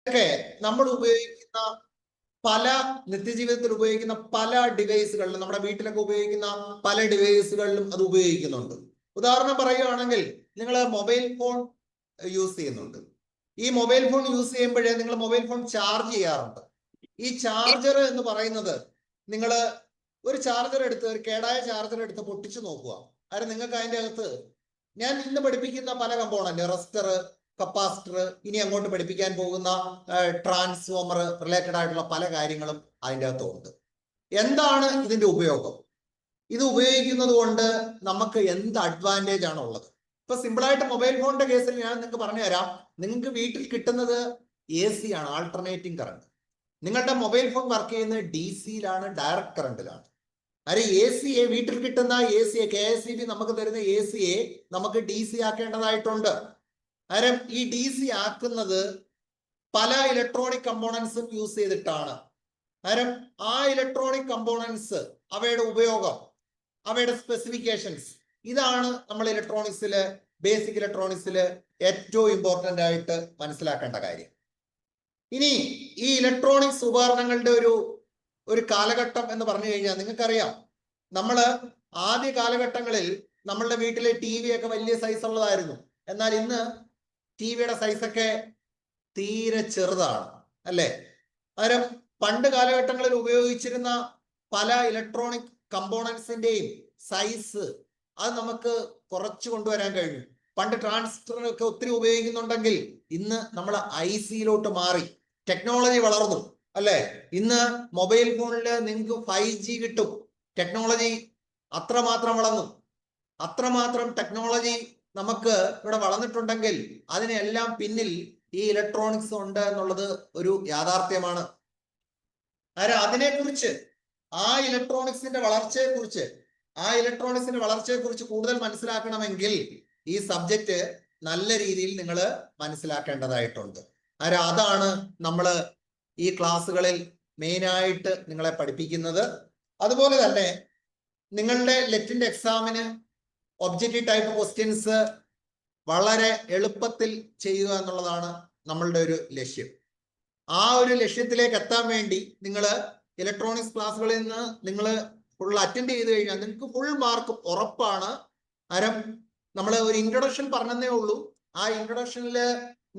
ഒക്കെ നമ്മൾ ഉപയോഗിക്കുന്ന പല നിത്യജീവിതത്തിൽ ഉപയോഗിക്കുന്ന പല ഡിവൈസുകളിലും നമ്മുടെ വീട്ടിലൊക്കെ ഉപയോഗിക്കുന്ന പല ഡിവൈസുകളിലും അത് ഉപയോഗിക്കുന്നുണ്ട്. ഉദാഹരണം പറയുകയാണെങ്കിൽ നിങ്ങൾ മൊബൈൽ ഫോൺ യൂസ് ചെയ്യുന്നുണ്ട്. ഈ മൊബൈൽ ഫോൺ യൂസ് ചെയ്യുമ്പോഴേ നിങ്ങൾ മൊബൈൽ ഫോൺ ചാർജ് ചെയ്യാറുണ്ട്. ഈ ചാർജർ എന്ന് പറയുന്നത് നിങ്ങൾ ഒരു ചാർജർ എടുത്ത് ഒരു കേടായ ചാർജർ എടുത്ത് പൊട്ടിച്ചു നോക്കുക. കാരണം നിങ്ങൾക്ക് അതിൻ്റെ അകത്ത് ഞാൻ ഇന്ന് പഠിപ്പിക്കുന്ന പല കമ്പോണന്റ് റെസിസ്റ്റർ, കപ്പാസിറ്റർ, ഇനി അങ്ങോട്ട് പഠിപ്പിക്കാൻ പോകുന്ന ട്രാൻസ്ഫോമർ റിലേറ്റഡ് ആയിട്ടുള്ള പല കാര്യങ്ങളും അതിൻ്റെ അകത്തുണ്ട്. എന്താണ് ഇതിന്റെ ഉപയോഗം? ഇത് ഉപയോഗിക്കുന്നത് കൊണ്ട് നമുക്ക് എന്ത് അഡ്വാൻറ്റേജ് ആണ് ഉള്ളത്? ഇപ്പൊ സിമ്പിളായിട്ട് മൊബൈൽ ഫോണിന്റെ കേസിൽ ഞാൻ നിങ്ങൾക്ക് പറഞ്ഞുതരാം. നിങ്ങൾക്ക് വീട്ടിൽ കിട്ടുന്നത് AC ആണ്, ആൾട്ടർനേറ്റിംഗ് കറണ്ട്. നിങ്ങളുടെ മൊബൈൽ ഫോൺ വർക്ക് ചെയ്യുന്നത് DC-യിലാണ്, ഡയറക്റ്റ് കറണ്ടിലാണ്. അരെ AC-യെ വീട്ടിൽ കിട്ടുന്ന AC-യെ KSEB നമുക്ക് തരുന്ന AC-യെ നമുക്ക് DC ആക്കേണ്ടതായിട്ടുണ്ട്. അരം ഈ DC ആക്കുന്നത് പല ഇലക്ട്രോണിക് കമ്പോണൻസും യൂസ് ചെയ്തിട്ടാണ്. അരം ആ ഇലക്ട്രോണിക് കമ്പോണൻസ്, അവയുടെ ഉപയോഗം, അവയുടെ സ്പെസിഫിക്കേഷൻസ്, ഇതാണ് നമ്മൾ ഇലക്ട്രോണിക്സില്, ബേസിക് ഇലക്ട്രോണിക്സില് ഏറ്റവും ഇമ്പോർട്ടൻ്റ് ആയിട്ട് മനസ്സിലാക്കേണ്ട കാര്യം. ഇനി ഈ ഇലക്ട്രോണിക്സ് ഉപകരണങ്ങളുടെ ഒരു കാലഘട്ടം എന്ന് പറഞ്ഞു കഴിഞ്ഞാൽ നിങ്ങൾക്കറിയാം, നമ്മള് ആദ്യ കാലഘട്ടങ്ങളിൽ നമ്മളുടെ വീട്ടിലെ TV ഒക്കെ വലിയ സൈസ് ഉള്ളതായിരുന്നു. എന്നാൽ ഇന്ന് TVയുടെ സൈസൊക്കെ തീരെ ചെറുതാണ്, അല്ലേ? അന്നേരം പണ്ട് കാലഘട്ടങ്ങളിൽ ഉപയോഗിച്ചിരുന്ന പല ഇലക്ട്രോണിക് കമ്പോണൻസിന്റെയും സൈസ് അത് നമുക്ക് കുറച്ച് കൊണ്ടുവരാൻ കഴിഞ്ഞു. പണ്ട് ട്രാൻസിസ്റ്ററൊക്കെ ഒത്തിരി ഉപയോഗിക്കുന്നുണ്ടെങ്കിൽ ഇന്ന് നമ്മൾ IC-യിലോട്ട് മാറി, ടെക്നോളജി വളർന്നു, അല്ലേ? ഇന്ന് മൊബൈൽ ഫോണിൽ നിങ്ങൾക്ക് 5G കിട്ടും. ടെക്നോളജി അത്രമാത്രം വളർന്നു. അത്രമാത്രം ടെക്നോളജി നമുക്ക് ഇവിടെ വളർന്നിട്ടുണ്ടെങ്കിൽ അതിനെല്ലാം പിന്നിൽ ഈ ഇലക്ട്രോണിക്സ് ഉണ്ട് എന്നുള്ളത് ഒരു യാഥാർത്ഥ്യമാണ്. അതിനെക്കുറിച്ച്, ആ ഇലക്ട്രോണിക്സിന്റെ വളർച്ചയെക്കുറിച്ച് കൂടുതൽ മനസ്സിലാക്കണമെങ്കിൽ ഈ സബ്ജക്റ്റ് നല്ല രീതിയിൽ നിങ്ങൾ മനസ്സിലാക്കേണ്ടതായിട്ടുണ്ട്. അതാണ് നമ്മൾ ഈ ക്ലാസ്സുകളിൽ മെയിനായിട്ട് നിങ്ങളെ പഠിപ്പിക്കുന്നത്. അതുപോലെ തന്നെ നിങ്ങളുടെ ലെറ്റിന്റെ എക്സാമിന് ഒബ്ജക്റ്റീവ് ടൈപ്പ് ക്വസ്റ്റ്യൻസ് വളരെ എളുപ്പത്തിൽ ചെയ്യുക എന്നുള്ളതാണ് നമ്മളുടെ ഒരു ലക്ഷ്യം. ആ ഒരു ലക്ഷ്യത്തിലേക്ക് എത്താൻ വേണ്ടി നിങ്ങൾ ഇലക്ട്രോണിക്സ് ക്ലാസ്സുകളിൽ നിന്ന് നിങ്ങൾ ഫുൾ അറ്റൻഡ് ചെയ്ത് കഴിഞ്ഞാൽ നിങ്ങൾക്ക് ഫുൾ മാർക്ക് ഉറപ്പാണ്. നമ്മൾ ഒരു ഇൻട്രൊഡക്ഷൻ പറഞ്ഞതേ ഉള്ളൂ. ആ ഇൻട്രൊഡക്ഷനിൽ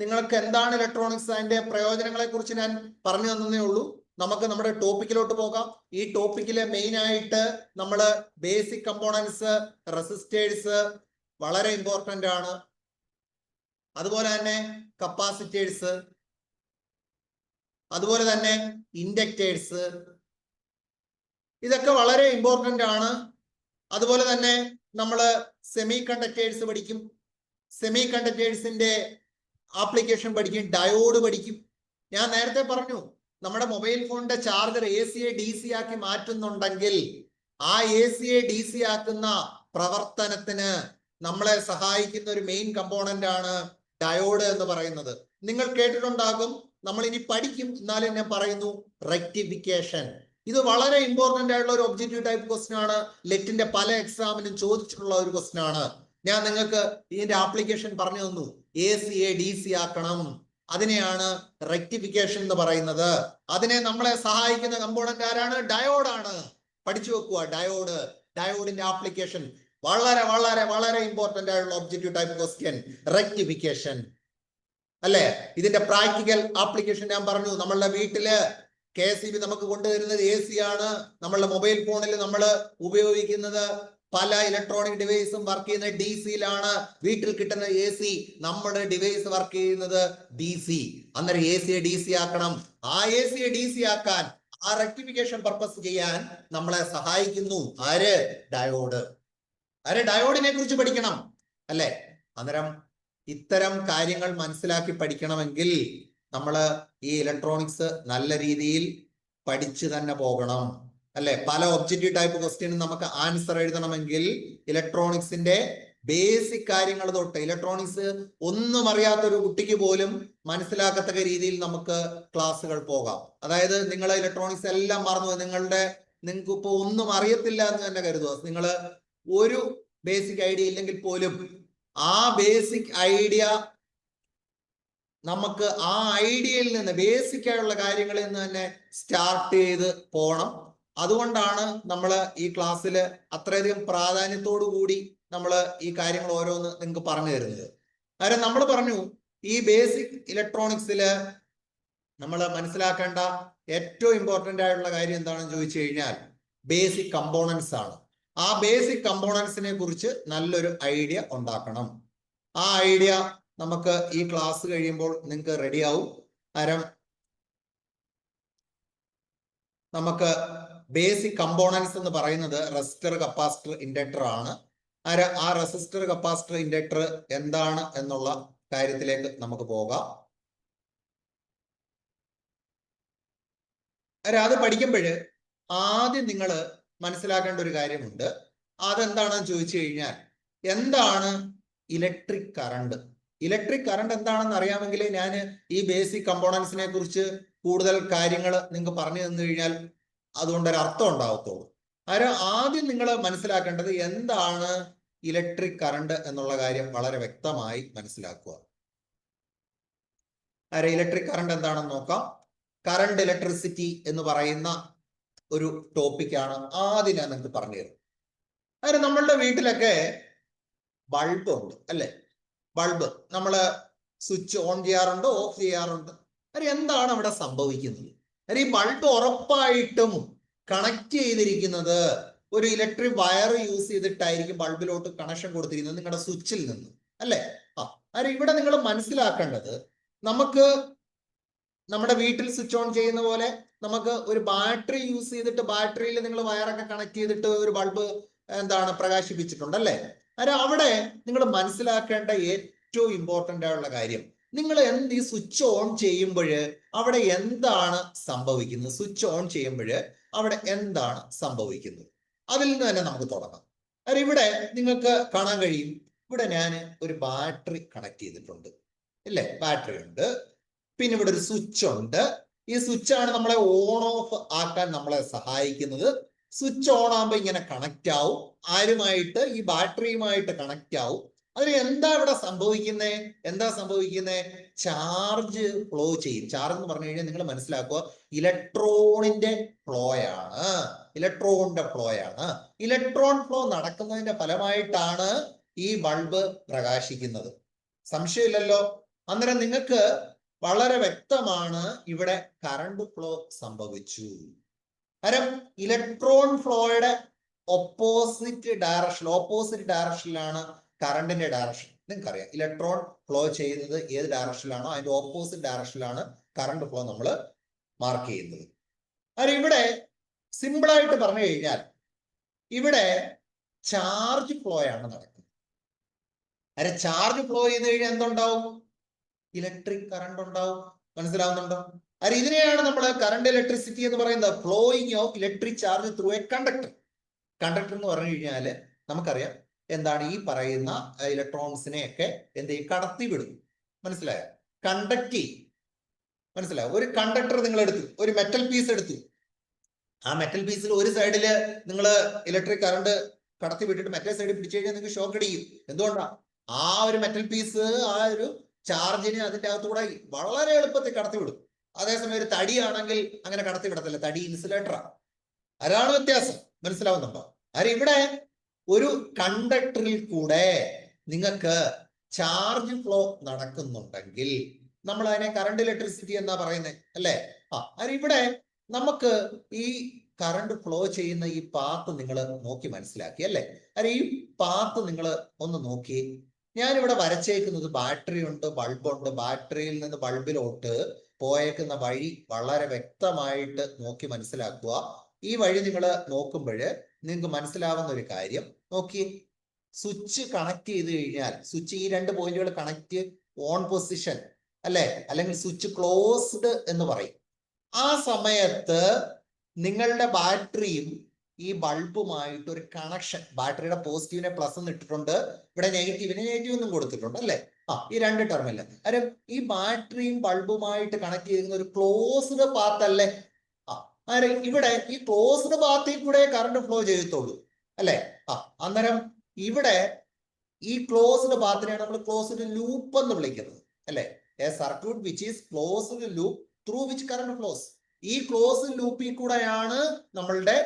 നിങ്ങൾക്ക് എന്താണ് ഇലക്ട്രോണിക്സ്, അതിന്റെ പ്രയോജനങ്ങളെ കുറിച്ച് ഞാൻ പറഞ്ഞു തന്നേ ഉള്ളൂ. നമുക്ക് നമ്മുടെ ടോപ്പിക്കിലോട്ട് പോകാം. ഈ ടോപ്പിക്കില് മെയിൻ ആയിട്ട് നമ്മൾ ബേസിക് കമ്പോണൻസ്, റെസിസ്റ്റേഴ്സ് വളരെ ഇമ്പോർട്ടൻ്റ് ആണ്. അതുപോലെ തന്നെ കപ്പാസിറ്റേഴ്സ്, അതുപോലെ തന്നെ ഇൻഡക്റ്റേഴ്സ്, ഇതൊക്കെ വളരെ ഇമ്പോർട്ടൻ്റ് ആണ്. അതുപോലെ തന്നെ നമ്മൾ സെമി കണ്ടക്ടേഴ്സ് പഠിക്കും, സെമി കണ്ടക്ടേഴ്സിന്റെ ആപ്ലിക്കേഷൻ പഠിക്കും, ഡയോഡ് പഠിക്കും. ഞാൻ നേരത്തെ പറഞ്ഞു, നമ്മുടെ മൊബൈൽ ഫോണിന്റെ ചാർജർ AC-യെ DC ആക്കി മാറ്റുന്നുണ്ടെങ്കിൽ ആ AC-യെ DC ആക്കുന്ന പ്രവർത്തനത്തിന് നമ്മളെ സഹായിക്കുന്ന ഒരു മെയിൻ കമ്പോണന്റ് ആണ് ഡയോഡ് എന്ന് പറയുന്നത്. നിങ്ങൾ കേട്ടിട്ടുണ്ടാകും, നമ്മൾ ഇനി പഠിക്കും, എന്നാലും ഞാൻ പറയുന്നു, റെക്ടിഫിക്കേഷൻ. ഇത് വളരെ ഇമ്പോർട്ടന്റ് ആയിട്ടുള്ള ഒരു ഒബ്ജക്റ്റീവ് ടൈപ്പ് ക്വസ്റ്റ്യൻ ആണ്. ലെറ്റിന്റെ പല എക്സാമിനും ചോദിച്ചിട്ടുള്ള ഒരു ക്വസ്റ്റ്യൻ ആണ്. ഞാൻ നിങ്ങൾക്ക് ഇതിന്റെ ആപ്ലിക്കേഷൻ പറഞ്ഞു തന്നു. AC-യെ DC ആക്കണം, അതിനെയാണ് റെക്ടിഫിക്കേഷൻ എന്ന് പറയുന്നത്. അതിനെ നമ്മളെ സഹായിക്കുന്ന കമ്പോണന്റ് ആരാണ്? ഡയോഡാണ്. പഠിച്ചു വെക്കുക, ഡയോഡിന്റെ ആപ്ലിക്കേഷൻ വളരെ വളരെ വളരെ ഇമ്പോർട്ടന്റ് ആയിട്ടുള്ള ഒബ്ജക്റ്റീവ് ടൈപ്പ് ക്വസ്റ്റ്യൻ, റെക്ടിഫിക്കേഷൻ, അല്ലേ? ഇതിന്റെ പ്രാക്ടിക്കൽ ആപ്ലിക്കേഷൻ ഞാൻ പറഞ്ഞു. നമ്മളുടെ വീട്ടില് KSEB നമുക്ക് കൊണ്ടുവരുന്നത് AC ആണ്. നമ്മളുടെ മൊബൈൽ ഫോണിൽ നമ്മൾ ഉപയോഗിക്കുന്നത് പല ഇലക്ട്രോണിക് ഡിവൈസും വർക്ക് ചെയ്യുന്നത് DC-യിലാണ്. വീട്ടിൽ കിട്ടുന്ന AC, നമ്മുടെ ഡിവൈസ് വർക്ക് ചെയ്യുന്നത് DC. അന്നേരം AC-യെ DC ആക്കണം. ആ AC-യെ DC ആക്കാൻ, ആ റെക്ടിഫിക്കേഷൻ പർപ്പസ് ചെയ്യാൻ നമ്മളെ സഹായിക്കുന്നു ആര്? ഡയോഡ്. ഡയോഡിനെ കുറിച്ച് പഠിക്കണം, അല്ലെ? അന്നേരം ഇത്തരം കാര്യങ്ങൾ മനസ്സിലാക്കി പഠിക്കണമെങ്കിൽ നമ്മൾ ഈ ഇലക്ട്രോണിക്സ് നല്ല രീതിയിൽ പഠിച്ചു തന്നെ പോകണം, അല്ലെ? പല ഒബ്ജക്റ്റീവ് ടൈപ്പ് ക്വസ്റ്റ്യനും നമുക്ക് ആൻസർ എഴുതണമെങ്കിൽ ഇലക്ട്രോണിക്സിന്റെ ബേസിക് കാര്യങ്ങൾ തൊട്ട്, ഇലക്ട്രോണിക്സ് ഒന്നും അറിയാത്തൊരു കുട്ടിക്ക് പോലും മനസ്സിലാക്കത്തക്ക രീതിയിൽ നമുക്ക് ക്ലാസ്സുകൾ പോകാം. അതായത് നിങ്ങൾ ഇലക്ട്രോണിക്സ് എല്ലാം മറന്നു, നിങ്ങൾക്ക് ഇപ്പോൾ ഒന്നും അറിയത്തില്ല എന്ന് തന്നെ കരുതുക. നിങ്ങൾ ഒരു ബേസിക് ഐഡിയ ഇല്ലെങ്കിൽ പോലും ആ ബേസിക് ഐഡിയ നമുക്ക് ആ ഐഡിയയിൽ നിന്ന് ബേസിക് ആയുള്ള കാര്യങ്ങളിൽ നിന്ന് തന്നെ സ്റ്റാർട്ട് ചെയ്ത് പോകണം. അതുകൊണ്ടാണ് നമ്മൾ ഈ ക്ലാസ്സിൽ അത്രയധികം പ്രാധാന്യത്തോടു കൂടി നമ്മൾ ഈ കാര്യങ്ങൾ ഓരോന്ന് നിങ്ങൾക്ക് പറഞ്ഞു തരുന്നത്. കാരണം നമ്മൾ പറഞ്ഞു ഈ ബേസിക് ഇലക്ട്രോണിക്സിൽ നമ്മൾ മനസ്സിലാക്കേണ്ട ഏറ്റവും ഇമ്പോർട്ടൻ്റ് ആയിട്ടുള്ള കാര്യം എന്താണെന്ന് ചോദിച്ചു കഴിഞ്ഞാൽ ബേസിക് കമ്പോണൻസ് ആണ്. ആ ബേസിക് കമ്പോണൻസിനെ കുറിച്ച് നല്ലൊരു ഐഡിയ ഉണ്ടാക്കണം. ആ ഐഡിയ നമുക്ക് ഈ ക്ലാസ് കഴിയുമ്പോൾ നിങ്ങൾക്ക് റെഡിയാവും. കാരണം നമുക്ക് ബേസിക് കമ്പോണൻസ് എന്ന് പറയുന്നത് റെസിസ്റ്റർ, കപ്പാസിറ്റർ, ഇൻഡക്ടർ ആണ്. ആ റെസിസ്റ്റർ, കപ്പാസിറ്റർ, ഇൻഡക്ടർ എന്താണ് എന്നുള്ള കാര്യത്തിലേക്ക് നമുക്ക് പോകാം. അത് പഠിക്കുമ്പോൾ ആദ്യം നിങ്ങൾ മനസ്സിലാക്കേണ്ട ഒരു കാര്യമുണ്ട്. അതെന്താണെന്ന് ചോദിച്ചു കഴിഞ്ഞാൽ എന്താണ് ഇലക്ട്രിക് കറണ്ട്? ഇലക്ട്രിക് കറണ്ട് എന്താണെന്ന് അറിയാമെങ്കിൽ ഞാൻ ഈ ബേസിക് കമ്പോണൻസിനെ കുറിച്ച് കൂടുതൽ കാര്യങ്ങൾ നിങ്ങൾക്ക് പറഞ്ഞു തന്നു കഴിഞ്ഞാൽ അതുകൊണ്ടൊരു അർത്ഥം ഉണ്ടാവത്തുള്ളൂ. ആദ്യം നിങ്ങൾ മനസ്സിലാക്കേണ്ടത് എന്താണ് ഇലക്ട്രിക് കറണ്ട് എന്നുള്ള കാര്യം വളരെ വ്യക്തമായി മനസ്സിലാക്കുക. ഇലക്ട്രിക് കറണ്ട് എന്താണെന്ന് നോക്കാം. കറണ്ട് ഇലക്ട്രിസിറ്റി എന്ന് പറയുന്ന ഒരു ടോപ്പിക്കാണ് ആദ്യം ഞാൻ നിങ്ങൾക്ക് പറഞ്ഞു തരും. നമ്മളുടെ വീട്ടിലൊക്കെ ബൾബ് ഉണ്ട് അല്ലെ? ബൾബ് നമ്മൾ സ്വിച്ച് ഓൺ ചെയ്യാറുണ്ട്, ഓഫ് ചെയ്യാറുണ്ട്. എന്താണ് അവിടെ സംഭവിക്കുന്നത്? ഈ ബൾബ് ഉറപ്പായിട്ടും കണക്ട് ചെയ്തിരിക്കുന്നത് ഒരു ഇലക്ട്രിക് വയർ യൂസ് ചെയ്തിട്ടായിരിക്കും ബൾബിലോട്ട് കണക്ഷൻ കൊടുത്തിരിക്കുന്നത് നിങ്ങളുടെ സ്വിച്ചിൽ നിന്ന് അല്ലെ? ഇവിടെ നിങ്ങൾ മനസ്സിലാക്കേണ്ടത് നമുക്ക് നമ്മുടെ വീട്ടിൽ സ്വിച്ച് ഓൺ ചെയ്യുന്ന പോലെ നമുക്ക് ഒരു ബാറ്ററി യൂസ് ചെയ്തിട്ട് ബാറ്ററിയിൽ നിങ്ങൾ വയറൊക്കെ കണക്ട് ചെയ്തിട്ട് ഒരു ബൾബ് എന്താണ് പ്രകാശിപ്പിച്ചിട്ടുണ്ട് അല്ലേ? അവിടെ നിങ്ങൾ മനസ്സിലാക്കേണ്ട ഏറ്റവും ഇമ്പോർട്ടൻ്റ് ആയുള്ള കാര്യം, നിങ്ങൾ ഈ സ്വിച്ച് ഓൺ ചെയ്യുമ്പോൾ അവിടെ എന്താണ് സംഭവിക്കുന്നത്? സ്വിച്ച് ഓൺ ചെയ്യുമ്പോൾ അവിടെ എന്താണ് സംഭവിക്കുന്നത്? അതിൽ നിന്ന് തന്നെ നമുക്ക് തുടങ്ങാം. ഇവിടെ നിങ്ങൾക്ക് കാണാൻ കഴിയും, ഇവിടെ ഞാൻ ഒരു ബാറ്ററി കണക്ട് ചെയ്തിട്ടുണ്ട് ഇല്ലേ? ബാറ്ററി ഉണ്ട്. പിന്നെ ഇവിടെ ഒരു സ്വിച്ച് ഉണ്ട്. ഈ സ്വിച്ചാണ് നമ്മളെ ഓൺ ഓഫ് ആക്കാൻ നമ്മളെ സഹായിക്കുന്നത്. സ്വിച്ച് ഓൺ ആകുമ്പോൾ ഇങ്ങനെ കണക്റ്റ് ആവും, ആരുമായിട്ട്? ഈ ബാറ്ററിയുമായിട്ട് കണക്റ്റ് ആവും. അതിന് എന്താ ഇവിടെ സംഭവിക്കുന്നത്? ചാർജ് ഫ്ലോ ചെയ്യും. ചാർജ് എന്ന് പറഞ്ഞു കഴിഞ്ഞാൽ നിങ്ങൾ മനസ്സിലാക്കുക, ഇലക്ട്രോണിന്റെ ഫ്ലോ ആണ്. ഇലക്ട്രോൺ ഫ്ലോ നടക്കുന്നതിന്റെ ഫലമായിട്ടാണ് ഈ ബൾബ് പ്രകാശിക്കുന്നത്. സംശയമില്ലല്ലോ? അന്നേരം നിങ്ങൾക്ക് വളരെ വ്യക്തമാണ് ഇവിടെ കറണ്ട് ഫ്ലോ സംഭവിച്ചു. കാരണം ഇലക്ട്രോൺ ഫ്ലോയുടെ ഓപ്പോസിറ്റ് ഡയറക്ഷനിലാണ് കറണ്ടിന്റെ ഡയറക്ഷൻ. നിങ്ങൾക്കറിയാം, ഇലക്ട്രോൺ ഫ്ലോ ചെയ്യുന്നത് ഏത് ഡയറക്ഷനിലാണോ അതിന്റെ ഓപ്പോസിറ്റ് ഡയറക്ഷനിലാണ് കറണ്ട് ഫ്ലോ നമ്മൾ മാർക്ക് ചെയ്യുന്നത്. ഇവിടെ സിമ്പിൾ ആയിട്ട് പറഞ്ഞു കഴിഞ്ഞാൽ ഇവിടെ ചാർജ് ഫ്ലോ ആണ് നടക്കുന്നത്. ചാർജ് ഫ്ലോ ചെയ്ത് കഴിഞ്ഞാൽ എന്തുണ്ടാവും? ഇലക്ട്രിക് കറണ്ട് ഉണ്ടാവും. മനസ്സിലാവുന്നുണ്ടോ? ഇതിനെയാണ് നമ്മൾ കറണ്ട് ഇലക്ട്രിസിറ്റി എന്ന് പറയുന്നത്. Flowing of electric charge through A conductor. Conductor എന്ന് പറഞ്ഞു കഴിഞ്ഞാൽ നമുക്കറിയാം എന്താണ്, ഈ പറയുന്ന ഇലക്ട്രോൺസിനെ ഒക്കെ എന്ത് ചെയ്യും? കടത്തി വിടും. മനസ്സിലായോ? കണ്ടക്ട് ചെയ്യും. മനസ്സിലായോ? ഒരു കണ്ടക്ടർ നിങ്ങൾ എടുത്തു, ഒരു മെറ്റൽ പീസ് എടുത്തു. ആ മെറ്റൽ പീസിൽ ഒരു സൈഡില് നിങ്ങൾ ഇലക്ട്രിക് കറണ്ട് കടത്തി വിട്ടിട്ട് മറ്റേ സൈഡിൽ പിടിച്ചു കഴിഞ്ഞാൽ നിങ്ങൾക്ക് ഷോക്ക് അടിക്കും. എന്തുകൊണ്ടാണ്? ആ ഒരു മെറ്റൽ പീസ് ആ ഒരു ചാർജിന് അതിന്റെ അകത്തൂടെ വളരെ എളുപ്പത്തിൽ കടത്തിവിടും. അതേസമയം ഒരു തടിയാണെങ്കിൽ അങ്ങനെ കടത്തിവിടത്തില്ല. തടി ഇൻസുലേറ്ററാണ്. അതാണ് വ്യത്യാസം. മനസ്സിലാവുന്നുണ്ടോ? ഇവിടെ ഒരു കണ്ടക്ടറിൽ കൂടെ നിങ്ങൾക്ക് ചാർജ് ഫ്ലോ നടക്കുന്നുണ്ടെങ്കിൽ നമ്മൾ അതിനെ കറണ്ട് ഇലക്ട്രിസിറ്റി എന്നാ പറയുന്നത് അല്ലേ? ഇവിടെ നമുക്ക് ഈ കറണ്ട് ഫ്ലോ ചെയ്യുന്ന ഈ പാത്ത് നിങ്ങൾ നോക്കി മനസ്സിലാക്കി അല്ലേ? ഈ പാത്ത് നിങ്ങൾ ഒന്ന് നോക്കി. ഞാനിവിടെ വരച്ചേക്കുന്നത് ബാറ്ററി ഉണ്ട്, ബൾബുണ്ട്. ബാറ്ററിയിൽ നിന്ന് ബൾബിലോട്ട് പോയേക്കുന്ന വഴി വളരെ വ്യക്തമായിട്ട് നോക്കി മനസ്സിലാക്കുക. ഈ വഴി നിങ്ങൾ നോക്കുമ്പോൾ നിങ്ങൾക്ക് മനസ്സിലാവുന്ന ഒരു കാര്യം നോക്കി, സ്വിച്ച് കണക്ട് ചെയ്ത് കഴിഞ്ഞാൽ സ്വിച്ച് ഈ രണ്ട് പോയിന്റുകൾ കണക്ട് ഓൺ പൊസിഷൻ അല്ലെ, അല്ലെങ്കിൽ സ്വിച്ച് ക്ലോസ്ഡ് എന്ന് പറയും. ആ സമയത്ത് നിങ്ങളുടെ ബാറ്ററിയും ഈ ബൾബുമായിട്ട് ഒരു കണക്ഷൻ, ബാറ്ററിയുടെ പോസിറ്റീവിനെ പ്ലസ് എന്ന് ഇട്ടിട്ടുണ്ട്, ഇവിടെ നെഗറ്റീവിനെ നെഗറ്റീവ് എന്നും കൊടുത്തിട്ടുണ്ട് അല്ലെ? ഈ രണ്ട് ടെർമിനൽ. അതായത് ഈ ബാറ്ററിയും ബൾബുമായിട്ട് കണക്ട് ചെയ്യുന്ന ഒരു ക്ലോസ്ഡ് പാത്ത് അല്ലേ? ഇവിടെ ഈ ക്ലോസ്ഡ് പാത്തിൽ കൂടെ കറണ്ട് ഫ്ലോ ചെയ്യത്തുള്ളൂ അല്ലെ? അന്നേരം ഇവിടെ ഈ ക്ലോസ്ഡ് പാത്തിനെയാണ് നമ്മൾ ക്ലോസ്ഡ് ലൂപ്പ് എന്ന് വിളിക്കുന്നത് അല്ലെ? A circuit which is closed loop through which current flows. ഈ ക്ലോസ്ഡ് ലൂപ്പിൽ കൂടെയാണ് നമ്മളുടെ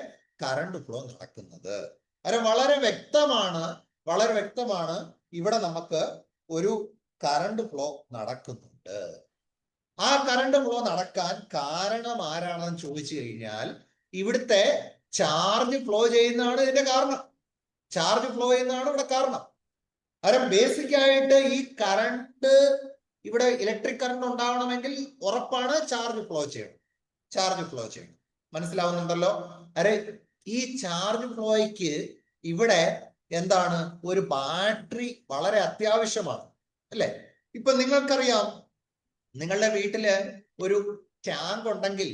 കറണ്ട് ഫ്ലോ നടക്കുന്നത്. അത് വളരെ വ്യക്തമാണ്. ഇവിടെ നമുക്ക് ഒരു കറണ്ട് ഫ്ലോ നടക്കുന്നുണ്ട്. ആ കറണ്ട് ഫ്ലോ നടക്കാൻ കാരണം ആരാണെന്ന് ചോദിച്ചു കഴിഞ്ഞാൽ ഇവിടുത്തെ ചാർജ് ഫ്ലോ ചെയ്യുന്നതാണ് ഇതിന്റെ കാരണം. ചാർജ് ഫ്ലോ ചെയ്യുന്നതാണ് ഇവിടെ കാരണം. കാരണം ബേസിക് ആയിട്ട് ഈ കറണ്ട്, ഇവിടെ ഇലക്ട്രിക് കറണ്ട് ഉണ്ടാവണമെങ്കിൽ ഉറപ്പാണ് ചാർജ് ഫ്ലോ ചെയ്യണം. മനസ്സിലാവുന്നുണ്ടല്ലോ? അരെ ഈ ചാർജ് ഫ്ലോയ്ക്ക് ഇവിടെ എന്താണ്, ഒരു ബാറ്ററി വളരെ അത്യാവശ്യമാണ്, അല്ലെ? ഇപ്പൊ നിങ്ങൾക്കറിയാം, നിങ്ങളുടെ വീട്ടില് ഒരു ടാങ്ക് ഉണ്ടെങ്കിൽ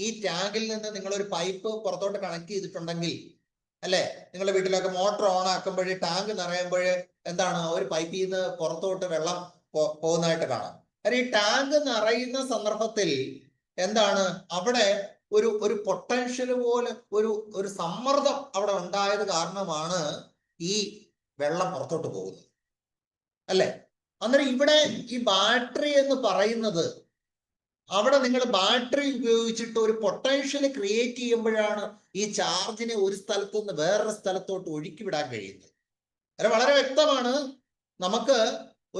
ഈ ടാങ്കിൽ നിന്ന് നിങ്ങൾ ഒരു പൈപ്പ് പുറത്തോട്ട് കണക്ട് ചെയ്തിട്ടുണ്ടെങ്കിൽ, അല്ലെ, നിങ്ങളുടെ വീട്ടിലൊക്കെ മോട്ടോർ ഓൺ ആക്കുമ്പോൾ ടാങ്ക് നിറയുമ്പോൾ എന്താണ്, ഒരു പൈപ്പിൽ നിന്ന് പുറത്തോട്ട് വെള്ളം പോകുന്നതായിട്ട് കാണാം. അല്ല, ഈ ടാങ്ക് നിറയുന്ന സന്ദർഭത്തിൽ എന്താണ്, അവിടെ ഒരു പൊട്ടൻഷ്യൽ പോലെ ഒരു സമ്മർദ്ദം അവിടെ ഉണ്ടായത് കാരണമാണ് ഈ വെള്ളം പുറത്തോട്ട് പോകുന്നത്, അല്ലെ? അന്നേരം ഇവിടെ ഈ ബാറ്ററി എന്ന് പറയുന്നത്, അവിടെ നിങ്ങൾ ബാറ്ററി ഉപയോഗിച്ചിട്ട് ഒരു പൊട്ടൻഷ്യൽ ക്രിയേറ്റ് ചെയ്യുമ്പോഴാണ് ഈ ചാർജിനെ ഒരു സ്ഥലത്ത് നിന്ന് വേറൊരു സ്ഥലത്തോട്ട് ഒഴുക്കി വിടാൻ കഴിയുന്നത്. അത് വളരെ വ്യക്തമാണ്. നമുക്ക്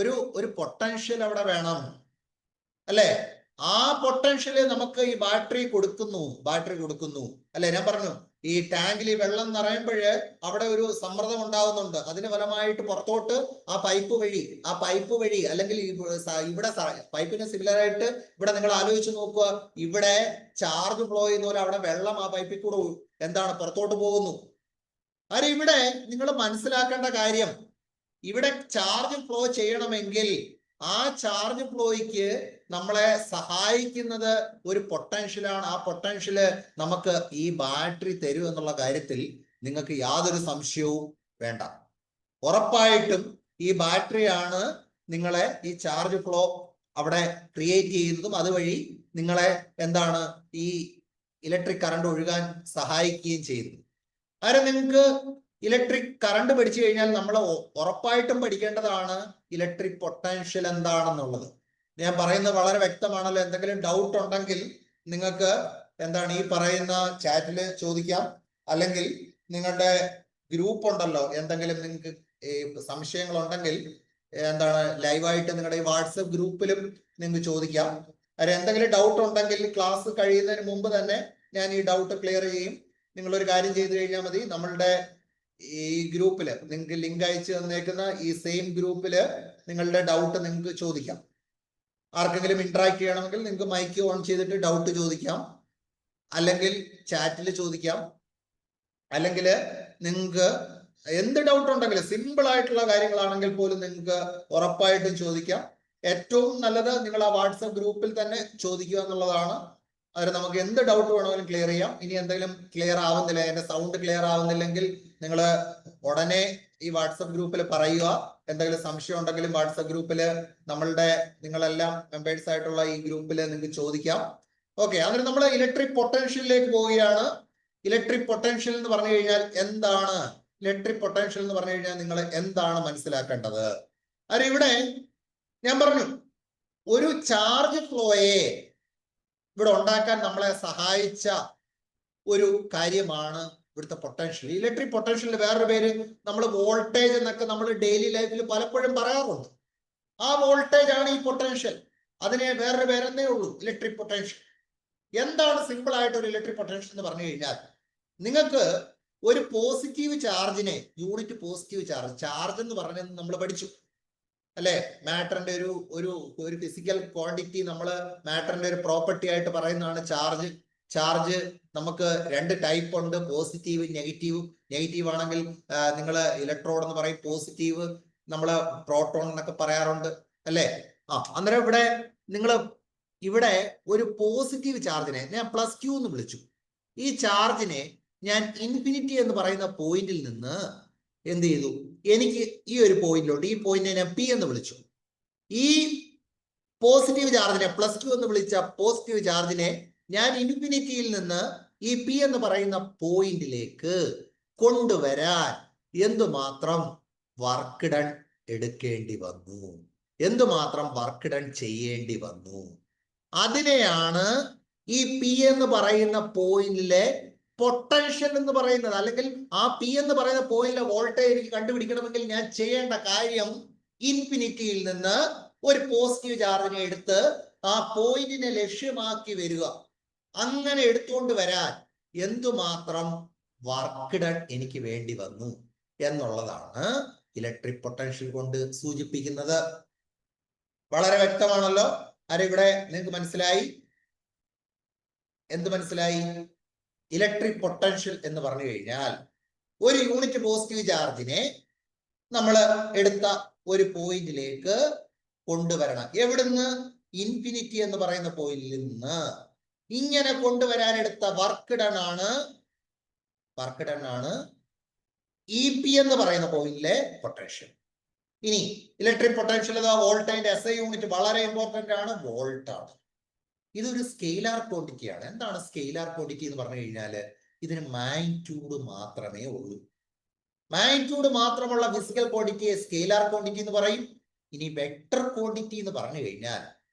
ഒരു പൊട്ടൻഷ്യൽ അവിടെ വേണം, അല്ലെ? ആ പൊട്ടൻഷ്യല് നമുക്ക് ഈ ബാറ്ററി കൊടുക്കുന്നു, അല്ലെ? ഞാൻ പറഞ്ഞു, ഈ ടാങ്കിൽ ഈ വെള്ളം നിറയുമ്പോഴ് അവിടെ ഒരു സമ്മർദ്ദം ഉണ്ടാവുന്നുണ്ട്. അതിന് ഫലമായിട്ട് പുറത്തോട്ട് ആ പൈപ്പ് വഴി അല്ലെങ്കിൽ ഇവിടെ പൈപ്പിന് സിമിലർ ആയിട്ട് ഇവിടെ നിങ്ങൾ ആലോചിച്ച് നോക്കുക, ഇവിടെ ചാർജ് ഫ്ലോ ചെയ്യുന്ന പോലെ അവിടെ വെള്ളം ആ പൈപ്പിൽ കൂടെ എന്താണ് പുറത്തോട്ട് പോകുന്നു. അത് ഇവിടെ നിങ്ങൾ മനസ്സിലാക്കേണ്ട കാര്യം, ഇവിടെ ചാർജ് ഫ്ലോ ചെയ്യണമെങ്കിൽ ആ ചാർജ് ഫ്ലോയ്ക്ക് നമ്മളെ സഹായിക്കുന്നത് ഒരു പൊട്ടൻഷ്യലാണ്. ആ പൊട്ടൻഷ്യല് നമുക്ക് ഈ ബാറ്ററി തരും എന്നുള്ള കാര്യത്തിൽ നിങ്ങൾക്ക് യാതൊരു സംശയവും വേണ്ട. ഉറപ്പായിട്ടും ഈ ബാറ്ററിയാണ് നിങ്ങളെ ഈ ചാർജ് ഫ്ലോ അവിടെ ക്രിയേറ്റ് ചെയ്യുന്നതും അതുവഴി നിങ്ങളെ എന്താണ് ഈ ഇലക്ട്രിക് കറണ്ട് ഒഴുകാൻ സഹായിക്കുകയും ചെയ്യുന്നത്. ആരും നിങ്ങൾക്ക് ഇലക്ട്രിക് കറണ്ട് പഠിച്ചു കഴിഞ്ഞാൽ നമ്മൾ ഉറപ്പായിട്ടും പഠിക്കേണ്ടതാണ് ഇലക്ട്രിക് പൊട്ടൻഷ്യൽ എന്താണെന്നുള്ളത്. ഞാൻ പറയുന്നത് വളരെ വ്യക്തമാണല്ലോ. എന്തെങ്കിലും ഡൗട്ട് ഉണ്ടെങ്കിൽ നിങ്ങൾക്ക് എന്താണ് ഈ പറയുന്ന ചാറ്റിൽ ചോദിക്കാം, അല്ലെങ്കിൽ നിങ്ങളുടെ ഗ്രൂപ്പ് ഉണ്ടല്ലോ, എന്തെങ്കിലും നിങ്ങൾക്ക് സംശയങ്ങൾ ഉണ്ടെങ്കിൽ എന്താണ് ലൈവായിട്ട് നിങ്ങളുടെ ഈ വാട്സപ്പ് ഗ്രൂപ്പിലും നിങ്ങൾക്ക് ചോദിക്കാം. അതിൽ എന്തെങ്കിലും ഡൗട്ട് ഉണ്ടെങ്കിൽ ക്ലാസ് കഴിയുന്നതിന് മുമ്പ് തന്നെ ഞാൻ ഈ ഡൗട്ട് ക്ലിയർ ചെയ്യും. നിങ്ങളൊരു കാര്യം ചെയ്തു കഴിഞ്ഞാൽ മതി, നമ്മളുടെ ഈ ഗ്രൂപ്പില് നിങ്ങൾക്ക് ലിങ്ക് അയച്ചു തന്നേക്കുന്ന ഈ സെയിം ഗ്രൂപ്പില് നിങ്ങളുടെ ഡൗട്ട് നിങ്ങൾക്ക് ചോദിക്കാം. ആർക്കെങ്കിലും ഇന്ററാക്ട് ചെയ്യണമെങ്കിൽ നിങ്ങൾക്ക് മൈക്ക് ഓൺ ചെയ്തിട്ട് ഡൗട്ട് ചോദിക്കാം, അല്ലെങ്കിൽ ചാറ്റിൽ ചോദിക്കാം, അല്ലെങ്കിൽ നിങ്ങൾക്ക് എന്ത് ഡൗട്ട് ഉണ്ടെങ്കിലും സിമ്പിൾ ആയിട്ടുള്ള കാര്യങ്ങളാണെങ്കിൽ പോലും നിങ്ങൾക്ക് ഉറപ്പായിട്ടും ചോദിക്കാം. ഏറ്റവും നല്ലത് നിങ്ങൾ ആ വാട്സപ്പ് ഗ്രൂപ്പിൽ തന്നെ ചോദിക്കുക എന്നുള്ളതാണ്. അതിന് നമുക്ക് എന്ത് ഡൗട്ട് വേണമെങ്കിലും ക്ലിയർ ചെയ്യാം. ഇനി എന്തെങ്കിലും ക്ലിയർ ആവുന്നില്ല, എന്റെ സൗണ്ട് ക്ലിയർ ആവുന്നില്ലെങ്കിൽ നിങ്ങൾ ഉടനെ ഈ വാട്സപ്പ് ഗ്രൂപ്പിൽ പറയുക. എന്തെങ്കിലും സംശയം ഉണ്ടെങ്കിലും വാട്സപ്പ് ഗ്രൂപ്പിൽ നിങ്ങളെല്ലാം മെമ്പേഴ്സ് ആയിട്ടുള്ള ഈ ഗ്രൂപ്പിൽ നിങ്ങൾക്ക് ചോദിക്കാം. ഓക്കെ, അങ്ങനെ നമ്മൾ ഇലക്ട്രിക് പൊട്ടൻഷ്യലിലേക്ക് പോവുകയാണ്. ഇലക്ട്രിക് പൊട്ടൻഷ്യൽ എന്ന് പറഞ്ഞു കഴിഞ്ഞാൽ എന്താണ്? ഇലക്ട്രിക് പൊട്ടൻഷ്യൽ എന്ന് പറഞ്ഞു കഴിഞ്ഞാൽ നിങ്ങൾ എന്താണ് മനസ്സിലാക്കേണ്ടത്? അത് ഇവിടെ ഞാൻ പറഞ്ഞു, ഒരു ചാർജ് ഫ്ലോയെ ഇവിടെ ഉണ്ടാക്കാൻ നമ്മളെ സഹായിച്ച ഒരു കാര്യമാണ് ഇവിടുത്തെ പൊട്ടൻഷ്യൽ. ഇലക്ട്രിക് പൊട്ടൻഷ്യലിന് വേറൊരു പേര് നമ്മൾ വോൾട്ടേജ് എന്നൊക്കെ നമ്മൾ ഡെയിലി ലൈഫിൽ പലപ്പോഴും പറയാറുണ്ട്. ആ വോൾട്ടേജ് ആണ് ഈ പൊട്ടൻഷ്യൽ. അതിനെ വേറൊരു പേരെന്നേ ഉള്ളൂ, ഇലക്ട്രിക് പൊട്ടൻഷ്യൽ. എന്താണ് സിമ്പിൾ ആയിട്ട് ഒരു ഇലക്ട്രിക് പൊട്ടൻഷ്യൽ എന്ന് പറഞ്ഞു കഴിഞ്ഞാൽ, നിങ്ങൾക്ക് ഒരു പോസിറ്റീവ് ചാർജിനെ, യൂണിറ്റ് പോസിറ്റീവ് ചാർജ് എന്ന് പറഞ്ഞത് നമ്മൾ പഠിച്ചു, അല്ലെ? മാറ്ററിന്റെ ഒരു ഫിസിക്കൽ ക്വാണ്ടിറ്റി നമ്മൾ മാറ്ററിന്റെ ഒരു പ്രോപ്പർട്ടി ആയിട്ട് പറയുന്നതാണ് ചാർജ്. നമുക്ക് രണ്ട് ടൈപ്പ് ഉണ്ട്, പോസിറ്റീവ് നെഗറ്റീവ്. നെഗറ്റീവ് ആണെങ്കിൽ നിങ്ങൾ ഇലക്ട്രോൺ എന്ന് പറയും, പോസിറ്റീവ് നമ്മൾ പ്രോട്ടോൺ എന്നൊക്കെ പറയാറുണ്ട്, അല്ലെ? അന്നേരം ഇവിടെ ഒരു പോസിറ്റീവ് ചാർജിനെ ഞാൻ +Q എന്ന് വിളിച്ചു. ഈ ചാർജിനെ ഞാൻ ഇൻഫിനിറ്റി എന്ന് പറയുന്ന പോയിന്റിൽ നിന്ന് എന്ത് ചെയ്തു, എനിക്ക് ഈ ഒരു പോയിന്റിലോട്ട്, ഈ പോയിന്റിനെ ഞാൻ P എന്ന് വിളിച്ചു. ഈ പോസിറ്റീവ് ചാർജിനെ +Q എന്ന് വിളിച്ച പോസിറ്റീവ് ചാർജിനെ ഞാൻ ഇൻഫിനിറ്റിയിൽ നിന്ന് ഈ P എന്ന് പറയുന്ന പോയിന്റിലേക്ക് കൊണ്ടുവരാൻ എന്തുമാത്രം വർക്ക് ഡൺ എടുക്കേണ്ടി വന്നു എന്തുമാത്രം വർക്ക് ഡൺ ചെയ്യേണ്ടി വന്നു. അതിനെയാണ് ഈ പി എന്ന് പറയുന്ന പോയിന്റിലെ പൊട്ടൻഷ്യൽ എന്ന് പറയുന്നത്. അല്ലെങ്കിൽ ആ പി എന്ന് പറയുന്ന പോയിന്റിലെ വോൾട്ടേജ് എനിക്ക് കണ്ടുപിടിക്കണമെങ്കിൽ ഞാൻ ചെയ്യേണ്ട കാര്യം ഇൻഫിനിറ്റിയിൽ നിന്ന് ഒരു പോസിറ്റീവ് ചാർജിനെ എടുത്ത് ആ പോയിന്റിനെ ലക്ഷ്യമാക്കി വരിക. അങ്ങനെ എടുത്തുകൊണ്ട് വരാൻ എന്തുമാത്രം വർക്ക് ഡൺ എനിക്ക് വേണ്ടി വന്നു എന്നുള്ളതാണ് ഇലക്ട്രിക് പൊട്ടൻഷ്യൽ കൊണ്ട് സൂചിപ്പിക്കുന്നത്. വളരെ വ്യക്തമാണല്ലോ. ഇവിടെ നിങ്ങൾക്ക് മനസ്സിലായി? എന്ത് മനസ്സിലായി? ഇലക്ട്രിക് പൊട്ടൻഷ്യൽ എന്ന് പറഞ്ഞു കഴിഞ്ഞാൽ ഒരു യൂണിറ്റ് പോസിറ്റീവ് ചാർജിനെ നമ്മൾ എടുത്ത ഒരു പോയിന്റിലേക്ക് കൊണ്ടുവരണം. എവിടുന്ന്? ഇൻഫിനിറ്റി എന്ന് പറയുന്ന പോയിന്റിൽ നിന്ന് ഇങ്ങനെ കൊണ്ടുവരാൻ എടുത്ത വർക്ക് ഡൺ ആണ് ഇ പി എന്ന് പറയുന്ന പോയിന്റിലെ പൊട്ടൻഷ്യൽ. ഇനി ഇലക്ട്രിക് പൊട്ടൻഷ്യൽ വോൾട്ടേജിന്റെ SI യൂണിറ്റ് വളരെ ഇമ്പോർട്ടന്റ് ആണ്, വോൾട്ട് ആണ്. ഇതൊരു സ്കെയിലാർ ക്വാണ്ടിറ്റിയാണ്. എന്താണ് സ്കെയിലാർ ക്വാണ്ടിറ്റി എന്ന് പറഞ്ഞു കഴിഞ്ഞാൽ ഇതിന് മാഗ്നിറ്റ്യൂഡ് മാത്രമേ ഉള്ളൂ. മാഗ്നിറ്റ്യൂഡ് മാത്രമുള്ള ഫിസിക്കൽ ക്വാണ്ടിറ്റിയെ സ്കെയിലാർ ക്വാണ്ടിറ്റി എന്ന് പറയും. ഇനി വെക്ടർ ക്വാണ്ടിറ്റി എന്ന് പറഞ്ഞു കഴിഞ്ഞാൽ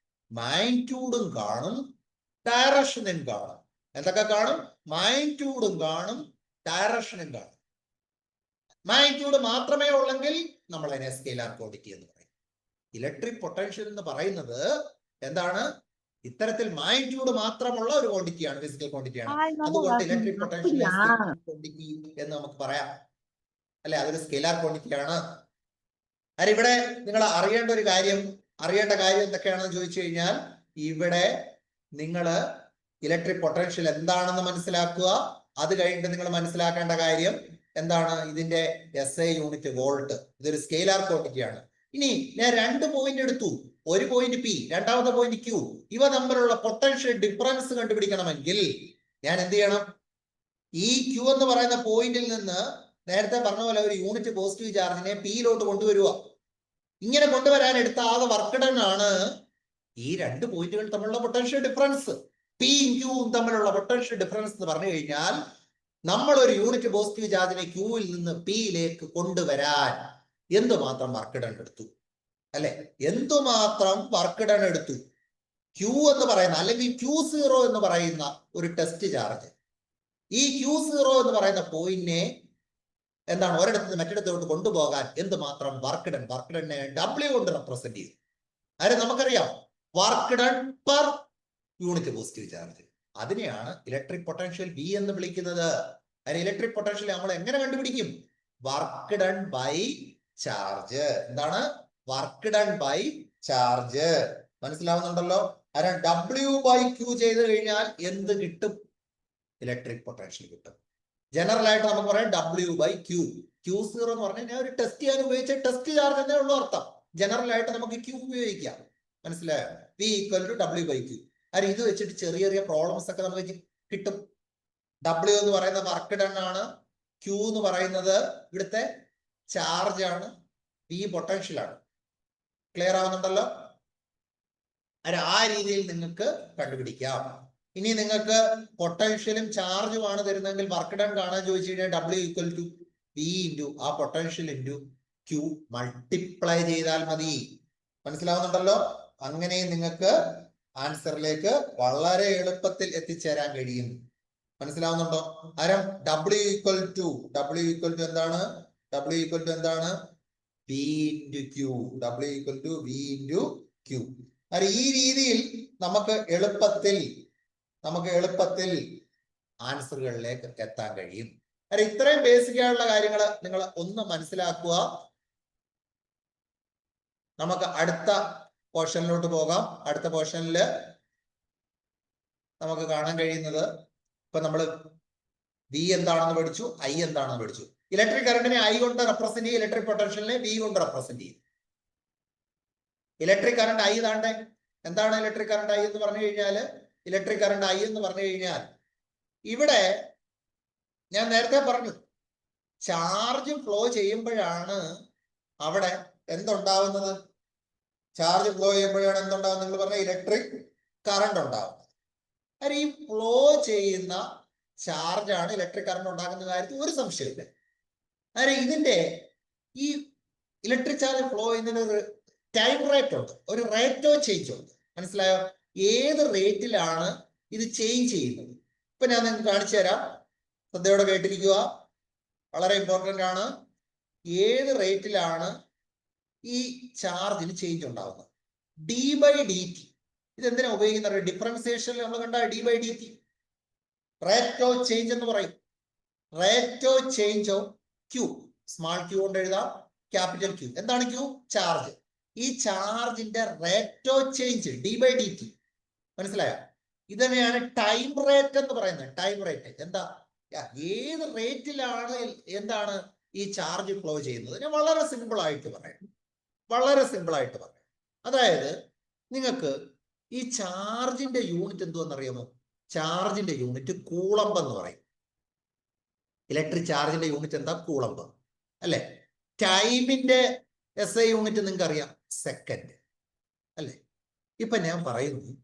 മാഗ്നിറ്റ്യൂഡും കാണും, ഡയറക്ഷനും കാണും. എന്തൊക്കെ കാണും? മാഗ്നിറ്റ്യൂഡും കാണും, ഡയറക്ഷനും കാണും. മാഗ്നിറ്റ്യൂഡ് മാത്രമേ ഉള്ളെങ്കിൽ നമ്മൾ അതിനെ സ്കെയിലാർ ക്വാണ്ടിറ്റി എന്ന് പറയും. ഇലക്ട്രിക് പൊട്ടൻഷ്യൽ എന്ന് പറയുന്നത് എന്താണ്? ഇത്തരത്തിൽ മാഗ്നിറ്റ്യൂഡ് മാത്രമുള്ള ഒരു ക്വാണ്ടിറ്റിയാണ്, ഫിസിക്കൽ ക്വാണ്ടിറ്റിയാണ്. അതുകൊണ്ട് ഇലക്ട്രിക് പൊട്ടൻഷ്യൽ ക്വാണ്ടിറ്റി എന്ന് നമുക്ക് പറയാം, അല്ലെ? അതൊരു സ്കെയിലാർ ക്വാണ്ടിറ്റിയാണ്. ഇവിടെ നിങ്ങൾ അറിയേണ്ട കാര്യം എന്തൊക്കെയാണെന്ന് ചോദിച്ചു കഴിഞ്ഞാൽ, ഇവിടെ നിങ്ങൾ ഇലക്ട്രിക് പൊട്ടൻഷ്യൽ എന്താണെന്ന് മനസ്സിലാക്കുക. അത് കഴിഞ്ഞിട്ട് നിങ്ങൾ മനസ്സിലാക്കേണ്ട കാര്യം എന്താണ്? ഇതിന്റെ SI യൂണിറ്റ് വോൾട്ട്. ഇതൊരു സ്കെയിലാർ ക്വാണ്ടിറ്റിയാണ്. ഇനി ഞാൻ 2 പോയിന്റ് എടുത്തു. ഒരു പോയിന്റ് P, രണ്ടാമത്തെ പോയിന്റ് Q. ഇവ തമ്മിലുള്ള പൊട്ടൻഷ്യൽ ഡിഫറൻസ് കണ്ടുപിടിക്കണമെങ്കിൽ ഞാൻ എന്ത് ചെയ്യണം? ഈ Q എന്ന് പറയുന്ന പോയിന്റിൽ നിന്ന് നേരത്തെ പറഞ്ഞ പോലെ ഒരു യൂണിറ്റ് പോസിറ്റീവ് ചാർജിനെ Pയിലോട്ട് കൊണ്ടുവരിക. ഇങ്ങനെ കൊണ്ടുവരാൻ എടുത്ത ആകെ വർക്ക് ഡൺ ആണ് ഈ 2 പോയിന്റുകൾ തമ്മിലുള്ള പൊട്ടൻഷ്യൽ ഡിഫറൻസ്. P യും Q തമ്മിലുള്ള പൊട്ടൻഷ്യൽ ഡിഫറൻസ് എന്ന് പറഞ്ഞു കഴിഞ്ഞാൽ നമ്മൾ ഒരു യൂണിറ്റ് പോസിറ്റീവ് ചാർജിനെ Qയിൽ നിന്ന് Pയിലേക്ക് കൊണ്ടുവരാൻ എന്തുമാത്രം വർക്ക് ഡൺ എടുത്തു, അല്ലെ? എന്തുമാത്രം വർക്ക് ഡൺ എടുത്തു? Q എന്ന് പറയുന്ന അല്ലെങ്കിൽ Q0 എന്ന് പറയുന്ന ഒരു ടെസ്റ്റ് ചാർജ്, ഈ Q0 എന്ന് പറയുന്ന പോയിന്റിനെ എന്താണ് ഒരിടത്ത് നിന്ന് മറ്റിടത്തോട്ട് കൊണ്ടുപോകാൻ എന്തുമാത്രം വർക്ക് ഡൺ? വർക്ക് ഡണ്ണിനെ W കൊണ്ട് റെപ്രസെന്റ് ചെയ്തു. നമുക്കറിയാം work done per unit positive charge. അതിനെയാണ് ഇലക്ട്രിക് പൊട്ടൻഷ്യൽ V എന്ന് വിളിക്കുന്നത്. ഇലക്ട്രിക് പൊട്ടൻഷ്യൽ നമ്മൾ എങ്ങനെ കണ്ടുപിടിക്കും? Work done by charge. എന്താണ്? Work done by charge. മനസ്സിലാവുന്നുണ്ടല്ലോ? W/Q ചെയ്ത് കഴിഞ്ഞാൽ എന്ത് കിട്ടും? ഇലക്ട്രിക് പൊട്ടൻഷ്യൽ കിട്ടും. ജനറൽ ആയിട്ട് നമുക്ക് പറയാം W/Q. Q0 എന്ന് പറഞ്ഞാൽ ഞാൻ ഒരു ടെസ്റ്റ് ചെയ്യാൻ ഉപയോഗിച്ച ടെസ്റ്റ് ചാർജ് എന്നേ ഉള്ളൂ അർത്ഥം. ജനറൽ ആയിട്ട് നമുക്ക് Q ഉപയോഗിക്കാം. മനസ്സിലായോ? V = W/Q. ഇത് വെച്ചിട്ട് ചെറിയ ചെറിയ പ്രോബ്ലംസ് ഒക്കെ നമുക്ക് കിട്ടും. W എന്ന് പറയുന്നത് വർക്ക് ഡൺ ആണ്, Q എന്ന് പറയുന്നത് ഇവിടുത്തെ ചാർജ് ആണ്, V പൊട്ടൻഷ്യൽ ആണ്. ക്ലിയർ ആവുന്നുണ്ടല്ലോ? ആ രീതിയിൽ നിങ്ങൾക്ക് കണ്ടുപിടിക്കാം. ഇനി നിങ്ങൾക്ക് പൊട്ടൻഷ്യലും ചാർജുമാണ് തരുന്നതെങ്കിൽ വർക്ക് ഡൺ കാണാൻ ചോദിച്ചു കഴിഞ്ഞാൽ W = V × ആ പൊട്ടൻഷ്യൽ × Q മൾട്ടിപ്ലൈ ചെയ്താൽ മതി. മനസ്സിലാവുന്നുണ്ടല്ലോ? അങ്ങനെ നിങ്ങൾക്ക് ആൻസറിലേക്ക് വളരെ എളുപ്പത്തിൽ എത്തിച്ചേരാൻ കഴിയും. മനസ്സിലാവുന്നുണ്ടോ? W = എന്താണ്? V × Q. W = V × Q. ഈ രീതിയിൽ നമുക്ക് എളുപ്പത്തിൽ ആൻസറുകളിലേക്ക് എത്താൻ കഴിയും. ഇത്രയും ബേസിക് ആയിട്ടുള്ള കാര്യങ്ങൾ നിങ്ങൾ ഒന്ന് മനസ്സിലാക്കുക. നമുക്ക് അടുത്ത പോർഷനിലോട്ട് പോകാം. അടുത്ത പോർഷനിൽ നമുക്ക് കാണാൻ കഴിയുന്നത്, ഇപ്പൊ നമ്മൾ V എന്താണെന്ന് പഠിച്ചു, I എന്താണെന്ന് പഠിച്ചു. ഇലക്ട്രിക് കറണ്ടിനെ I കൊണ്ട് റെപ്രസെന്റ് ചെയ്യും, ഇലക്ട്രിക് പൊട്ടൻഷ്യലിനെ V കൊണ്ട് റെപ്രസെന്റ് ചെയ്യും. Electric current I താണ്ടെ. എന്താണ് ഇലക്ട്രിക് കറണ്ട് I എന്ന് പറഞ്ഞു കഴിഞ്ഞാൽ? ഇലക്ട്രിക് കറണ്ട് I എന്ന് പറഞ്ഞു കഴിഞ്ഞാൽ ഇവിടെ ഞാൻ നേരത്തെ പറഞ്ഞു, ചാർജ് ഫ്ലോ ചെയ്യുമ്പോഴാണ് അവിടെ എന്തുണ്ടാവുന്നത്? ചാർജ് ഫ്ലോ ചെയ്യുമ്പോഴാണ് എന്തുണ്ടാവുന്നത്? നിങ്ങൾ പറഞ്ഞ ഇലക്ട്രിക് കറണ്ട് ഉണ്ടാവുന്നത്. ഈ ഫ്ലോ ചെയ്യുന്ന ചാർജാണ് ഇലക്ട്രിക് കറണ്ട് ഉണ്ടാക്കുന്ന കാര്യത്തിൽ ഒരു സംശയമില്ല. ഇതിന്റെ ഈ ഇലക്ട്രിക് ചാർജ് ഫ്ലോ ചെയ്യുന്നതിന് ഒരു ടൈം റേറ്റ് ഉണ്ട്, ഒരു റേറ്റ് ഓഫ് ചേഞ്ച് ഉണ്ട്. മനസ്സിലായോ? ഏത് റേറ്റിലാണ് ഇത് ചേഞ്ച് ചെയ്യുന്നത്? ഇപ്പൊ ഞാൻ നിങ്ങൾക്ക് കാണിച്ചു തരാം, ശ്രദ്ധയോടെ കേട്ടിരിക്കുക, വളരെ ഇമ്പോർട്ടൻ്റ് ആണ്. ഏത് റേറ്റിലാണ് ഈ ചാർജിന് ചേഞ്ച് ഉണ്ടാകുന്നത്? D by D T. ഇതെന്തിനാ ഉപയോഗിക്കുന്നത്? ഡിഫറൻസിയേഷനിൽ നമ്മൾ കണ്ട D by D T, rate of change എന്ന് പറയും. Rate of change of Q, small Q കൊണ്ട് എഴുതാം, ക്യാപിറ്റൽ ക്യൂ. എന്താണ് ക്യൂ? ചാർജ്. ഈ ചാർജിന്റെ rate of change D by D T. മനസ്സിലായോ? ഇതന്നെയാണ് ടൈം റേറ്റ് എന്ന് പറയുന്നത്. ടൈം റേറ്റ് എന്താ? ഏത് റേറ്റിലാണ് എന്താണ് ഈ ചാർജ് ഫ്ലോ ചെയ്യുന്നത്? ഞാൻ വളരെ സിമ്പിൾ ആയിട്ട് പറയാം, വളരെ സിമ്പിൾ ആയിട്ട് പറയാം. അതായത് നിങ്ങൾക്ക് ഈ ചാർജിന്റെ യൂണിറ്റ് എന്തുവെന്നറിയാമോ? ചാർജിന്റെ യൂണിറ്റ് കൂളംബ് എന്ന് പറയും. ഇലക്ട്രിക് ചാർജിന്റെ യൂണിറ്റ് എന്താ? കൂളംബ് അല്ലെ? ടൈമിന്റെ SI യൂണിറ്റ് നിങ്ങൾക്ക് അറിയാം, സെക്കൻഡ് അല്ലെ? ഇപ്പൊ ഞാൻ പറയുന്നു,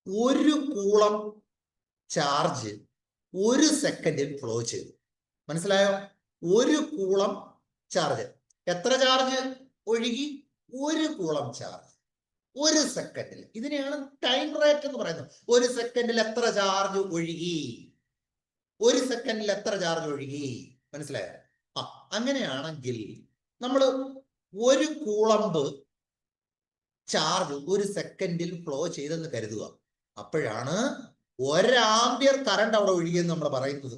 ഒരു കൂളം ചാർജ് 1 സെക്കൻഡിൽ ഫ്ലോ ചെയ്തു. മനസ്സിലായോ? ഒരു കൂളം ചാർജ്, എത്ര ചാർജ് ഒഴുകി? 1 കൂളം ചാർജ് 1 സെക്കൻഡിൽ. ഇതിനെയാണ് ടൈം റേറ്റ് എന്ന് പറയുന്നത്. 1 സെക്കൻഡിൽ എത്ര ചാർജ് ഒഴുകി? 1 സെക്കൻഡിൽ എത്ര ചാർജ് ഒഴുകി? മനസ്സിലായോ? അങ്ങനെയാണെങ്കിൽ നമ്മൾ 1 കൂളംബ് ചാർജ് 1 സെക്കൻഡിൽ ഫ്ലോ ചെയ്തെന്ന് കരുതുക. അപ്പോഴാണ് 1 ആംപിയർ കറണ്ട് അവിടെ ഒഴുകിയെന്ന് നമ്മൾ പറയുന്നത്.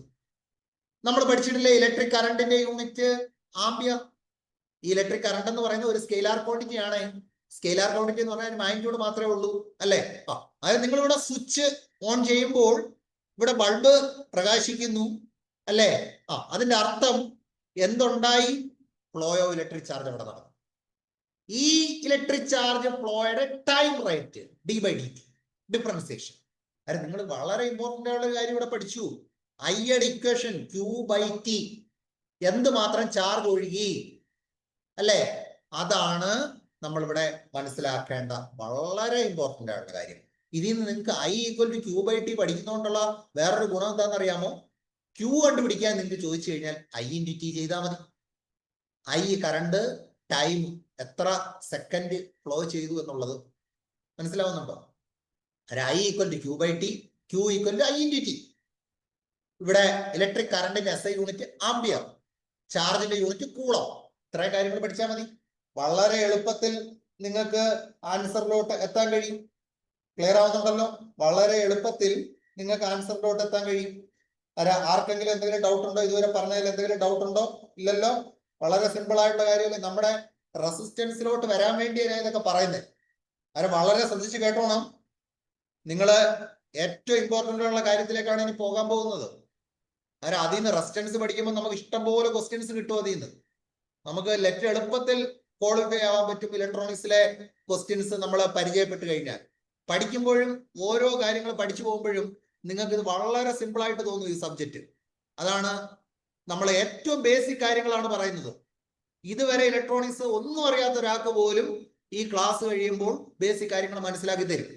നമ്മൾ പഠിച്ചിട്ടില്ലേ ഇലക്ട്രിക് കറണ്ടിന്റെ യൂണിറ്റ് ആംപിയർ? ഈ ഇലക്ട്രിക് കറണ്ട് എന്ന് പറയുന്നത് ഒരു സ്കെയിലാർ ക്വാണ്ടിറ്റി ആണ്. സ്കെയിലാർ ക്വാണ്ടിറ്റി എന്ന് പറഞ്ഞാൽ മാഗ്നിറ്റ്യൂഡ് മാത്രമേ ഉള്ളൂ അല്ലേ? അതായത് നിങ്ങളിവിടെ സ്വിച്ച് ഓൺ ചെയ്യുമ്പോൾ ഇവിടെ ബൾബ് പ്രകാശിക്കുന്നു അല്ലേ? അതിന്റെ അർത്ഥം എന്തുണ്ടായി? ഫ്ലോ ഓഫ് ഇലക്ട്രിക് ചാർജ് അവിടെ നടന്നു. ഈ ഇലക്ട്രിക് ചാർജ് ഫ്ലോയുടെ time rate D by D T, differentiation. അതായത് നിങ്ങൾ വളരെ ഇമ്പോർട്ടൻ്റ് ആയുള്ള കാര്യം ഇവിടെ പഠിച്ചു. ഐയുടെ ഇക്വേഷൻ ക്യൂ ബൈ ടി, എന്തുമാത്രം ചാർജ് ഒഴുകി അല്ലേ? അതാണ് നമ്മളിവിടെ മനസ്സിലാക്കേണ്ട വളരെ ഇമ്പോർട്ടൻ്റ് ആയിട്ടുള്ള കാര്യം. ഇതിൽ നിന്ന് നിങ്ങൾക്ക് I equal to Q by T പഠിക്കുന്നതുകൊണ്ടുള്ള വേറൊരു ഗുണം എന്താണെന്ന് അറിയാമോ? ക്യൂ കണ്ടുപിടിക്കാൻ നിങ്ങൾക്ക് ചോദിച്ചു കഴിഞ്ഞാൽ I ഇൻറ്റു ടി ചെയ്താൽ മതി. I കറണ്ട്, ടൈം, എത്ര സെക്കൻഡ് ഫ്ലോ ചെയ്തു എന്നുള്ളത് മനസ്സിലാവുന്നുണ്ടോ? I equal to Q by T, Q equal to I into T. ഇവിടെ ഇലക്ട്രിക് കറണ്ടിന്റെ SI യൂണിറ്റ് ആംപിയർ, ചാർജിന്റെ യൂണിറ്റ് കൂളം. ഇത്രയും കാര്യങ്ങൾ പഠിച്ചാൽ മതി. വളരെ എളുപ്പത്തിൽ നിങ്ങൾക്ക് ആൻസറിലോട്ട് എത്താൻ കഴിയും. ക്ലിയർ ആവുന്നുണ്ടല്ലോ? വളരെ എളുപ്പത്തിൽ നിങ്ങൾക്ക് ആൻസറിലോട്ട് എത്താൻ കഴിയും. ആർക്കെങ്കിലും എന്തെങ്കിലും ഡൗട്ട് ഉണ്ടോ? ഇതുവരെ പറഞ്ഞതിൽ എന്തെങ്കിലും ഡൗട്ട് ഉണ്ടോ? ഇല്ലല്ലോ? വളരെ സിമ്പിൾ ആയിട്ടുള്ള കാര്യമല്ലേ. നമ്മുടെ റെസിസ്റ്റൻസിലോട്ട് വരാൻ വേണ്ടിയാണ് ഇതൊക്കെ പറയുന്നത്. വളരെ ശ്രദ്ധിച്ച് കേട്ടോണം. നിങ്ങൾ ഏറ്റവും ഇമ്പോർട്ടൻ്റ് ഉള്ള കാര്യത്തിലേക്കാണ് ഇനി പോകാൻ പോകുന്നത്. അതിൽ നിന്ന് റെസിസ്റ്റൻസ് പഠിക്കുമ്പോൾ നമുക്ക് ഇഷ്ടംപോലെ ക്വസ്റ്റ്യൻസ് കിട്ടും. അതിൽ നിന്ന് നമുക്ക് എളുപ്പത്തിൽ ക്വാളിഫൈ ആവാൻ പറ്റും. ഇലക്ട്രോണിക്സിലെ ക്വസ്റ്റ്യൻസ് നമ്മൾ പരിചയപ്പെട്ട് കഴിഞ്ഞാൽ, പഠിക്കുമ്പോഴും ഓരോ കാര്യങ്ങൾ പഠിച്ചു പോകുമ്പോഴും നിങ്ങൾക്ക് ഇത് വളരെ സിമ്പിൾ ആയിട്ട് തോന്നും ഈ സബ്ജക്റ്റ്. അതാണ് നമ്മൾ ഏറ്റവും ബേസിക് കാര്യങ്ങളാണ് പറയുന്നത്. ഇതുവരെ ഇലക്ട്രോണിക്സ് ഒന്നും അറിയാത്ത ഒരാൾക്ക് പോലും ഈ ക്ലാസ് കഴിയുമ്പോൾ ബേസിക് കാര്യങ്ങൾ മനസ്സിലാക്കി തരും.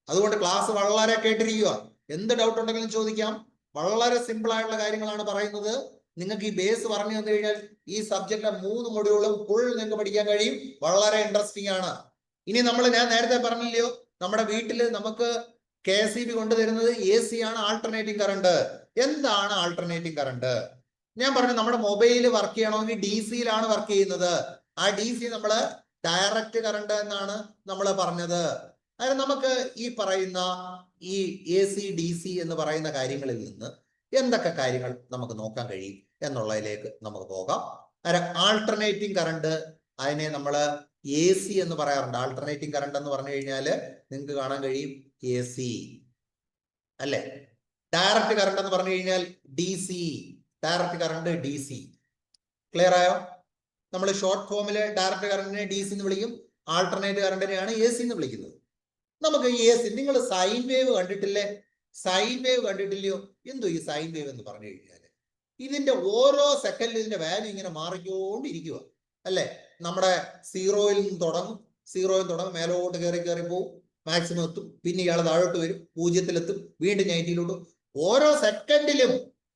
അതുകൊണ്ട് ക്ലാസ് വളരെ കേട്ടിരിക്കുക. എന്ത് ഡൗട്ട് ഉണ്ടെങ്കിലും ചോദിക്കാം. വളരെ സിമ്പിൾ ആയിട്ടുള്ള കാര്യങ്ങളാണ് പറയുന്നത്. നിങ്ങൾക്ക് ഈ ബേസ് പറഞ്ഞു തന്നു കഴിഞ്ഞാൽ ഈ സബ്ജക്റ്റിലെ 3 മൊഡ്യൂളും ഫുൾ നിങ്ങൾക്ക് പഠിക്കാൻ കഴിയും. വളരെ ഇൻട്രസ്റ്റിംഗ് ആണ്. ഇനി ഞാൻ നേരത്തെ പറഞ്ഞില്ലയോ, നമ്മുടെ വീട്ടിൽ നമുക്ക് KSEB കൊണ്ടുതരുന്നത് AC ആണ്, ആൾട്ടർനേറ്റിംഗ് കറണ്ട്. എന്താണ് ആൾട്ടർനേറ്റിംഗ് കറണ്ട്? ഞാൻ പറഞ്ഞു, നമ്മുടെ മൊബൈൽ വർക്ക് ചെയ്യണമെങ്കിൽ DC-യിലാണ് വർക്ക് ചെയ്യുന്നത്. ആ DC നമ്മൾ ഡയറക്റ്റ് കറണ്ട് എന്നാണ് നമ്മൾ പറഞ്ഞത്. അതായത് നമുക്ക് ഈ പറയുന്ന ഈ AC DC എന്ന് പറയുന്ന കാര്യങ്ങളിൽ നിന്ന് എന്തൊക്കെ കാര്യങ്ങൾ നമുക്ക് നോക്കാൻ കഴിയും എന്നുള്ളതിലേക്ക് നമുക്ക് പോകാം. ആൾട്ടർനേറ്റിംഗ് കറണ്ട്, അതിനെ നമ്മൾ AC എന്ന് പറയാറുണ്ട്. ആൾട്ടർനേറ്റിംഗ് കറണ്ട് എന്ന് പറഞ്ഞു കഴിഞ്ഞാൽ നിങ്ങൾക്ക് കാണാൻ കഴിയും AC അല്ലെ. ഡയറക്റ്റ് കറണ്ട് എന്ന് പറഞ്ഞു കഴിഞ്ഞാൽ DC, direct current DC. Clear ആയോ? നമ്മൾ ഷോർട്ട് ഫോമില് ഡയറക്റ്റ് കറണ്ടിനെ DC എന്ന് വിളിക്കും, ആൾട്ടർനേറ്റ് കറണ്ടിനെയാണ് AC എന്ന് വിളിക്കുന്നത്. നമുക്ക് AC, നിങ്ങൾ സൈൻ വേവ് കണ്ടിട്ടില്ലേ? സൈൻ വേവ് കണ്ടിട്ടില്ലയോ? എന്തോ ഈ സൈൻ വേവ് എന്ന് പറഞ്ഞു കഴിഞ്ഞാൽ ഇതിന്റെ ഓരോ സെക്കൻഡിൽ ഇതിന്റെ വാല്യൂ ഇങ്ങനെ മാറിക്കൊണ്ടിരിക്കുക അല്ലെ. നമ്മുടെ സീറോയിൽ നിന്ന് തുടങ്ങും, മേലോട്ട് കയറി പോകും, മാക്സിമം എത്തും, പിന്നെ ഇയാൾ താഴോട്ട് വരും, 0-ത്തിലെത്തും, വീണ്ടും 90-ലോട്ടും. ഓരോ സെക്കൻഡിലും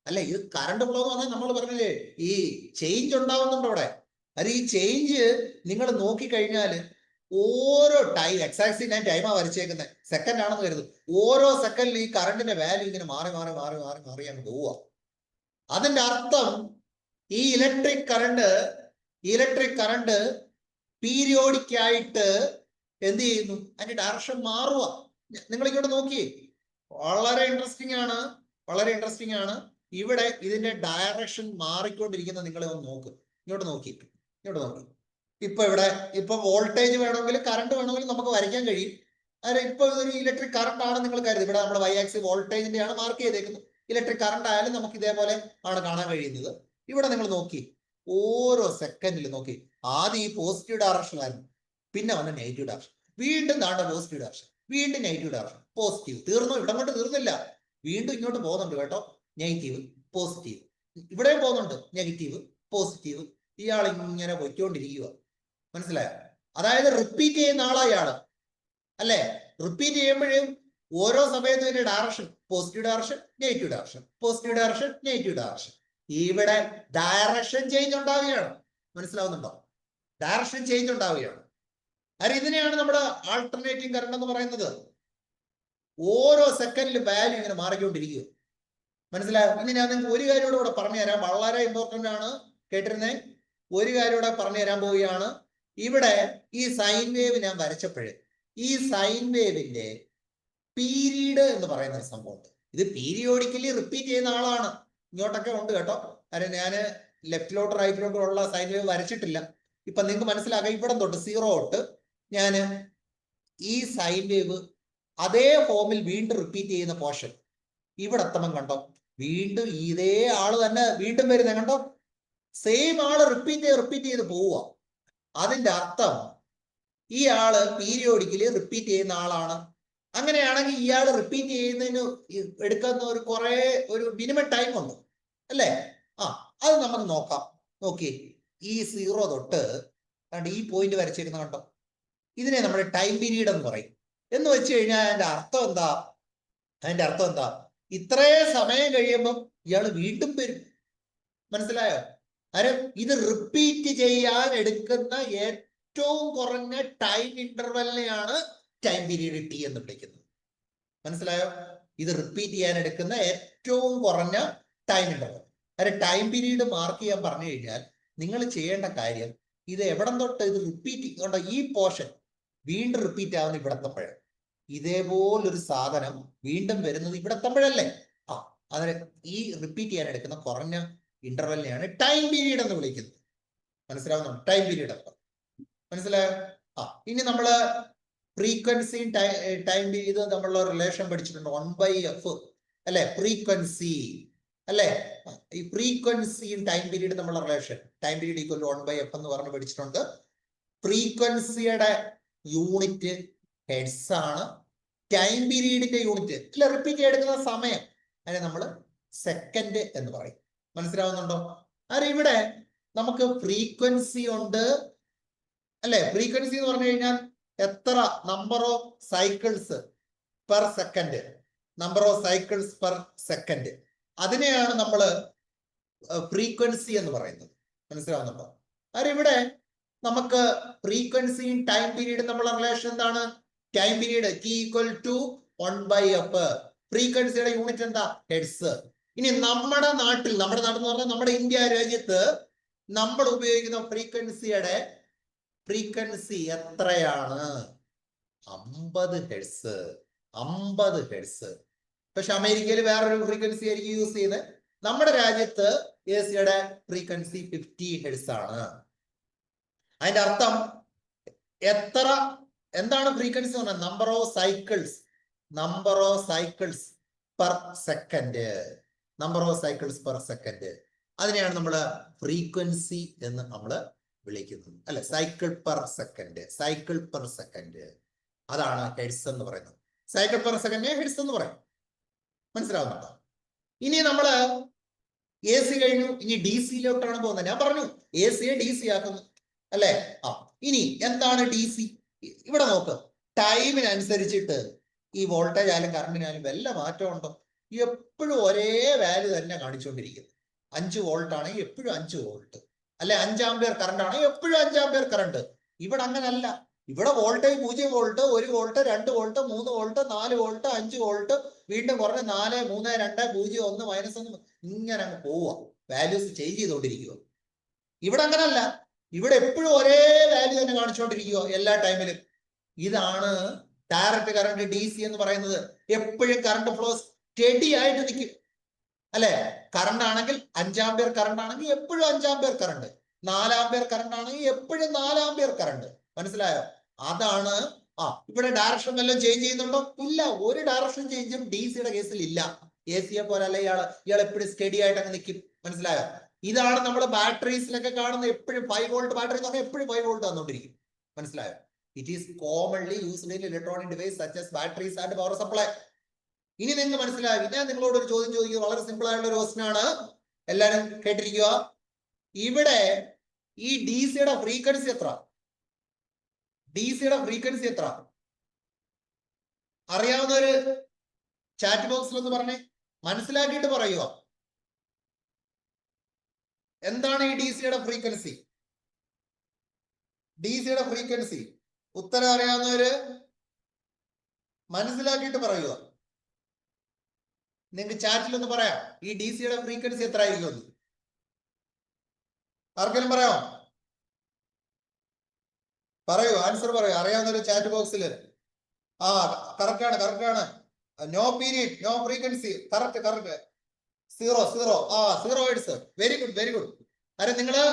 അല്ലെ. ഇത് കറണ്ട് ഫ്ലോ എന്ന് പറഞ്ഞാൽ നമ്മൾ പറഞ്ഞില്ലേ, ഈ ചേഞ്ച് ഉണ്ടാവുന്നുണ്ട് അവിടെ. അത് ഈ ചേഞ്ച് നിങ്ങൾ നോക്കിക്കഴിഞ്ഞാൽ ഓരോ ടൈം എക്സാക്ട്ലി ഞാൻ ടൈമാണ് വരച്ചേക്കുന്നത്, സെക്കൻഡ് ആണെന്ന് കരുതും, ഓരോ സെക്കൻഡിൽ ഈ കറണ്ടിന്റെ വാല്യൂ ഇങ്ങനെ മാറി മാറി മാറി മാറി മാറി അങ്ങ് പോവുക. അതിന്റെ അർത്ഥം ഈ ഇലക്ട്രിക് കറണ്ട് പീരിയോഡിക് ആയിട്ട് എന്ത് ചെയ്യുന്നു, അതിന്റെ ഡയറക്ഷൻ മാറുക. നിങ്ങൾ ഇങ്ങോട്ട് നോക്കിയേ, വളരെ ഇൻട്രസ്റ്റിംഗ് ആണ്. ഇവിടെ ഇതിന്റെ ഡയറക്ഷൻ മാറിക്കൊണ്ടിരിക്കുന്നത് നിങ്ങളെ ഒന്ന് നോക്ക്, ഇങ്ങോട്ട് നോക്കി. ഇപ്പൊ വോൾട്ടേജ് വേണമെങ്കിലും കറണ്ട് വേണമെങ്കിലും നമുക്ക് വരയ്ക്കാൻ കഴിയും. അതായത് ഇപ്പൊ ഇതൊരു ഇലക്ട്രിക് കറണ്ട് ആണ് നിങ്ങൾ കരുതി, ഇവിടെ നമ്മുടെ വൈ ആക്സിസ് വോൾട്ടേജിന്റെ ആണ് മാർക്ക് ചെയ്തേക്കുന്നത്. ഇലക്ട്രിക് കറണ്ട് ആയാലും നമുക്ക് ഇതേപോലെ ആണ് കാണാൻ കഴിയുന്നത്. ഇവിടെ നിങ്ങൾ നോക്കി, ഓരോ സെക്കൻഡിൽ നോക്കി, ആദ്യം ഈ പോസിറ്റീവ് ഡയറക്ഷനായിരുന്നു, പിന്നെ വന്ന് നെഗറ്റീവ് ഡയറക്ഷൻ, വീണ്ടും താണ്ട പോസിറ്റീവ് ഡയറക്ഷൻ, വീണ്ടും നെഗറ്റീവ് ഡയറക്ഷൻ, പോസിറ്റീവ്. തീർന്നു, ഇവിടെ കൊണ്ട് തീർന്നില്ല, വീണ്ടും ഇങ്ങോട്ട് പോകുന്നുണ്ട് കേട്ടോ, നെഗറ്റീവ് പോസിറ്റീവ്, ഇവിടെയും പോകുന്നുണ്ട് നെഗറ്റീവ് പോസിറ്റീവ്. ഇയാൾ ഇങ്ങനെ പൊയ്ക്കൊണ്ടിരിക്കുക, മനസ്സിലായോ? അതായത് റിപ്പീറ്റ് ചെയ്യുന്ന ആളാ ഇയാള്, അല്ലെ? റിപ്പീറ്റ് ചെയ്യുമ്പോഴും ഓരോ സമയത്തും ഇതിന്റെ direction positive direction negative direction, positive direction negative direction. ഇവിടെ ഡയറക്ഷൻ ചേഞ്ച് ഉണ്ടാവുകയാണ്, മനസ്സിലാവുന്നുണ്ടോ? ഡയറക്ഷൻ ചേഞ്ച് ഉണ്ടാവുകയാണ്. അത് ഇതിനെയാണ് നമ്മുടെ ആൾട്ടർനേറ്റിംഗ് കറണ്ട് എന്ന് പറയുന്നത്. ഓരോ സെക്കൻഡിലും വാല്യൂ ഇങ്ങനെ മാറിക്കൊണ്ടിരിക്കുക, മനസ്സിലായോ? ഇനി ഞാൻ നിങ്ങൾക്ക് ഒരു കാര്യം കൂടെ പറഞ്ഞു തരാം, വളരെ ഇമ്പോർട്ടന്റ് ആണ്, കേട്ടിരുന്നേ. ഒരു കാര്യം കൂടെ പറഞ്ഞു തരാൻ പോവുകയാണ്. ഇവിടെ ഈ സൈൻ വേവ് ഞാൻ വരച്ചപ്പോഴേ, ഈ സൈൻ വേവിന്റെ പീരീഡ് എന്ന് പറയുന്ന ഒരു സംഭവമുണ്ട്. ഇത് പീരിയോഡിക്കലി റിപ്പീറ്റ് ചെയ്യുന്ന ആളാണ്. ഇങ്ങോട്ടൊക്കെ ഉണ്ട് കേട്ടോ, കാരണം ഞാൻ ലെഫ്റ്റിലോട്ട് റൈറ്റിലോട്ടും ഉള്ള സൈൻ വേവ് വരച്ചിട്ടില്ല. ഇപ്പൊ നിങ്ങൾക്ക് മനസ്സിലാക്കാം, ഇവിടെ തൊട്ട് 0 തൊട്ട് ഞാൻ ഈ സൈൻ വേവ് അതേ ഫോമിൽ വീണ്ടും റിപ്പീറ്റ് ചെയ്യുന്ന പോർഷൻ ഇവിടെ എത്തണം കണ്ടോ, വീണ്ടും ഇതേ ആള് തന്നെ വീണ്ടും വരുന്നത് കണ്ടോ, സെയിം ആള് റിപ്പീറ്റ് ചെയ്ത് പോവുക. അതിന്റെ അർത്ഥം ഈ ആള് പീരിയോഡിക്കലി റിപ്പീറ്റ് ചെയ്യുന്ന ആളാണ്. അങ്ങനെയാണെങ്കിൽ ഇയാൾ റിപ്പീറ്റ് ചെയ്യുന്നതിന് എടുക്കുന്ന ഒരു മിനിമം ടൈം ഉണ്ട്, അല്ലേ? അത് നമുക്ക് നോക്കാം. നോക്കിയേ, ഈ 0 തൊട്ട് ഈ പോയിന്റ് വരച്ചിരുന്ന കണ്ടോ, ഇതിനെ നമ്മുടെ ടൈം പീരീഡ് എന്ന് പറയും. എന്ന് വെച്ച് കഴിഞ്ഞാൽ അതിന്റെ അർത്ഥം എന്താ? ഇത്രയും സമയം കഴിയുമ്പം ഇയാൾ വീണ്ടും വരും, മനസ്സിലായോ? ഇത് റിപ്പീറ്റ് ചെയ്യാൻ എടുക്കുന്ന ഏറ്റവും കുറഞ്ഞ ടൈം ഇന്റർവെലിനെയാണ് ടൈം പീരീഡ് ടി എന്ന് വിളിക്കുന്നത്, മനസ്സിലായോ? ഇത് റിപ്പീറ്റ് ചെയ്യാൻ എടുക്കുന്ന ഏറ്റവും കുറഞ്ഞ time interval. Time period mark ചെയ്യാൻ പറഞ്ഞു കഴിഞ്ഞാൽ നിങ്ങൾ ചെയ്യേണ്ട കാര്യം, ഇത് എവിടം തൊട്ട് ഇത് റിപ്പീറ്റ്, ഈ പോർഷൻ വീണ്ടും റിപ്പീറ്റ് ആവുന്ന ഇവിടെ എത്തുമ്പോഴാണ്. ഇതേപോലൊരു സാധനം വീണ്ടും വരുന്നത് ഇവിടെ എത്തുമ്പോഴല്ലേ? അതിന് ഈ റിപ്പീറ്റ് ചെയ്യാൻ എടുക്കുന്ന കുറഞ്ഞ ഇന്റർവെലിനെയാണ് ടൈം പീരീഡ് എന്ന് വിളിക്കുന്നത്, മനസ്സിലാവുന്നുണ്ടോ? ടൈം പീരീഡ് എന്ന് മനസ്സിലായോ? ഇനി നമ്മള് ഫ്രീക്വൻസിയും ടൈം പീരീഡ് നമ്മളുടെ റിലേഷൻ പഠിച്ചിട്ടുണ്ട്, 1/f അല്ലെ? ഫ്രീക്വൻസി അല്ലെ? ഈ ഫ്രീക്വൻസിയും ടൈം പീരീഡ് നമ്മളുടെ relation, time period equal 1/f എന്ന് പറഞ്ഞ് പഠിച്ചിട്ടുണ്ട്. ഫ്രീക്വൻസിയുടെ യൂണിറ്റ് ഹെഡ്സ് ആണ്, ടൈം പീരീഡിന്റെ യൂണിറ്റ് അല്ലെ, റിപ്പീറ്റ് എടുക്കുന്ന സമയം, അതിനെ നമ്മൾ സെക്കൻഡ് എന്ന് പറയും, മനസ്സിലാവുന്നുണ്ടോ? ഇവിടെ നമുക്ക് ഫ്രീക്വൻസി ഉണ്ട്, അല്ലെ? ഫ്രീക്വൻസി എന്ന് പറഞ്ഞു കഴിഞ്ഞാൽ എത്ര number of cycles per second, അതിനെയാണ് നമ്മൾ ഫ്രീക്വൻസി എന്ന് പറയുന്നത്, മനസ്സിലാവുന്നുണ്ടോ? ഇവിടെ നമുക്ക് ഫ്രീക്വൻസിയും ടൈം പീരീഡും നമ്മളുടെ റിലേഷൻ എന്താണ്? Time period T equal to 1/f, ഫ്രീക്വൻസിയുടെ യൂണിറ്റ് എന്താ? ഹെഡ്സ്. ഇനി നമ്മുടെ നാട്ടിൽ എന്ന് പറഞ്ഞാൽ നമ്മുടെ ഇന്ത്യ രാജ്യത്ത് നമ്മൾ ഉപയോഗിക്കുന്ന ഫ്രീക്വൻസി എത്രയാണ്? 50 ഹെഡ്സ്. പക്ഷെ അമേരിക്കയിൽ വേറൊരു ഫ്രീക്വൻസി ആയിരിക്കും യൂസ് ചെയ്യുന്നത്. നമ്മുടെ രാജ്യത്ത് എസിയുടെ ഫ്രീക്വൻസി 50 ഹെഡ്സ് ആണ്. അതിന്റെ അർത്ഥം എന്താണ് ഫ്രീക്വൻസി എന്ന് പറഞ്ഞാൽ? Number of cycles per second, അതിനെയാണ് നമ്മൾ ഫ്രീക്വൻസി എന്ന് നമ്മൾ വിളിക്കുന്നത്, അല്ലെ? സൈക്കിൾ പെർ സെക്കൻഡ്, അതാണ് ഹെഡ്സ് എന്ന് പറയുന്നത്. സൈക്കിൾ പെർ സെക്കൻഡ് ഹെഡ്സ് എന്ന് പറയും, മനസ്സിലാവുന്നുണ്ടോ? ഇനി നമ്മള് AC കഴിഞ്ഞു, ഇനി DC ലോട്ടാണ് പോകുന്നത്. ഞാൻ പറഞ്ഞു AC DC ആക്കുന്നു, അല്ലെ? ഇനി എന്താണ് DC? ഇവിടെ നോക്ക്, ടൈമിനനുസരിച്ചിട്ട് ഈ വോൾട്ടേജ് ആയാലും കറണ്ടിനായാലും വല്ല മാറ്റം ഉണ്ടോ? എപ്പോഴും ഒരേ വാല്യൂ തന്നെ കാണിച്ചുകൊണ്ടിരിക്കുന്നു. 5 വോൾട്ട് ആണെങ്കിൽ എപ്പോഴും 5 വോൾട്ട്, അല്ലെ 5 ആംപിയർ കറണ്ട് ആണ്, എപ്പോഴും 5 ആംപിയർ കറണ്ട്. ഇവിടെ അങ്ങനല്ല. ഇവിടെ voltage 0 volt, 1 volt, 2 volt, 3 volt, 4 volt, 5 volt, വീണ്ടും കുറഞ്ഞ 4, 3, 2, 0, 1, -1 ഇങ്ങനെ അങ്ങ് പോവുക. വാല്യൂസ് ചേഞ്ച് ചെയ്തുകൊണ്ടിരിക്കുക. ഇവിടെ അങ്ങനല്ല. ഇവിടെ എപ്പോഴും ഒരേ വാല്യൂ തന്നെ കാണിച്ചുകൊണ്ടിരിക്കുക എല്ലാ ടൈമിലും. ഇതാണ് ഡയറക്റ്റ് കറണ്ട് DC എന്ന് പറയുന്നത്. എപ്പോഴും കറണ്ട് ഫ്ലോ സ്റ്റഡി ആയിട്ട് നിൽക്കും അല്ലെ. കറണ്ട് ആണെങ്കിൽ 5 ആംപിയർ കറണ്ട് ആണെങ്കിൽ എപ്പോഴും 5 ആംപിയർ കറണ്ട്, 4 ആംപിയർ കറണ്ട് ആണെങ്കിൽ എപ്പോഴും 4 ആംപിയർ കറണ്ട്. മനസ്സിലായോ? അതാണ്. ഇവിടെ ഡയറക്ഷൻ വല്ലതും ചേഞ്ച് ചെയ്യുന്നുണ്ടോ? ഇല്ല, ഒരു ഡയറക്ഷൻ ചേഞ്ചും DC-യുടെ കേസിൽ ഇല്ല. AC-യെ പോലെ അല്ല ഇയാൾ എപ്പോഴും സ്റ്റഡി ആയിട്ട് അങ്ങ് നിൽക്കും. മനസ്സിലായോ? ഇതാണ് നമ്മൾ ബാറ്ററീസിലൊക്കെ കാണുന്ന എപ്പോഴും 5 വോൾട്ട് ബാറ്ററി എന്ന് പറഞ്ഞാൽ എപ്പോഴും 5 വോൾട്ട് വന്നുകൊണ്ടിരിക്കും. മനസ്സിലായോ? It is commonly used in electronic device such as batteries and power supply. ഇനി നിങ്ങൾക്ക് മനസ്സിലായി. ഞാൻ നിങ്ങളോട് ഒരു ചോദ്യം ചോദിക്കുന്നത് വളരെ സിമ്പിൾ ആയിട്ടുള്ള ഒരു ക്വസ്റ്റ്യൻ ആണ്. എല്ലാരും കേട്ടിരിക്കുക. ഇവിടെ ഈ DC-യുടെ ഫ്രീക്വൻസി എത്ര? DC-യുടെ ഫ്രീക്വൻസി എത്ര അറിയാവുന്നവര് ചാറ്റ് ബോക്സിൽ ഒന്ന് പറഞ്ഞേ, മനസ്സിലാക്കിയിട്ട് പറയുക. എന്താണ് ഈ DC-യുടെ ഫ്രീക്വൻസി? DC-യുടെ ഫ്രീക്വൻസി ഉത്തരം അറിയാവുന്നവര് മനസ്സിലാക്കിയിട്ട് പറയുക. നിങ്ങൾക്ക് ചാറ്റിൽ ഒന്ന് പറയാം ഈ DC-യുടെ ഫ്രീക്വൻസി എത്ര ആയിരിക്കും. ആർക്കെങ്കിലും പറയാമോ? പറയൂ, ആൻസർ പറയൂ. അറിയാവുന്നൊരു ചാറ്റ് ബോക്സിൽ. കറക്റ്റ് ആണ്. No period, no frequency. Correct. 0 hertz. Very good. അരെ നിങ്ങള്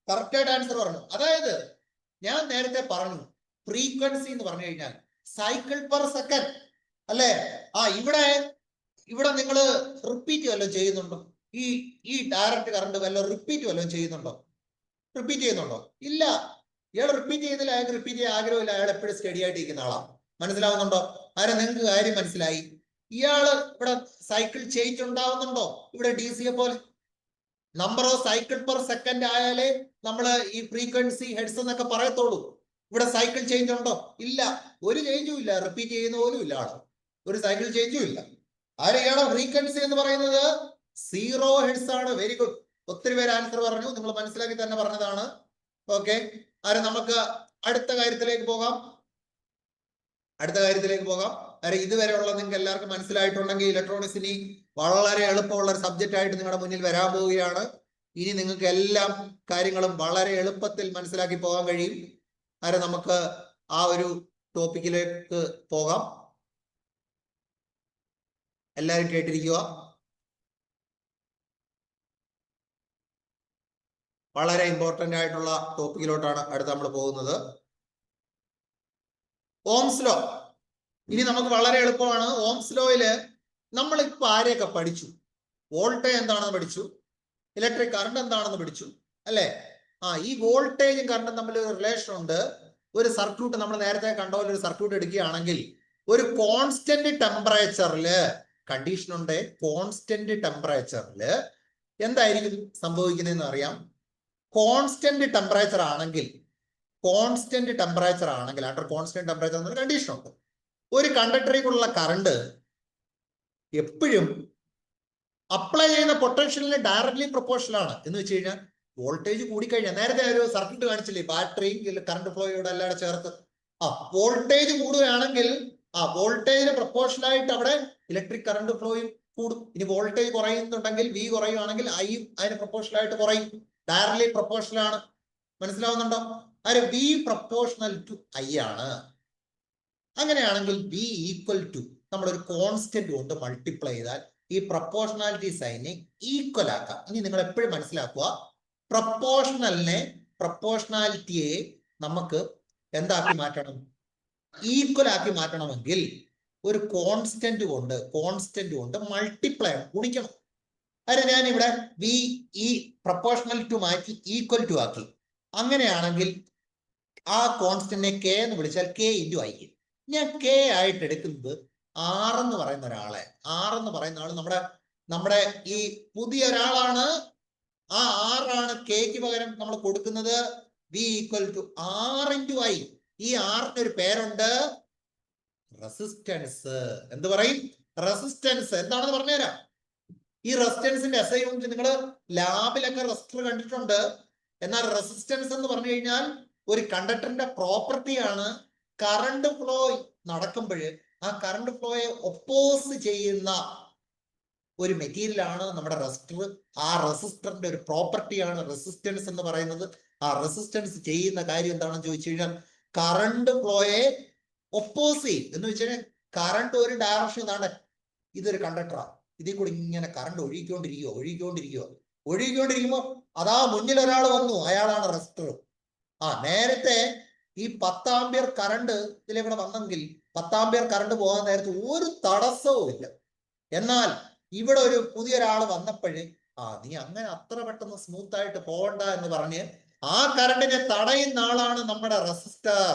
കറക്റ്റ് ആയിട്ട് ആൻസർ പറഞ്ഞു. അതായത് ഞാൻ നേരത്തെ പറഞ്ഞു, ഫ്രീക്വൻസി എന്ന് പറഞ്ഞു കഴിഞ്ഞാൽ സൈക്കിൾ പെർ സെക്കൻഡ് അല്ലേ. ഇവിടെ നിങ്ങൾ റിപ്പീറ്റ് വല്ലതും ചെയ്യുന്നുണ്ടോ? ഈ ഡയറക്റ്റ് കറണ്ട് വല്ലതും റിപ്പീറ്റ് വല്ലതും ചെയ്യുന്നുണ്ടോ? ഇല്ല. ഇയാൾ റിപ്പീറ്റ് ചെയ്യുന്നില്ല. അയാൾക്ക് റിപ്പീറ്റ് ചെയ്യാൻ ആഗ്രഹമില്ല. അയാൾ എപ്പോഴും സ്റ്റഡി ആയിട്ട് ഇരിക്കുന്ന ആളാണ്. മനസ്സിലാവുന്നുണ്ടോ? നിങ്ങൾക്ക് കാര്യം മനസ്സിലായി. ഇയാള് ഇവിടെ സൈക്കിൾ ചേഞ്ച് ഉണ്ടാവുന്നുണ്ടോ? ഇവിടെ DC-യെ പോലെ number of cycle per second ആയാലേ നമ്മള് ഈ ഫ്രീക്വൻസി ഹെഡ്സ് എന്നൊക്കെ പറയത്തുള്ളൂ. ഇവിടെ സൈക്കിൾ ചേഞ്ച് ഉണ്ടോ? ഇല്ല, ഒരു ചേഞ്ചും ഇല്ല. റിപ്പീറ്റ് ചെയ്യുന്ന പോലും ഇല്ല ആള്. ഒരു സൈക്കിൾ ചേഞ്ചും ഇല്ല. ഇയാളെ ഫ്രീക്വൻസി എന്ന് പറയുന്നത് 0 ഹെർട്സ് ആണ്. Very good. ഒത്തിരി പേര് ആൻസർ പറഞ്ഞു. നിങ്ങൾ മനസ്സിലാക്കി തന്നെ പറഞ്ഞതാണ്. ഓക്കെ. നമുക്ക് അടുത്ത കാര്യത്തിലേക്ക് പോകാം. ഇതുവരെയുള്ള നിങ്ങൾക്ക് എല്ലാവർക്കും മനസ്സിലായിട്ടുണ്ടെങ്കിൽ ഇലക്ട്രോണിക്സ് ഇനി വളരെ എളുപ്പമുള്ള ഒരു സബ്ജക്റ്റ് ആയിട്ട് നിങ്ങളുടെ മുന്നിൽ വരാൻ പോവുകയാണ്. ഇനി നിങ്ങൾക്ക് എല്ലാ കാര്യങ്ങളും വളരെ എളുപ്പത്തിൽ മനസ്സിലാക്കി പോകാൻ കഴിയും. നമുക്ക് ആ ഒരു ടോപ്പിക്കിലേക്ക് പോകാം. എല്ലാവരും കേട്ടിരിക്കുക. വളരെ ഇമ്പോർട്ടന്റ് ആയിട്ടുള്ള ടോപ്പിക്കിലോട്ടാണ് അടുത്ത് നമ്മൾ പോകുന്നത്. Ohm's law. ഇനി നമുക്ക് വളരെ എളുപ്പമാണ്. ഓംസ് ലോയില് നമ്മളിപ്പോ ആരെയൊക്കെ പഠിച്ചു? വോൾട്ടേജ് എന്താണെന്ന് പഠിച്ചു, ഇലക്ട്രിക് കറണ്ട് എന്താണെന്ന് പഠിച്ചു അല്ലെ. ഈ വോൾട്ടേജും കറണ്ടും തമ്മിൽ ഒരു റിലേഷൻ ഉണ്ട്. ഒരു സർക്യൂട്ട് നമ്മൾ നേരത്തെ കണ്ട പോലെ ഒരു സർക്യൂട്ട് എടുക്കുകയാണെങ്കിൽ ഒരു കോൺസ്റ്റന്റ് ടെമ്പറേച്ചറില് കണ്ടീഷൻ ഉണ്ട്. കോൺസ്റ്റന്റ് ടെമ്പറേച്ചറില് എന്തായിരിക്കും സംഭവിക്കുന്നതെന്ന് അറിയാം. കോൺസ്റ്റന്റ് ടെമ്പറേച്ചർ ആണെങ്കിൽ അണ്ടർ കോൺസ്റ്റന്റ് ടെമ്പറേച്ചർ എന്നൊരു കണ്ടീഷൻ ഉണ്ട്. ഒരു കണ്ടക്ടറിലേക്കുള്ള കറണ്ട് എപ്പോഴും അപ്ലൈ ചെയ്യുന്ന പൊട്ടൻഷ്യലിന് ഡയറക്ട്ലി പ്രൊപ്പോർഷണൽ ആണ്. എന്ന് വെച്ച് കഴിഞ്ഞാൽ വോൾട്ടേജ് കൂടിക്കഴിഞ്ഞാൽ, നേരത്തെ ഒരു സർക്യൂട്ട് കാണിച്ചില്ലേ, ബാറ്ററിയും കറണ്ട് ഫ്ലോയോടെ എല്ലാം ചേർത്ത്. വോൾട്ടേജ് കൂടുകയാണെങ്കിൽ വോൾട്ടേജിന് പ്രൊപ്പോർഷണൽ ആയിട്ട് അവിടെ ഇലക്ട്രിക് കറണ്ട് ഫ്ലോയും കൂടും. ഇനി വോൾട്ടേജ് കുറയുന്നുണ്ടെങ്കിൽ V കുറയുവാണെങ്കിൽ Iയും അതിന് പ്രൊപ്പോർഷണൽ ആയിട്ട് കുറയും. ഡയറക്ട്ലി പ്രൊപ്പോർഷണൽ ആണ്. മനസ്സിലാവുന്നുണ്ടോ? V പ്രൊപ്പോർഷണൽ ടു I ആണ്. അങ്ങനെയാണെങ്കിൽ V ഈക്വൽ ടു നമ്മളൊരു കോൺസ്റ്റന്റ് കൊണ്ട് മൾട്ടിപ്ലൈ ചെയ്താൽ ഈ പ്രൊപ്പോർഷണാലിറ്റി സൈനെ ഈക്വൽ ആക്കാം. ഇനി നിങ്ങൾ എപ്പോഴും മനസ്സിലാക്കുക, പ്രൊപ്പോർഷണാലിറ്റിയെ നമുക്ക് എന്താക്കി മാറ്റണം? ഈക്വൽ ആക്കി മാറ്റണമെങ്കിൽ ഒരു കോൺസ്റ്റന്റ് കൊണ്ട് മൾട്ടിപ്ലൈ ഗുണിക്കണം. ഞാനിവിടെ ഈ പ്രൊപ്പോർഷണൽ ടു മാറ്റി ഈക്വൽ ടു ആക്കി. അങ്ങനെയാണെങ്കിൽ ആ കോൺസ്റ്റന്റിനെ K എന്ന് വിളിച്ചാൽ K × I. ഞാൻ K ആയിട്ട് എടുക്കുന്നത് R എന്ന് പറയുന്ന ഒരാളെ. നമ്മുടെ ഈ പുതിയ ഒരാളാണ്. ആ R ആണ് Kക്ക് പകരം നമ്മൾ കൊടുക്കുന്നത് V equal to R × I. ഈ Rന് ഒരു പേരുണ്ട്, റെസിസ്റ്റൻസ്. എന്ത് പറയും? റെസിസ്റ്റൻസ്. എന്താണെന്ന് പറഞ്ഞുതരാം. ഈ റെസിസ്റ്റൻസിന്റെ SI യൂണിറ്റ് നിങ്ങൾ ലാബിലൊക്കെ റെസിസ്റ്റർ കണ്ടിട്ടുണ്ട്. എന്നാൽ റെസിസ്റ്റൻസ് എന്ന് പറഞ്ഞു കഴിഞ്ഞാൽ ഒരു കണ്ടക്ടറിന്റെ പ്രോപ്പർട്ടിയാണ്. കറണ്ട് ഫ്ലോ നടക്കുമ്പോൾ ആ കറണ്ട് ഫ്ലോയെ ഒപ്പോസ് ചെയ്യുന്ന ഒരു മെറ്റീരിയൽ ആണ് നമ്മുടെ റെസിസ്റ്റർ. ആ റെസിസ്റ്ററിന്റെ ഒരു പ്രോപ്പർട്ടിയാണ് റെസിസ്റ്റൻസ് എന്ന് പറയുന്നത്. ആ റെസിസ്റ്റൻസ് ചെയ്യുന്ന കാര്യം എന്താണെന്ന് ചോദിച്ചു കഴിഞ്ഞാൽ കറണ്ട് ഫ്ലോയെ ഒപ്പോസ് ചെയ്യും. എന്ന് വെച്ചാൽ കറണ്ട് ഒരു ഡയറക്ഷൻ ഇതാണ്, ഇതൊരു കണ്ടക്ടറാണ്, ഇതിൽ കൂടി ഇങ്ങനെ കറണ്ട് ഒഴുകിക്കൊണ്ടിരിക്കുമ്പോ അതാ മുന്നിൽ ഒരാൾ വന്നു, അയാളാണ് റെസിസ്റ്റർ. നേരത്തെ ഈ 10 ആമ്പിയർ കറണ്ട് ഇതിലേക്കൂടെ വന്നെങ്കിൽ 10 ആമ്പിയർ കറണ്ട് പോകാൻ നേരത്ത് ഒരു തടസ്സവും ഇല്ല. എന്നാൽ ഇവിടെ ഒരു പുതിയൊരാൾ വന്നപ്പോഴേ നീ അങ്ങനെ അത്ര പെട്ടെന്ന് സ്മൂത്ത് ആയിട്ട് പോകണ്ട എന്ന് പറഞ്ഞ് ആ കറണ്ടിനെ തടയുന്ന ആളാണ് നമ്മുടെ റെസിസ്റ്റർ.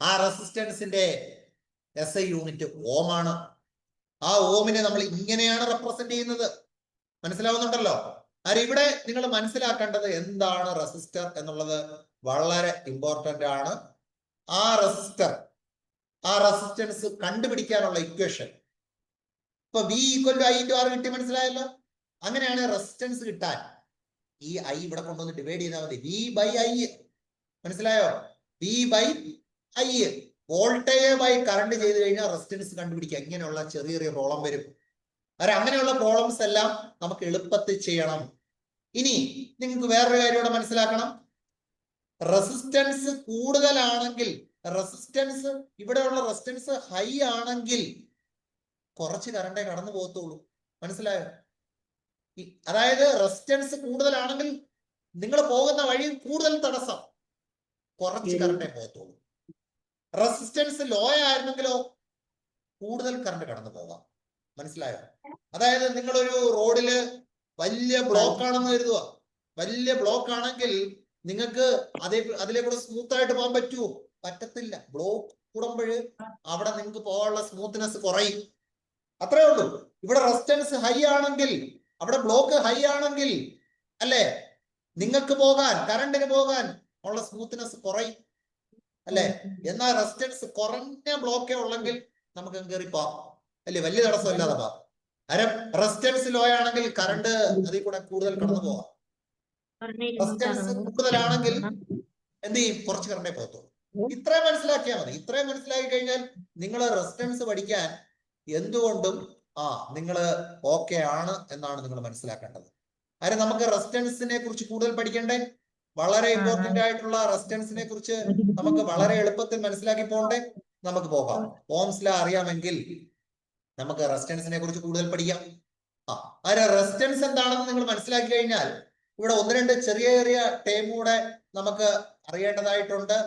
ആ റെസിസ്റ്റൻസിന്റെ SI യൂണിറ്റ് ഓമാണ്. ആ ഓമിനെ നമ്മൾ ഇങ്ങനെയാണ് റെപ്രസെന്റ് ചെയ്യുന്നത്. മനസ്സിലാവുന്നുണ്ടല്ലോ? ഇവിടെ നിങ്ങൾ മനസ്സിലാക്കേണ്ടത് എന്താണ് റെസിസ്റ്റർ എന്നുള്ളത് വളരെ ഇമ്പോർട്ടന്റ് ആണ്. ആ റെസിസ്റ്റൻസ് കണ്ടുപിടിക്കാനുള്ള ഇക്വേഷൻ ഇപ്പൊ V = I × R കിട്ടി, മനസ്സിലായല്ലോ? അങ്ങനെയാണ് റെസിസ്റ്റൻസ് കിട്ടാൻ ഈ I ഇവിടെ കൊണ്ടുവന്ന് ഡിവൈഡ് ചെയ്താൽ മതി. V/I, മനസ്സിലായോ? V/I, വോൾട്ടേജ് ബൈ കറണ്ട് ചെയ്ത് കഴിഞ്ഞാൽ റെസിസ്റ്റൻസ് കണ്ടുപിടിക്കുക. ഇങ്ങനെയുള്ള ചെറിയ പ്രോബ്ലം വരും. അങ്ങനെയുള്ള പ്രോബ്ലംസ് എല്ലാം നമുക്ക് എളുപ്പത്തിൽ ചെയ്യണം. ഇനി നിങ്ങൾക്ക് വേറൊരു കാര്യം കൂടെ മനസ്സിലാക്കണം. റെസിസ്റ്റൻസ് കൂടുതലാണെങ്കിൽ, ഇവിടെയുള്ള റെസിസ്റ്റൻസ് ഹൈ ആണെങ്കിൽ കുറച്ച് കറണ്ടേ കടന്നു പോകത്തുള്ളൂ. മനസ്സിലായോ? അതായത് റെസിസ്റ്റൻസ് കൂടുതലാണെങ്കിൽ നിങ്ങൾ പോകുന്ന വഴി കൂടുതൽ തടസ്സം, കുറച്ച് കറണ്ടേ പോകത്തുള്ളൂ. റെസിസ്റ്റൻസ് ലോ ആയിരുന്നെങ്കിലോ കൂടുതൽ കറണ്ട് കടന്നു പോകാം. മനസ്സിലായോ? അതായത് നിങ്ങളൊരു റോഡില് വലിയ ബ്ലോക്ക് ആണെന്ന് കരുതുക. വലിയ ബ്ലോക്ക് ആണെങ്കിൽ നിങ്ങൾക്ക് അതിലേക്കൂടെ സ്മൂത്ത് ആയിട്ട് പോകാൻ പറ്റുമോ? പറ്റത്തില്ല. ബ്ലോക്ക് കൂടുമ്പോൾ അവിടെ നിങ്ങൾക്ക് പോകാനുള്ള സ്മൂത്ത്നെസ് കുറയും. അത്രേ ഉള്ളൂ. ഇവിടെ റെസിസ്റ്റൻസ് ഹൈ ആണെങ്കിൽ, അവിടെ ബ്ലോക്ക് ഹൈ ആണെങ്കിൽ അല്ലേ, നിങ്ങൾക്ക് കറണ്ടിന് പോകാൻ ഉള്ള സ്മൂത്ത്നെസ് കുറയും അല്ലേ? എന്നാൽ റെസിസ്റ്റൻസ് കുറഞ്ഞ ബ്ലോക്കേ ഉള്ളെങ്കിൽ നമുക്ക് കയറി പോവാം അല്ലേ, വലിയ തടസ്സം ഇല്ലാതെ പോവാം. റെസിസ്റ്റൻസ് ലോ ആണെങ്കിൽ കറണ്ട് അതിൽ കൂടെ കൂടുതൽ കടന്നു പോവാം. റെസിസ്റ്റൻസ് കൂടുതലാണെങ്കിൽ എന്ത് ചെയ്യും? കുറച്ച് കറണ്ടേ പോകത്തുള്ളൂ. ഇത്രയും മനസ്സിലാക്കിയാൽ മതി. ഇത്രയും മനസ്സിലാക്കി കഴിഞ്ഞാൽ നിങ്ങൾ റെസിസ്റ്റൻസ് പഠിക്കാൻ എന്തുകൊണ്ടും നിങ്ങൾ ഓക്കെ ആണ് എന്നാണ് നിങ്ങൾ മനസ്സിലാക്കേണ്ടത്. നമുക്ക് റെസിസ്റ്റൻസിനെ കുറിച്ച് കൂടുതൽ പഠിക്കണ്ടേ? വളരെ ഇമ്പോർട്ടന്റ് ആയിട്ടുള്ള റെസിസ്റ്റൻസിനെ കുറിച്ച് നമുക്ക് വളരെ എളുപ്പത്തിൽ മനസ്സിലാക്കി പോകണ്ടേ? നമുക്ക് പോകാം. ഓംസ് ലോ അറിയാമെങ്കിൽ നമുക്ക് റെസിസ്റ്റൻസിനെ കുറിച്ച് കൂടുതൽ പഠിക്കാം. റെസിസ്റ്റൻസ് എന്താണെന്ന് നിങ്ങൾ മനസ്സിലാക്കി കഴിഞ്ഞാൽ ഇവിടെ 1-2 ചെറിയ ടേം കൂടെ നമുക്ക് അറിയേണ്ടതായിട്ടുണ്ട്.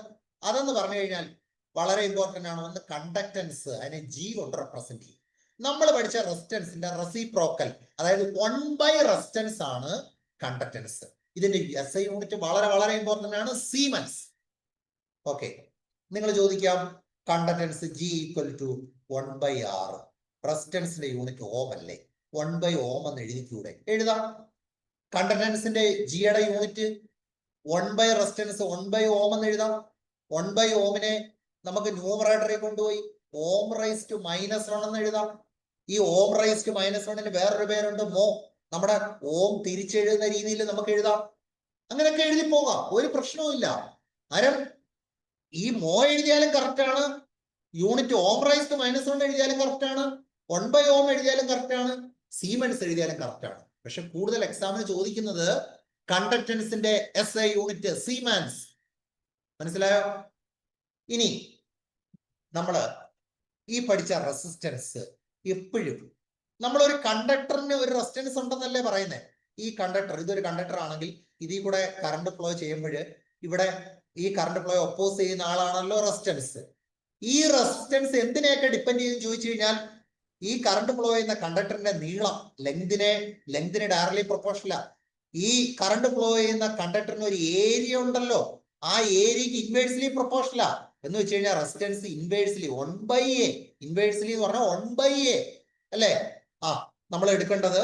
അതെന്ന് പറഞ്ഞു കഴിഞ്ഞാൽ വളരെ ഇമ്പോർട്ടന്റ് ആണ്. ഒന്ന് കണ്ടക്ടൻസ്, അതിനെ G കൊണ്ട് റെപ്രസെന്റ് ചെയ്യും. നമ്മൾ പഠിച്ച റെസിസ്റ്റൻസിന്റെ റെസിപ്രോക്കൽ, അതായത് 1/, റെസിസ്റ്റൻസ് ആണ് കണ്ടക്ടൻസ്. ഇതിന്റെ SI യൂണിറ്റ് വളരെ ഇമ്പോർട്ടന്റ് ആണ്, സീമെൻസ്. ഓക്കെ, നിങ്ങൾ ചോദിക്കാം കണ്ടക്ടൻസ് G = 1/R, റെസിസ്റ്റൻസിന്റെ യൂണിറ്റ് ഓം അല്ലേ? 1/Ohm എന്ന് എഴുതിക്കൂടെ? എഴുതാം. കണ്ടക്ടൻസിന്റെ ജിയുടെ യൂണിറ്റ് 1/ റെസിസ്റ്റൻസ് 1/Ohm എന്ന് എഴുതാം. 1/Ohmനെ നമുക്ക് ന്യൂമറേറ്ററിൽ കൊണ്ടുപോയി Ohm⁻⁻1 എന്ന് എഴുതാം. ഈ Ohm⁻⁻1 വേറൊരു പേരുണ്ട്, മോ. നമ്മുടെ ഓം തിരിച്ചെഴുതുന്ന രീതിയിൽ നമുക്ക് എഴുതാം. അങ്ങനെയൊക്കെ എഴുതി പോകാം, ഒരു പ്രശ്നവുമില്ല. ഈ മോ എഴുതിയാലും കറക്റ്റ് ആണ്, യൂണിറ്റ് Ohm⁻⁻1 എഴുതിയാലും കറക്റ്റ് ആണ്, 1/Ohm എഴുതിയാലും കറക്റ്റ് ആണ്, സീമെൻസ് എഴുതിയാലും കറക്റ്റ് ആണ്. പക്ഷെ കൂടുതൽ എക്സാമിന് ചോദിക്കുന്നത് കണ്ടക്ടൻസിന്റെ SI യൂണിറ്റ് സീമെൻസ്. മനസ്സിലായോ? ഇനി നമ്മള് ഈ പഠിച്ച റെസിസ്റ്റൻസ് എപ്പോഴും നമ്മളൊരു കണ്ടക്ടറിന് ഒരു റെസിസ്റ്റൻസ് ഉണ്ടെന്നല്ലേ പറയുന്നത്. ഈ കണ്ടക്ടർ, ഇതൊരു കണ്ടക്ടർ ആണെങ്കിൽ ഇതിൽ കൂടെ കറണ്ട് ഫ്ലോ ചെയ്യുമ്പോൾ ഇവിടെ ഈ കറണ്ട് ഫ്ലോ ഒപ്പോസ് ചെയ്യുന്ന ആളാണല്ലോ റെസിസ്റ്റൻസ്. ഈ റെസിസ്റ്റൻസ് എന്തിനെയൊക്കെ ഡിപ്പെൻഡ് ചെയ്യും ചോദിച്ചു കഴിഞ്ഞാൽ ഈ കറണ്ട് ഫ്ലോ ചെയ്യുന്ന കണ്ടക്ടറിന്റെ നീളം, ലെങ്തിന് ഡയറക്ട്ലി പ്രൊപ്പോർഷനലാ. ഈ കറണ്ട് ഫ്ലോ ചെയ്യുന്ന കണ്ടക്ടറിന് ഒരു ഏരിയ ഉണ്ടല്ലോ, ആ ഏരിയക്ക് ഇൻവേഴ്സ്ലി പ്രൊപ്പോർഷനലാ. എന്ന് വെച്ച് കഴിഞ്ഞാൽ റെസിസ്റ്റൻസ് ഇൻവേഴ്സ്ലി 1/A, ഇൻവേഴ്സ്ലി എന്ന് പറഞ്ഞാൽ 1/A അല്ലേ? നമ്മൾ എടുക്കേണ്ടത്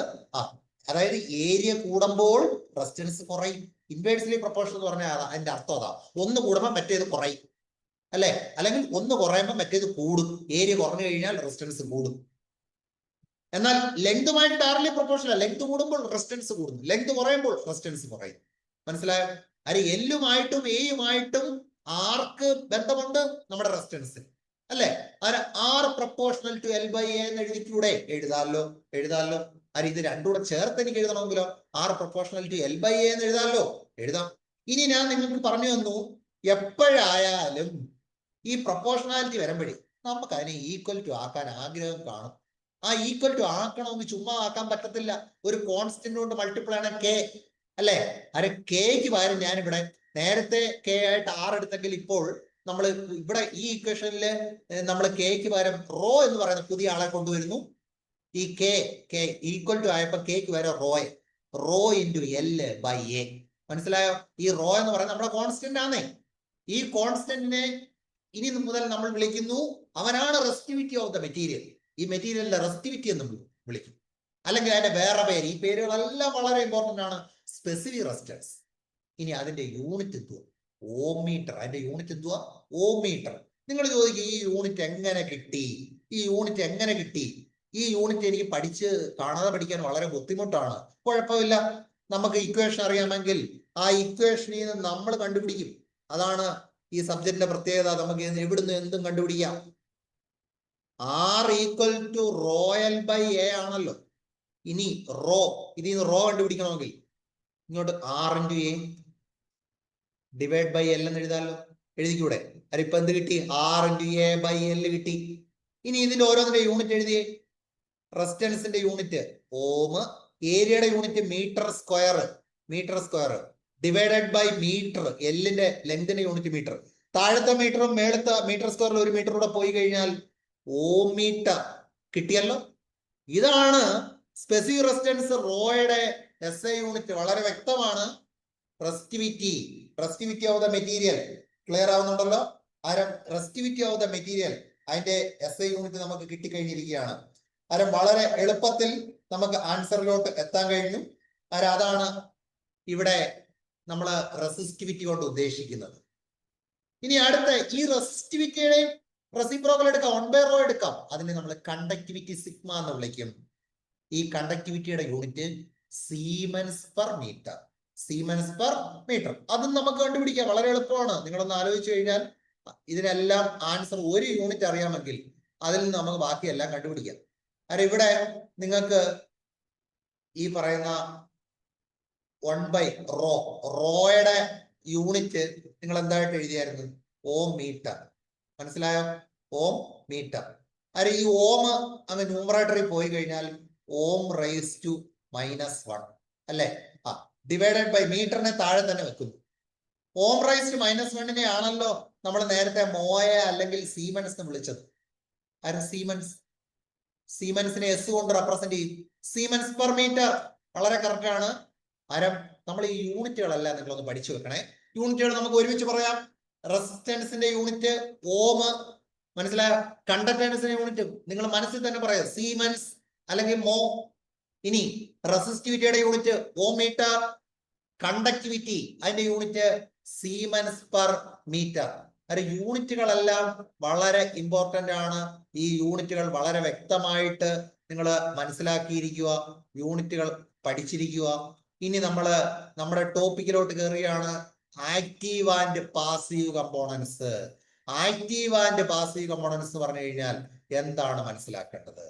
അതായത് ഏരിയ കൂടുമ്പോൾ റെസിസ്റ്റൻസ് കുറയും. ഇൻവേഴ്സ്ലി പ്രൊപ്പോർഷൻ എന്ന് പറഞ്ഞാൽ അതിന്റെ അർത്ഥം അതാ, ഒന്ന് കൂടുമ്പോൾ മറ്റേത് കുറയും അല്ലെ? അല്ലെങ്കിൽ ഒന്ന് കുറയുമ്പോൾ മറ്റേത് കൂടും. ഏരിയ കുറഞ്ഞു കഴിഞ്ഞാൽ റെസിസ്റ്റൻസ് കൂടും. എന്നാൽ ലെങ്തുമായിട്ട് ഡയറക്ട്ലി പ്രൊപ്പോർഷനൽ. ലെങ്ത് കൂടുമ്പോൾ റെസിസ്റ്റൻസ് കൂടുന്നു, ലെങ്ത് കുറയുമ്പോൾ റെസിസ്റ്റൻസ് കുറയും. മനസ്സിലായോ? അരെ എല്ലുമായിട്ടും എയുമായിട്ടും ആർക്ക് ബന്ധമുണ്ട്? നമ്മുടെ റെസിസ്റ്റൻസിൽ അല്ലെ? അരെ R proportional to L by A എന്ന് എഴുതിക്കൂടെ? എഴുതാമല്ലോ. അരെ ഇത് രണ്ടുകൂടെ ചേർത്ത് എനിക്ക് എഴുതണമെങ്കിലോ R proportional to L by A എന്ന് എഴുതാം. ഇനി ഞാൻ നിങ്ങൾക്ക് പറഞ്ഞു തന്നു, എപ്പോഴായാലും ഈ പ്രപ്പോർഷണാലിറ്റി വരുമ്പോഴേ നമുക്ക് അതിനെ ഈക്വൽ ടു ആക്കാൻ ആഗ്രഹം കാണും. ആ ഈക്വൽ ടു ആക്കണമെങ്കിൽ ചുമ്മാ ആക്കാൻ പറ്റത്തില്ല. ഒരു കോൺസ്റ്റന്റ് കൊണ്ട് മൾട്ടിപ്പിൾ ആണ് കെ അല്ലെ? അരെ കെക്ക് പകരം ഞാനിവിടെ നേരത്തെ കെ ആയിട്ട് ആർ എടുത്തെങ്കിൽ ഇപ്പോൾ നമ്മൾ ഇവിടെ ഈ ഇക്വേഷനില് നമ്മൾ കെക്ക് പകരം റോ എന്ന് പറയുന്ന പുതിയ ആളെ കൊണ്ടുവരുന്നു. ഈ കെ ഈക്വൽ ടു ആയപ്പോ കെക്ക് പകരം rho into L by A. മനസ്സിലായോ? ഈ റോ എന്ന് പറയുന്നത് നമ്മുടെ കോൺസ്റ്റന്റ് ആണേ. ഈ കോൺസ്റ്റന്റിനെ ഇനി മുതൽ നമ്മൾ വിളിക്കുന്നു, അവനാണ് റെസിസ്റ്റിവിറ്റി ഓഫ് ദ മെറ്റീരിയൽ. ഈ മെറ്റീരിയലിന്റെ റെസിസ്റ്റിവിറ്റി എന്ന് വിളിക്കും. അല്ലെങ്കിൽ അതിന്റെ വേറെ പേര്, ഈ പേരുകളെല്ലാം വളരെ ഇമ്പോർട്ടന്റ് ആണ്. Specific resistance. ഇനി അതിന്റെ യൂണിറ്റ് എന്തുവാ? ഓം മീറ്റർ. അതിന്റെ യൂണിറ്റ് എന്തുവാ? ഓം മീറ്റർ. നിങ്ങൾ ചോദിക്കും ഈ യൂണിറ്റ് എങ്ങനെ കിട്ടി? ഈ യൂണിറ്റ് എനിക്ക് കാണാതെ പഠിക്കാൻ വളരെ ബുദ്ധിമുട്ടാണ്. കുഴപ്പമില്ല, നമുക്ക് ഇക്വേഷൻ അറിയാമെങ്കിൽ ആ ഇക്വേഷനിൽ നിന്ന് നമ്മൾ കണ്ടുപിടിക്കും. അതാണ് ഈ സബ്ജക്റ്റിന്റെ പ്രത്യേകത. നമുക്ക് എവിടുന്ന് എന്തും കണ്ടുപിടിക്കാം. R equal to rho L by A ആണല്ലോ. ഇനി ഇതിൽ നിന്ന് റോ കണ്ടുപിടിക്കണമെങ്കിൽ ഇങ്ങോട്ട് R into A divide by L എന്ന് എഴുതിക്കൂടെ? അതിപ്പോ എന്ത് കിട്ടി? R into A by L കിട്ടി. ഇനി ഇതിന്റെ ഓരോന്നിന്റെ യൂണിറ്റ് എഴുതിയേ. റെസിസ്റ്റൻസിന്റെ യൂണിറ്റ് ഓം, ഏരിയയുടെ unit metre square divided by metre, എല്ലിന്റെ ലെങ്തിന്റെ യൂണിറ്റ് മീറ്റർ. താഴത്തെ മീറ്ററും മേളത്തെ മീറ്റർ സ്ക്വയറിൽ ഒരു മീറ്റർ കൂടെ പോയി കഴിഞ്ഞാൽ ഓം മീറ്റർ കിട്ടിയല്ലോ. ഇതാണ് സ്പെസിഫിക് റെസിസ്റ്റൻസ് റോയുടെ SI യൂണിറ്റ്. വളരെ വ്യക്തമാണ്. Resistivity of the material clear ആവുന്നുണ്ടല്ലോ. റെസിസ്റ്റിവിറ്റി ഓഫ് ദ മെറ്റീരിയൽ അതിന്റെ SI യൂണിറ്റ് നമുക്ക് കിട്ടിക്കഴിഞ്ഞിരിക്കുകയാണ്. വളരെ എളുപ്പത്തിൽ നമുക്ക് ആൻസറിലോട്ട് എത്താൻ കഴിഞ്ഞു. അതാണ് ഇവിടെ നമ്മൾ റെസിസ്റ്റിവിറ്റി കൊണ്ട് ഉദ്ദേശിക്കുന്നത്. ഇനി അടുത്ത ഈ റെസിസ്റ്റിവിറ്റിയുടെയും റെസിപ്രോക്കൽ എടുക്കാം, 1/ρ എടുക്കാം. അതിനെ നമ്മൾ കണ്ടക്ടിവിറ്റി സിഗ്മ എന്ന് വിളിക്കും. ഈ കണ്ടക്ടിവിറ്റിയുടെ യൂണിറ്റ് സീമെൻസ് പെർ മീറ്റർ. അതും നമുക്ക് കണ്ടുപിടിക്കാം, വളരെ എളുപ്പമാണ്. നിങ്ങളൊന്ന് ആലോചിച്ചു കഴിഞ്ഞാൽ ഇതിനെല്ലാം ആൻസർ ഒരു യൂണിറ്റ് അറിയാമെങ്കിൽ അതിൽ നിന്ന് നമുക്ക് ബാക്കിയെല്ലാം കണ്ടുപിടിക്കാം. ഇവിടെ നിങ്ങൾക്ക് ഈ പറയുന്ന 1/ρ റോയുടെ യൂണിറ്റ് നിങ്ങൾ എന്തായിട്ട് എഴുതിയായിരുന്നു? ഓം മീറ്റർ. മനസ്സിലായോ? ഓം മീറ്റർ. ഈ ഓം അങ്ങ് ന്യൂമറേറ്ററിൽ പോയി കഴിഞ്ഞാൽ ഓം റൈസ് ടു -1 അല്ലെ? ഡിവൈഡഡ് ബൈ മീറ്ററിനെ താഴെ തന്നെ വെക്കുന്നു. ഓം റൈസ് ടു -1 ആണല്ലോ നമ്മൾ നേരത്തെ മോയ അല്ലെങ്കിൽ സീമൻസ് എന്ന് വിളിച്ചത്. സീമൻസിനെ S കൊണ്ട് റെപ്രസെന്റ് ചെയ്യും. Siemens per metre. വളരെ കറക്റ്റ് ആണ്. നമ്മൾ ഈ യൂണിറ്റുകളെല്ലാം നിങ്ങളൊന്ന് പഠിച്ചു വെക്കണേ. യൂണിറ്റുകൾ നമുക്ക് ഒരുമിച്ച് പറയാം. റെസിസ്റ്റൻസിന്റെ യൂണിറ്റ് ഓം, മനസ്സിലായോ? കണ്ടക്ടൻസിന്റെ യൂണിറ്റ് നിങ്ങൾ മനസ്സിൽ തന്നെ പറയാം, സീമൻസ് അല്ലെങ്കിൽ മോ. ഇനി റെസിസ്റ്റിവിറ്റിയുടെ യൂണിറ്റ് ഓം മീറ്റർ, കണ്ടക്ടിവിറ്റി അതിന്റെ യൂണിറ്റ് സീമൻസ് പെർ മീറ്റർ. യൂണിറ്റുകളെല്ലാം വളരെ ഇമ്പോർട്ടന്റ് ആണ്. ഈ യൂണിറ്റുകൾ വളരെ വ്യക്തമായിട്ട് നിങ്ങൾ മനസ്സിലാക്കിയിരിക്കുക, യൂണിറ്റുകൾ പഠിച്ചിരിക്കുക. ഇനി നമ്മുടെ ടോപ്പിക്കിലോട്ട് കയറുകയാണ്. Active and passive components. എന്ന് പറഞ്ഞു കഴിഞ്ഞാൽ എന്താണ് മനസ്സിലാക്കേണ്ടത്?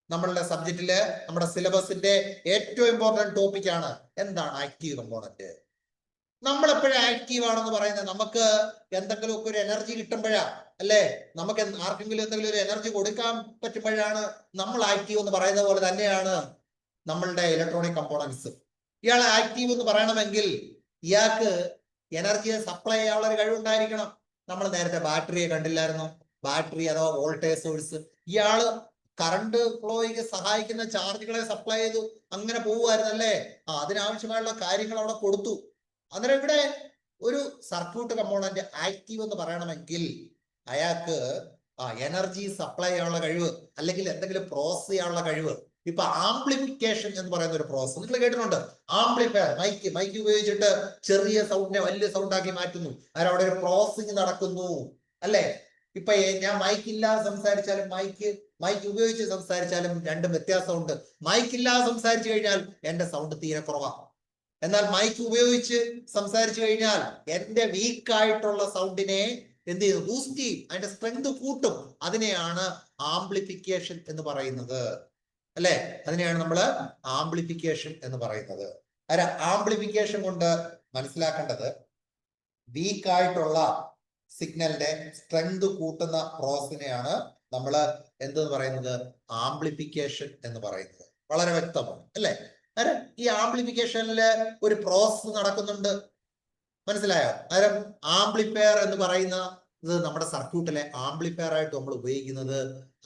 നമ്മളുടെ സബ്ജക്റ്റില് നമ്മുടെ സിലബസിന്റെ ഏറ്റവും ഇമ്പോർട്ടന്റ് ടോപ്പിക് ആണ് എന്താണ് ആക്റ്റീവ് കമ്പോണന്റ്. നമ്മൾ എപ്പോഴും ആക്റ്റീവ് ആണെന്ന് പറയുന്നത് നമുക്ക് എന്തെങ്കിലുമൊക്കെ ഒരു എനർജി കിട്ടുമ്പോഴാ അല്ലെ? നമുക്ക് ആർക്കെങ്കിലും എന്തെങ്കിലും ഒരു എനർജി കൊടുക്കാൻ പറ്റുമ്പോഴാണ് നമ്മൾ ആക്റ്റീവ് എന്ന് പറയുന്നത് പോലെ തന്നെയാണ് നമ്മളുടെ ഇലക്ട്രോണിക് കമ്പോണൻസ്. ഇയാൾ ആക്റ്റീവ് എന്ന് പറയണമെങ്കിൽ ഇയാൾക്ക് എനർജിയെ സപ്ലൈ ചെയ്യാനുള്ള ഒരു കഴിവുണ്ടായിരിക്കണം. നമ്മൾ നേരത്തെ ബാറ്ററിയെ കണ്ടില്ലായിരുന്നു? ബാറ്ററി അഥവാ വോൾട്ടേജ് സോഴ്സ്. ഇയാള് കറണ്ട് ഫ്ലോയ്ക്ക് സഹായിക്കുന്ന ചാർജുകളെ സപ്ലൈ ചെയ്തു അങ്ങനെ പോവുമായിരുന്നല്ലേ? അതിനാവശ്യമായുള്ള കാര്യങ്ങൾ അവിടെ കൊടുത്തു. അന്നേരം ഇവിടെ ഒരു സർക്യൂട്ട് കമ്പോണന്റ് ആക്റ്റീവ് എന്ന് പറയണമെങ്കിൽ അയാൾക്ക് എനർജി സപ്ലൈ ചെയ്യാനുള്ള കഴിവ് അല്ലെങ്കിൽ എന്തെങ്കിലും പ്രോസസ് ചെയ്യാനുള്ള കഴിവ്. ഇപ്പൊ ആംപ്ലിഫിക്കേഷൻ എന്ന് പറയുന്ന ഒരു പ്രോസസ് നിങ്ങൾ കേട്ടിട്ടുണ്ട്. ആംപ്ലിഫയർ, മൈക്ക് ഉപയോഗിച്ചിട്ട് ചെറിയ സൗണ്ടിനെ വലിയ സൗണ്ട് ആക്കി മാറ്റുന്നു. അവിടെ ഒരു പ്രോസസിങ് നടക്കുന്നു അല്ലെ? ഇപ്പൊ ഞാൻ മൈക്ക് ഇല്ലാതെ സംസാരിച്ചാലും മൈക്ക് ഉപയോഗിച്ച് സംസാരിച്ചാലും രണ്ടും വ്യത്യാസമുണ്ട്. മൈക്ക് ഇല്ലാതെ സംസാരിച്ചു കഴിഞ്ഞാൽ എന്റെ സൗണ്ട് തീരെ കുറവാണ്. എന്നാൽ മൈക്ക് ഉപയോഗിച്ച് സംസാരിച്ചു കഴിഞ്ഞാൽ എന്റെ വീക്കായിട്ടുള്ള സൗണ്ടിനെ എന്ത് ചെയ്യും? ബൂസ്റ്റ് ചെയ്യും, അതിന്റെ സ്ട്രെങ്ത് കൂട്ടും. അതിനെയാണ് ആംപ്ലിഫിക്കേഷൻ എന്ന് പറയുന്നത്, അല്ലെ? അതിനെയാണ് നമ്മൾ ആംപ്ലിഫിക്കേഷൻ എന്ന് പറയുന്നത്. ആംപ്ലിഫിക്കേഷൻ കൊണ്ട് മനസ്സിലാക്കേണ്ടത് വീക്കായിട്ടുള്ള സിഗ്നലിന്റെ സ്ട്രെങ്ത് കൂട്ടുന്ന പ്രോസസ്സിനെയാണ് നമ്മൾ എന്തെന്ന് പറയുന്നത്? ആംപ്ലിഫിക്കേഷൻ എന്ന് പറയുന്നത്. വളരെ വ്യക്തമാണ്, അല്ലെ? ഈ ആംപ്ലിഫിക്കേഷനില് ഒരു പ്രോസസ് നടക്കുന്നുണ്ട്, മനസ്സിലായോ? അന്നേരം ആംപ്ലിഫയർ എന്ന് പറയുന്ന ഇത് നമ്മുടെ സർക്യൂട്ടിലെ ആംപ്ലിഫയർ ആയിട്ട് നമ്മൾ ഉപയോഗിക്കുന്നത്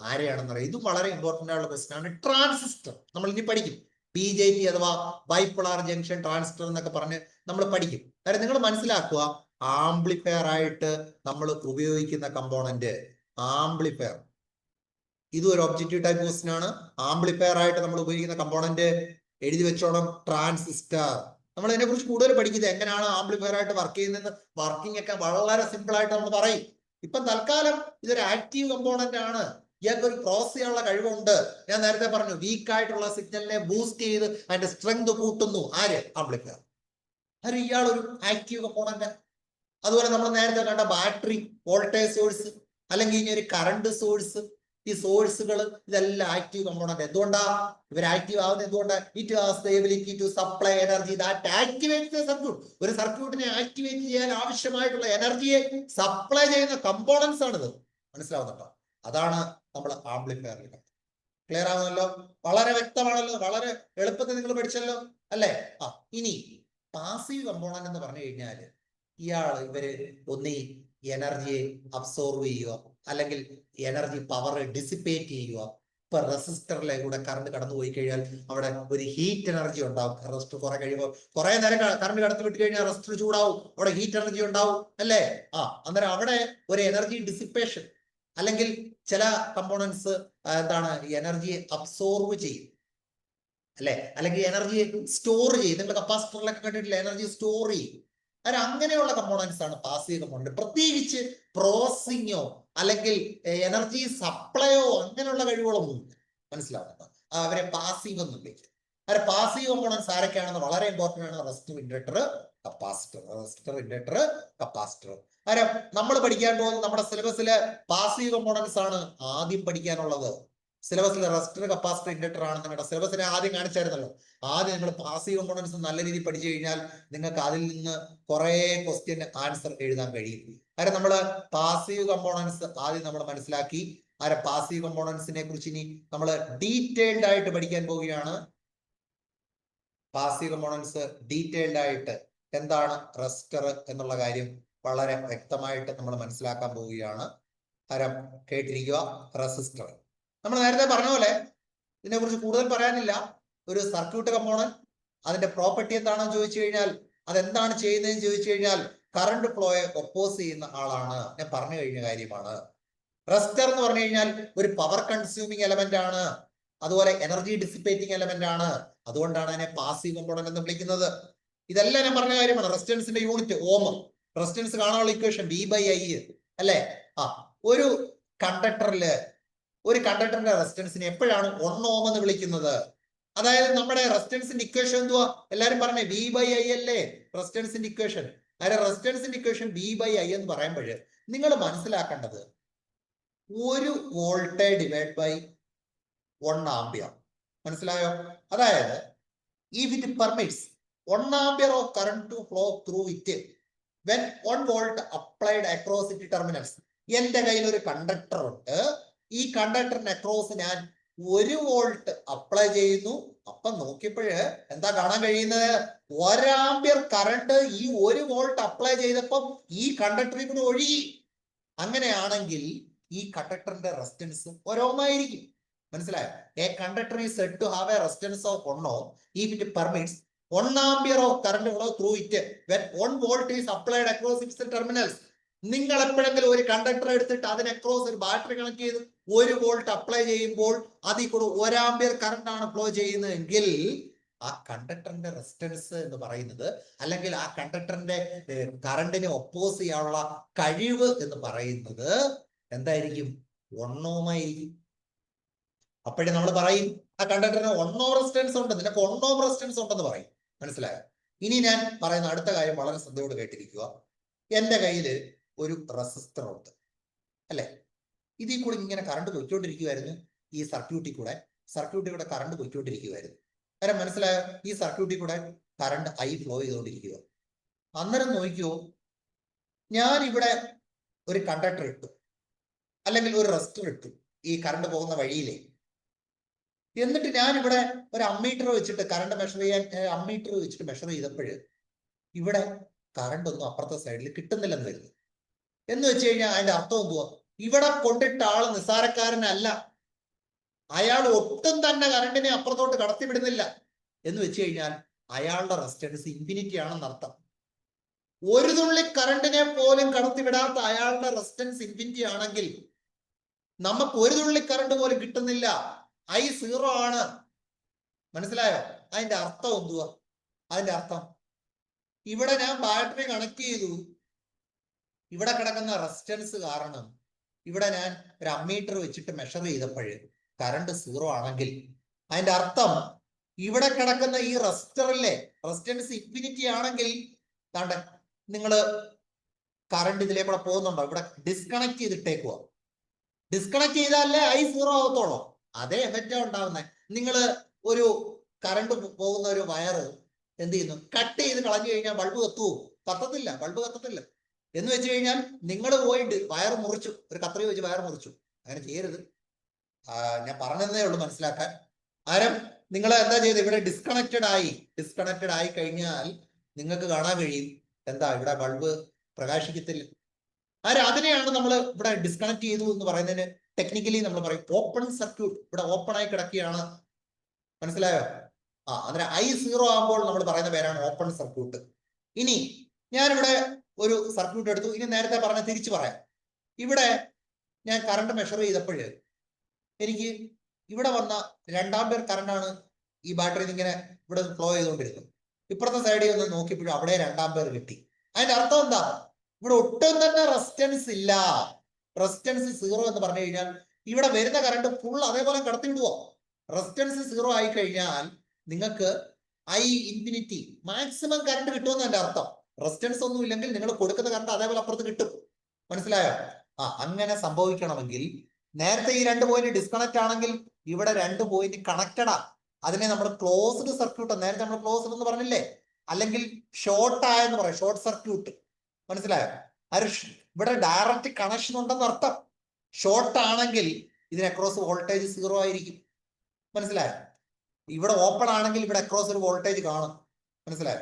ആരെയാണെന്ന് അറിയാം. ഇതും വളരെ ഇമ്പോർട്ടന്റ് ആയിട്ടുള്ള ക്വസ്റ്റ്യൻ ആണ്. ട്രാൻസിസ്റ്റർ നമ്മൾ ഇനി പഠിക്കും. BJT അഥവാ ബൈപോളാർ ജംഗ്ഷൻ ട്രാൻസിസ്റ്റർ എന്നൊക്കെ പറഞ്ഞ് നമ്മൾ പഠിക്കും. അതായത് നിങ്ങൾ മനസ്സിലാക്കുക, ആംപ്ലിഫയർ ആയിട്ട് നമ്മൾ ഉപയോഗിക്കുന്ന കമ്പോണന്റ് ആംപ്ലിഫയർ. ഇതും ഒരു ഒബ്ജക്റ്റീവ് ടൈപ്പ് ക്വസ്റ്റ്യൻ ആണ്. ആംപ്ലിഫയർ ആയിട്ട് നമ്മൾ ഉപയോഗിക്കുന്ന കമ്പോണന്റ് എഴുതി വെച്ചോണം, ട്രാൻസിസ്റ്റർ. നമ്മൾ ഇതിനെ കുറിച്ച് കൂടുതൽ പഠിക്കുന്നത് എങ്ങനെയാണ് ആംപ്ലിഫയർ ആയിട്ട് വർക്ക് ചെയ്യുന്നത്. വർക്കിംഗ് ഒക്കെ വളരെ സിമ്പിൾ ആയിട്ട് നമ്മൾ പറയും. ഇപ്പം തൽക്കാലം ഇതൊരു ആക്റ്റീവ് കമ്പോണന്റ് ആണ്. ഇയാൾക്ക് ഒരു പ്രോസസ് ചെയ്യാനുള്ള കഴിവുണ്ട്. ഞാൻ നേരത്തെ പറഞ്ഞു, വീക്ക് ആയിട്ടുള്ള സിഗ്നലിനെ ബൂസ്റ്റ് ചെയ്ത് അതിന്റെ സ്ട്രെങ്ത് കൂട്ടുന്നു. ആര്? ആംപ്ലിഫയർ. ഇയാൾ ഒരു ആക്റ്റീവ് കമ്പോണന്റ്. അതുപോലെ നമ്മൾ നേരത്തെ കണ്ട ബാറ്ററി, വോൾട്ടേജ് സോഴ്സ്, അല്ലെങ്കിൽ ഇനി ഒരു കറണ്ട് സോഴ്സ്, ഈ സോഴ്സുകൾ ഇതെല്ലാം ആക്റ്റീവ് കമ്പോണന്റ്. എന്തുകൊണ്ടാ ഇവർ ആക്റ്റീവ് ആവുന്നത്? എന്തുകൊണ്ട്? It has the ability to supply energy that activates the circuit. ഒരു സർക്യൂട്ടിനെ ആക്ടിവേറ്റ് ചെയ്യാൻ ആവശ്യമായിട്ടുള്ള എനർജിയെ സപ്ലൈ ചെയ്യുന്ന കമ്പോണൻസ് ആണിത്. മനസ്സിലാവുന്നുണ്ടോ? അതാണ് നമ്മൾ ആംപ്ലിഫയറിൽ. ക്ലിയർ ആവുന്നല്ലോ? വളരെ വ്യക്തമാണല്ലോ, വളരെ എളുപ്പത്തിൽ നിങ്ങൾ പഠിച്ചല്ലോ, അല്ലേ? ഇനി പാസീവ് കമ്പോണന്റ് എന്ന് പറഞ്ഞു കഴിഞ്ഞാൽ ഇവര് ഒന്നീ എനർജിയെ അബ്സോർവ് ചെയ്യുക, അല്ലെങ്കിൽ എനർജി പവർ ഡിസിപ്പേറ്റ് ചെയ്യുക. ഇപ്പൊ റെസിസ്റ്ററിലെ കൂടെ കറണ്ട് കടന്നു പോയി കഴിഞ്ഞാൽ അവിടെ ഒരു ഹീറ്റ് എനർജി ഉണ്ടാവും. റെസിസ്റ്റർ കുറെ കഴിയുമ്പോൾ, കുറെ നേരം കറണ്ട് കടത്തി വിട്ട് കഴിഞ്ഞാൽ റെസിസ്റ്റർ ചൂടാവും, അവിടെ ഹീറ്റ് എനർജി ഉണ്ടാവും, അല്ലേ? അന്നേരം അവിടെ ഒരു എനർജി ഡിസിപ്പേഷൻ, അല്ലെങ്കിൽ ചില കമ്പോണൻസ് എന്താണ്, എനർജിയെ അബ്സോർവ് ചെയ്യും, അല്ലെ? അല്ലെങ്കിൽ എനർജിയെ സ്റ്റോർ ചെയ്യും. നിങ്ങൾ കപ്പാസിറ്ററിലൊക്കെ കണ്ടിട്ടില്ല, എനർജി സ്റ്റോർ ചെയ്യും. അങ്ങനെയുള്ള കമ്പോണൻസ് ആണ് പാസീവ് കമ്പോണന്റ്. പ്രത്യേകിച്ച് പ്രോസസിങ്ങോ അല്ലെങ്കിൽ എനർജി സപ്ലൈയോ അങ്ങനെയുള്ള കഴിവുകളൊന്നും മനസ്സിലാവുന്നത് അവരെ പാസീവ് എന്ന് വിളിക്കും. പാസീവ് കമ്പോണൻസ് ആരൊക്കെയാണെന്ന് വളരെ ഇമ്പോർട്ടന്റ് ആണ്. Resistor, inductor, capacitor. Resistor, inductor, capacitor. നമ്മൾ പഠിക്കാൻ പോകുന്നത് നമ്മുടെ സിലബസിലെ പാസീവ് കമ്പോണൻസ് ആണ് ആദ്യം പഠിക്കാനുള്ളത്. സിലബസിൽ റെസിസ്റ്റർ, കപ്പാസിറ്റർ, ഇൻഡക്ടർ ആണ് നിങ്ങളുടെ സിലബസിനെ ആദ്യം കാണിച്ചായിരുന്നല്ലോ. ആദ്യം നിങ്ങൾ പാസീവ് കമ്പോണൻസ് നല്ല രീതിയിൽ പഠിച്ചു കഴിഞ്ഞാൽ നിങ്ങൾക്ക് അതിൽ നിന്ന് കുറെ ക്വസ്റ്റ്യൻ ആൻസർ എഴുതാൻ കഴിയും. നമ്മൾ പാസീവ് കമ്പോണൻസ് ആദ്യം നമ്മൾ മനസ്സിലാക്കി. പാസീവ് കമ്പോണൻസിനെ കുറിച്ച് ഇനി നമ്മൾ ഡീറ്റെയിൽഡ് ആയിട്ട് പഠിക്കാൻ പോവുകയാണ്. പാസീവ് കമ്പോണൻസ് ഡീറ്റെയിൽഡ് ആയിട്ട് എന്താണ് റെസിസ്റ്റർ എന്നുള്ള കാര്യം വളരെ വ്യക്തമായിട്ട് നമ്മൾ മനസ്സിലാക്കാൻ പോവുകയാണ്. കേട്ടിരിക്കുക. റെസിസ്റ്റർ നമ്മൾ നേരത്തെ പറഞ്ഞ പോലെ ഇതിനെക്കുറിച്ച് കൂടുതൽ പറയാനില്ല. ഒരു സർക്യൂട്ട് കമ്പോണന്റ്, അതിന്റെ പ്രോപ്പർട്ടി എന്താണെന്ന് ചോദിച്ചു കഴിഞ്ഞാൽ, അതെന്താണ് ചെയ്യുന്നതെന്ന് ചോദിച്ചു കഴിഞ്ഞാൽ, കറണ്ട് ഫ്ലോയെ ഒപ്പോസ് ചെയ്യുന്ന ആളാണ്. ഞാൻ പറഞ്ഞു കഴിഞ്ഞ കാര്യമാണ്. റെസിസ്റ്റർ എന്ന് പറഞ്ഞു കഴിഞ്ഞാൽ ഒരു പവർ കൺസ്യൂമിങ് എലമെന്റ് ആണ്, അതുപോലെ എനർജി ഡിസിപ്പേറ്റിംഗ് എലമെന്റ് ആണ്. അതുകൊണ്ടാണ് അതിനെ പാസീവ് കമ്പോണന്റ് എന്ന് വിളിക്കുന്നത്. ഇതെല്ലാം ഞാൻ പറഞ്ഞ കാര്യമാണ്. റെസിസ്റ്റൻസിന്റെ യൂണിറ്റ് ഓം. റെസിസ്റ്റൻസ് കാണാനുള്ള ഇക്വേഷൻ V/I, അല്ലെ? ഒരു കണ്ടക്ടറിന്റെ റെസിസ്റ്റൻസിനെ എപ്പോഴാണ് 1 ഓം എന്ന് വിളിക്കുന്നത്? അതായത് നമ്മുടെ റെസിസ്റ്റൻസിന്റെ ഇക്വേഷൻ എന്തുവാ? എല്ലാരും പറഞ്ഞേ V/I അല്ലേ റെസിസ്റ്റൻസിന്റെ ഇക്വേഷൻ. റെസിസ്റ്റൻസിന്റെ ഇക്വേഷൻ V/I എന്ന് പറയുമ്പോൾ നിങ്ങൾ മനസ്സിലാക്കേണ്ടത് 1 വോൾട്ട് ഡിവൈഡ് ബൈ 1 ആംപിയർ. മനസ്സിലായോ? അതായത് if it permits 1 ampere of current to flow through it when 1 volt applied across its terminals. എന്റെ കയ്യിൽ ഒരു കണ്ടക്ടർ ഉണ്ട്. ഈ കണ്ടക്ടറിന് അക്രോസ് ഞാൻ 1 വോൾട്ട് അപ്ലൈ ചെയ്യുന്നു. അപ്പം നോക്കിയപ്പോഴ് എന്താ കാണാൻ കഴിയുന്നത്? 1 ആംപിയർ കറണ്ട് ഈ 1 വോൾട്ട് അപ്ലൈ ചെയ്തപ്പം ഈ കണ്ടക്ടറിൽ കൂടെ ഒഴുകി. അങ്ങനെയാണെങ്കിൽ ഈ കണ്ടക്ടറിന്റെ റെസിസ്റ്റൻസ് 1 ഓം ആയിരിക്കും. മനസ്സിലായോ? A conductor is said to have a resistance of 1 ohm if it permits 1 ampere of current flow through it when 1 volt is applied across its terminals. നിങ്ങൾ എപ്പോഴെങ്കിലും ഒരു കണ്ടക്ടർ എടുത്തിട്ട് അതിന് അക്രോസ് ഒരു ബാറ്ററി കണക്ട് ചെയ്ത് 1 volt apply ചെയ്യുമ്പോൾ അതിൽ കൂടെ 1 ആംപിയർ കറണ്ട് ആണ് ഫ്ലോ ചെയ്യുന്നതെങ്കിൽ ആ കണ്ടക്ടറിന്റെ റെസിസ്റ്റൻസ് എന്ന് പറയുന്നത്, അല്ലെങ്കിൽ ആ കണ്ടക്ടറിന്റെ കറണ്ടിനെ ഒപ്പോസ് ചെയ്യാനുള്ള കഴിവ് എന്ന് പറയുന്നത് എന്തായിരിക്കും? 1 ഓം ആയിരിക്കും. അപ്പോഴേ നമ്മൾ പറയും ആ കണ്ടക്ടറിന് 1 ഓം റെസിസ്റ്റൻസ് ഉണ്ട്, നിനക്ക് 1 ഓം റെസിസ്റ്റൻസ് ഉണ്ടെന്ന് പറയും. മനസ്സിലായോ? ഇനി ഞാൻ പറയുന്ന അടുത്ത കാര്യം വളരെ ശ്രദ്ധയോട് കേട്ടിരിക്കുക. എന്റെ കയ്യിൽ ഒരു റെസിസ്റ്റർ ഉണ്ട് അല്ലെ, ഇതിൽ കൂടി ഇങ്ങനെ കറണ്ട് പൊയ്ക്കൊണ്ടിരിക്കുമായിരുന്നു. ഈ സർക്യൂട്ടിൽ കൂടെ കറണ്ട് പൊയ്ക്കൊണ്ടിരിക്കുമായിരുന്നു. കാരണം മനസ്സിലായോ? ഈ സർക്യൂട്ടിൽ കൂടെ കറണ്ട് ഐ ഫ്ലോ ചെയ്തുകൊണ്ടിരിക്കുക. അന്നേരം നോക്കിയോ, ഞാൻ ഇവിടെ ഒരു കണ്ടക്ടർ ഇട്ടു, അല്ലെങ്കിൽ ഒരു റെസിസ്റ്റർ ഇട്ടു ഈ കറണ്ട് പോകുന്ന വഴിയിലെ. എന്നിട്ട് ഞാൻ ഇവിടെ ഒരു അമ്മീറ്റർ വെച്ചിട്ട് കറണ്ട് മെഷർ ചെയ്യാൻ അമ്മീറ്റർ വെച്ചിട്ട് മെഷർ ചെയ്തപ്പോൾ ഇവിടെ കറണ്ട് ഒന്നും അപ്പുറത്തെ സൈഡിൽ കിട്ടുന്നില്ലെന്ന് വരുന്നു. എന്ന് വെച്ച് കഴിഞ്ഞാൽ അതിന്റെ അർത്ഥം എന്തുവാ? ഇവിടെ കൊണ്ടിട്ട ആള് നിസ്സാരക്കാരനല്ല, അയാൾ ഒട്ടും തന്നെ കറണ്ടിനെ അപ്പുറത്തോട്ട് കടത്തിവിടുന്നില്ല. എന്ന് വെച്ച് കഴിഞ്ഞാൽ അയാളുടെ റെസിസ്റ്റൻസ് ഇൻഫിനിറ്റി ആണെന്ന് അർത്ഥം. ഒരു തുള്ളി കറണ്ടിനെ പോലും കടത്തിവിടാത്ത അയാളുടെ റെസിസ്റ്റൻസ് ഇൻഫിനിറ്റി ആണെങ്കിൽ നമുക്ക് ഒരു തുള്ളി കറണ്ട് പോലും കിട്ടുന്നില്ല, ഐ 0 ആണ്. മനസ്സിലായോ? അതിന്റെ അർത്ഥം എന്തുവാ? അതിന്റെ അർത്ഥം ഇവിടെ ഞാൻ ബാറ്ററി കണക്ട് ചെയ്തു, ഇവിടെ കിടക്കുന്ന റെസിസ്റ്റൻസ് കാരണം ഇവിടെ ഞാൻ ഒരു അമ്മീറ്റർ വെച്ചിട്ട് മെഷർ ചെയ്തപ്പോൾ കറണ്ട് 0 ആണെങ്കിൽ അതിന്റെ അർത്ഥം ഇവിടെ കിടക്കുന്ന ഈ റെസിസ്റ്ററിലെ റെസിസ്റ്റൻസ് ഇൻഫിനിറ്റി ആണെങ്കിൽ താണ്ടെ നിങ്ങൾ കറണ്ട് ഇതിലേ കൂടെ പോകുന്നുണ്ടോ? ഇവിടെ ഡിസ്കണക്ട് ചെയ്തിട്ടേക്കുക. ഡിസ്കണക്ട് ചെയ്താലേ ഐ 0 ആകത്തോളൂ. അതേ എഫക്റ്റാ ഉണ്ടാവുന്നത്. നിങ്ങൾ ഒരു കറണ്ട് പോകുന്ന ഒരു വയറ് എന്ത് ചെയ്യുന്നു? കട്ട് ചെയ്ത് കളഞ്ഞു കഴിഞ്ഞാൽ ബൾബ് കത്തുവോ? കത്തത്തില്ല, ബൾബ് കത്തത്തില്ല. എന്ന് വെച്ച് കഴിഞ്ഞാൽ നിങ്ങൾ പോയിട്ട് വയർ മുറിച്ചു, ഒരു കത്രി വെച്ച് വയർ മുറിച്ചു. അങ്ങനെ ചെയ്യരുത്. ഞാൻ പറഞ്ഞതേ ഉള്ളൂ മനസ്സിലാക്കാൻ. ആരം നിങ്ങൾ എന്താ ചെയ്ത് ഇവിടെ ഡിസ്കണക്റ്റഡ് ആയി കഴിഞ്ഞാൽ നിങ്ങൾക്ക് കാണാൻ കഴിയും എന്താ ഇവിടെ ബൾബ് പ്രകാശിക്കത്തില്ല. അതിനെയാണ് നമ്മൾ ഇവിടെ ഡിസ്കണക്ട് ചെയ്തു എന്ന് പറയുന്നതിന് ടെക്നിക്കലി നമ്മൾ പറയും ഓപ്പൺ സർക്യൂട്ട്. ഇവിടെ ഓപ്പൺ ആയി കിടക്കുകയാണ്. മനസ്സിലായോ? അന്നേരം ഐ 0 ആകുമ്പോൾ നമ്മൾ പറയുന്ന പേരാണ് ഓപ്പൺ സർക്യൂട്ട്. ഇനി ഞാനിവിടെ ഒരു സർക്യൂട്ട് എടുത്തു. ഇനി നേരത്തെ പറഞ്ഞ തിരിച്ചു പറയാം. ഇവിടെ ഞാൻ കറണ്ട് മെഷർ ചെയ്തപ്പോൾ എനിക്ക് ഇവിടെ വന്ന 2 ആമ്പിയർ കറണ്ടാണ് ഈ ബാറ്ററിയിൽ ഇങ്ങനെ ഇവിടെ ഫ്ലോ ചെയ്തുകൊണ്ടിരുന്നത്. ഇപ്പുറത്തെ സൈഡിൽ ഒന്ന് നോക്കിയപ്പോഴും അവിടെ 2 ആമ്പിയർ കിട്ടി. അതിന്റെ അർത്ഥം എന്താ? ഇവിടെ ഒട്ടും തന്നെ റെസിസ്റ്റൻസ് ഇല്ല. റെസിസ്റ്റൻസ് 0 എന്ന് പറഞ്ഞു കഴിഞ്ഞാൽ ഇവിടെ വരുന്ന കറണ്ട് ഫുൾ അതേപോലെ കടത്തിവിടുവോ? റെസിസ്റ്റൻസ് 0 ആയി കഴിഞ്ഞാൽ നിങ്ങൾക്ക് ഐ ഇൻഫിനിറ്റി മാക്സിമം കറണ്ട് കിട്ടുമെന്ന് എന്റെ അർത്ഥം. റെസിസ്റ്റൻസ് ഒന്നും ഇല്ലെങ്കിൽ നിങ്ങൾ കൊടുക്കുന്ന കറണ്ട് അതേപോലെ അപ്പുറത്ത് കിട്ടും. മനസ്സിലായോ? അങ്ങനെ സംഭവിക്കണമെങ്കിൽ നേരത്തെ ഈ 2 പോയിന്റ് ഡിസ്കണക്ട് ആണെങ്കിൽ ഇവിടെ 2 പോയിന്റ് കണക്റ്റഡാ. അതിനെ നമ്മൾ ക്ലോസ്ഡ് സർക്യൂട്ട്, നേരത്തെ നമ്മൾ ക്ലോസ്ഡ് എന്ന് പറഞ്ഞില്ലേ, അല്ലെങ്കിൽ ഷോർട്ട് ആയെന്ന് പറയാം, ഷോർട്ട് സർക്യൂട്ട്. മനസ്സിലായോ? ഇവിടെ ഡയറക്റ്റ് കണക്ഷൻ ഉണ്ടെന്ന് അർത്ഥം. ഷോർട്ട് ആണെങ്കിൽ ഇതിന് അക്രോസ് വോൾട്ടേജ് 0 ആയിരിക്കും. മനസ്സിലായോ? ഇവിടെ ഓപ്പൺ ആണെങ്കിൽ ഇവിടെ അക്രോസ് ഒരു വോൾട്ടേജ് കാണും. മനസ്സിലായോ?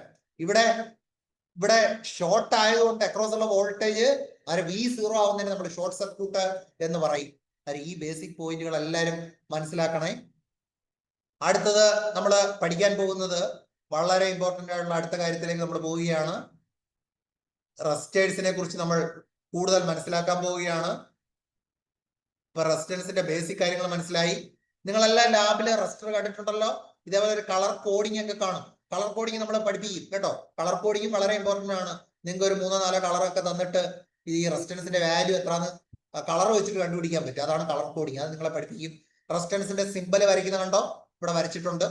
ഇവിടെ ഷോർട്ട് ആയതുകൊണ്ട് അക്രോസ് ഉള്ള വോൾട്ടേജ് V0 ആവുന്നതിന് നമ്മൾ ഷോർട്ട് സർക്യൂട്ട് എന്ന് പറയും. ഈ ബേസിക് പോയിന്റുകൾ എല്ലാവരും മനസ്സിലാക്കണേ. അടുത്തത് നമ്മൾ പഠിക്കാൻ പോകുന്നത് വളരെ ഇമ്പോർട്ടന്റ് ആയിട്ടുള്ള അടുത്ത കാര്യത്തിലേക്ക് നമ്മൾ പോവുകയാണ്. റെസിസ്റ്റേഴ്സിനെ കുറിച്ച് നമ്മൾ കൂടുതൽ മനസ്സിലാക്കാൻ പോവുകയാണ്. ഇപ്പൊ റെസിസ്റ്റൻസിന്റെ ബേസിക് കാര്യങ്ങൾ മനസ്സിലായി. നിങ്ങളെല്ലാം ലാബിലെ റെസിസ്റ്റർ കണ്ടിട്ടുണ്ടല്ലോ. ഇതേപോലെ ഒരു കളർ കോഡിംഗ് ഒക്കെ കാണും. കളർ കോഡിംഗ് നമ്മൾ പഠിപ്പിക്കും കേട്ടോ. കളർ കോഡിംഗ് വളരെ ഇമ്പോർട്ടന്റ് ആണ്. നിങ്ങൾക്ക് ഒരു 3-4 കളറൊക്കെ തന്നിട്ട് ഈ റെസിസ്റ്റൻസിന്റെ വാല്യൂ എത്രയാണ് കളർ വെച്ചിട്ട് കണ്ടുപിടിക്കാൻ പറ്റും. അതാണ് കളർ കോഡിംഗ്. അത് നിങ്ങളെ പഠിപ്പിക്കും. റെസിസ്റ്റൻസിന്റെ സിമ്പൽ വരയ്ക്കുന്ന കണ്ടോ? ഇവിടെ വരച്ചിട്ടുണ്ട്.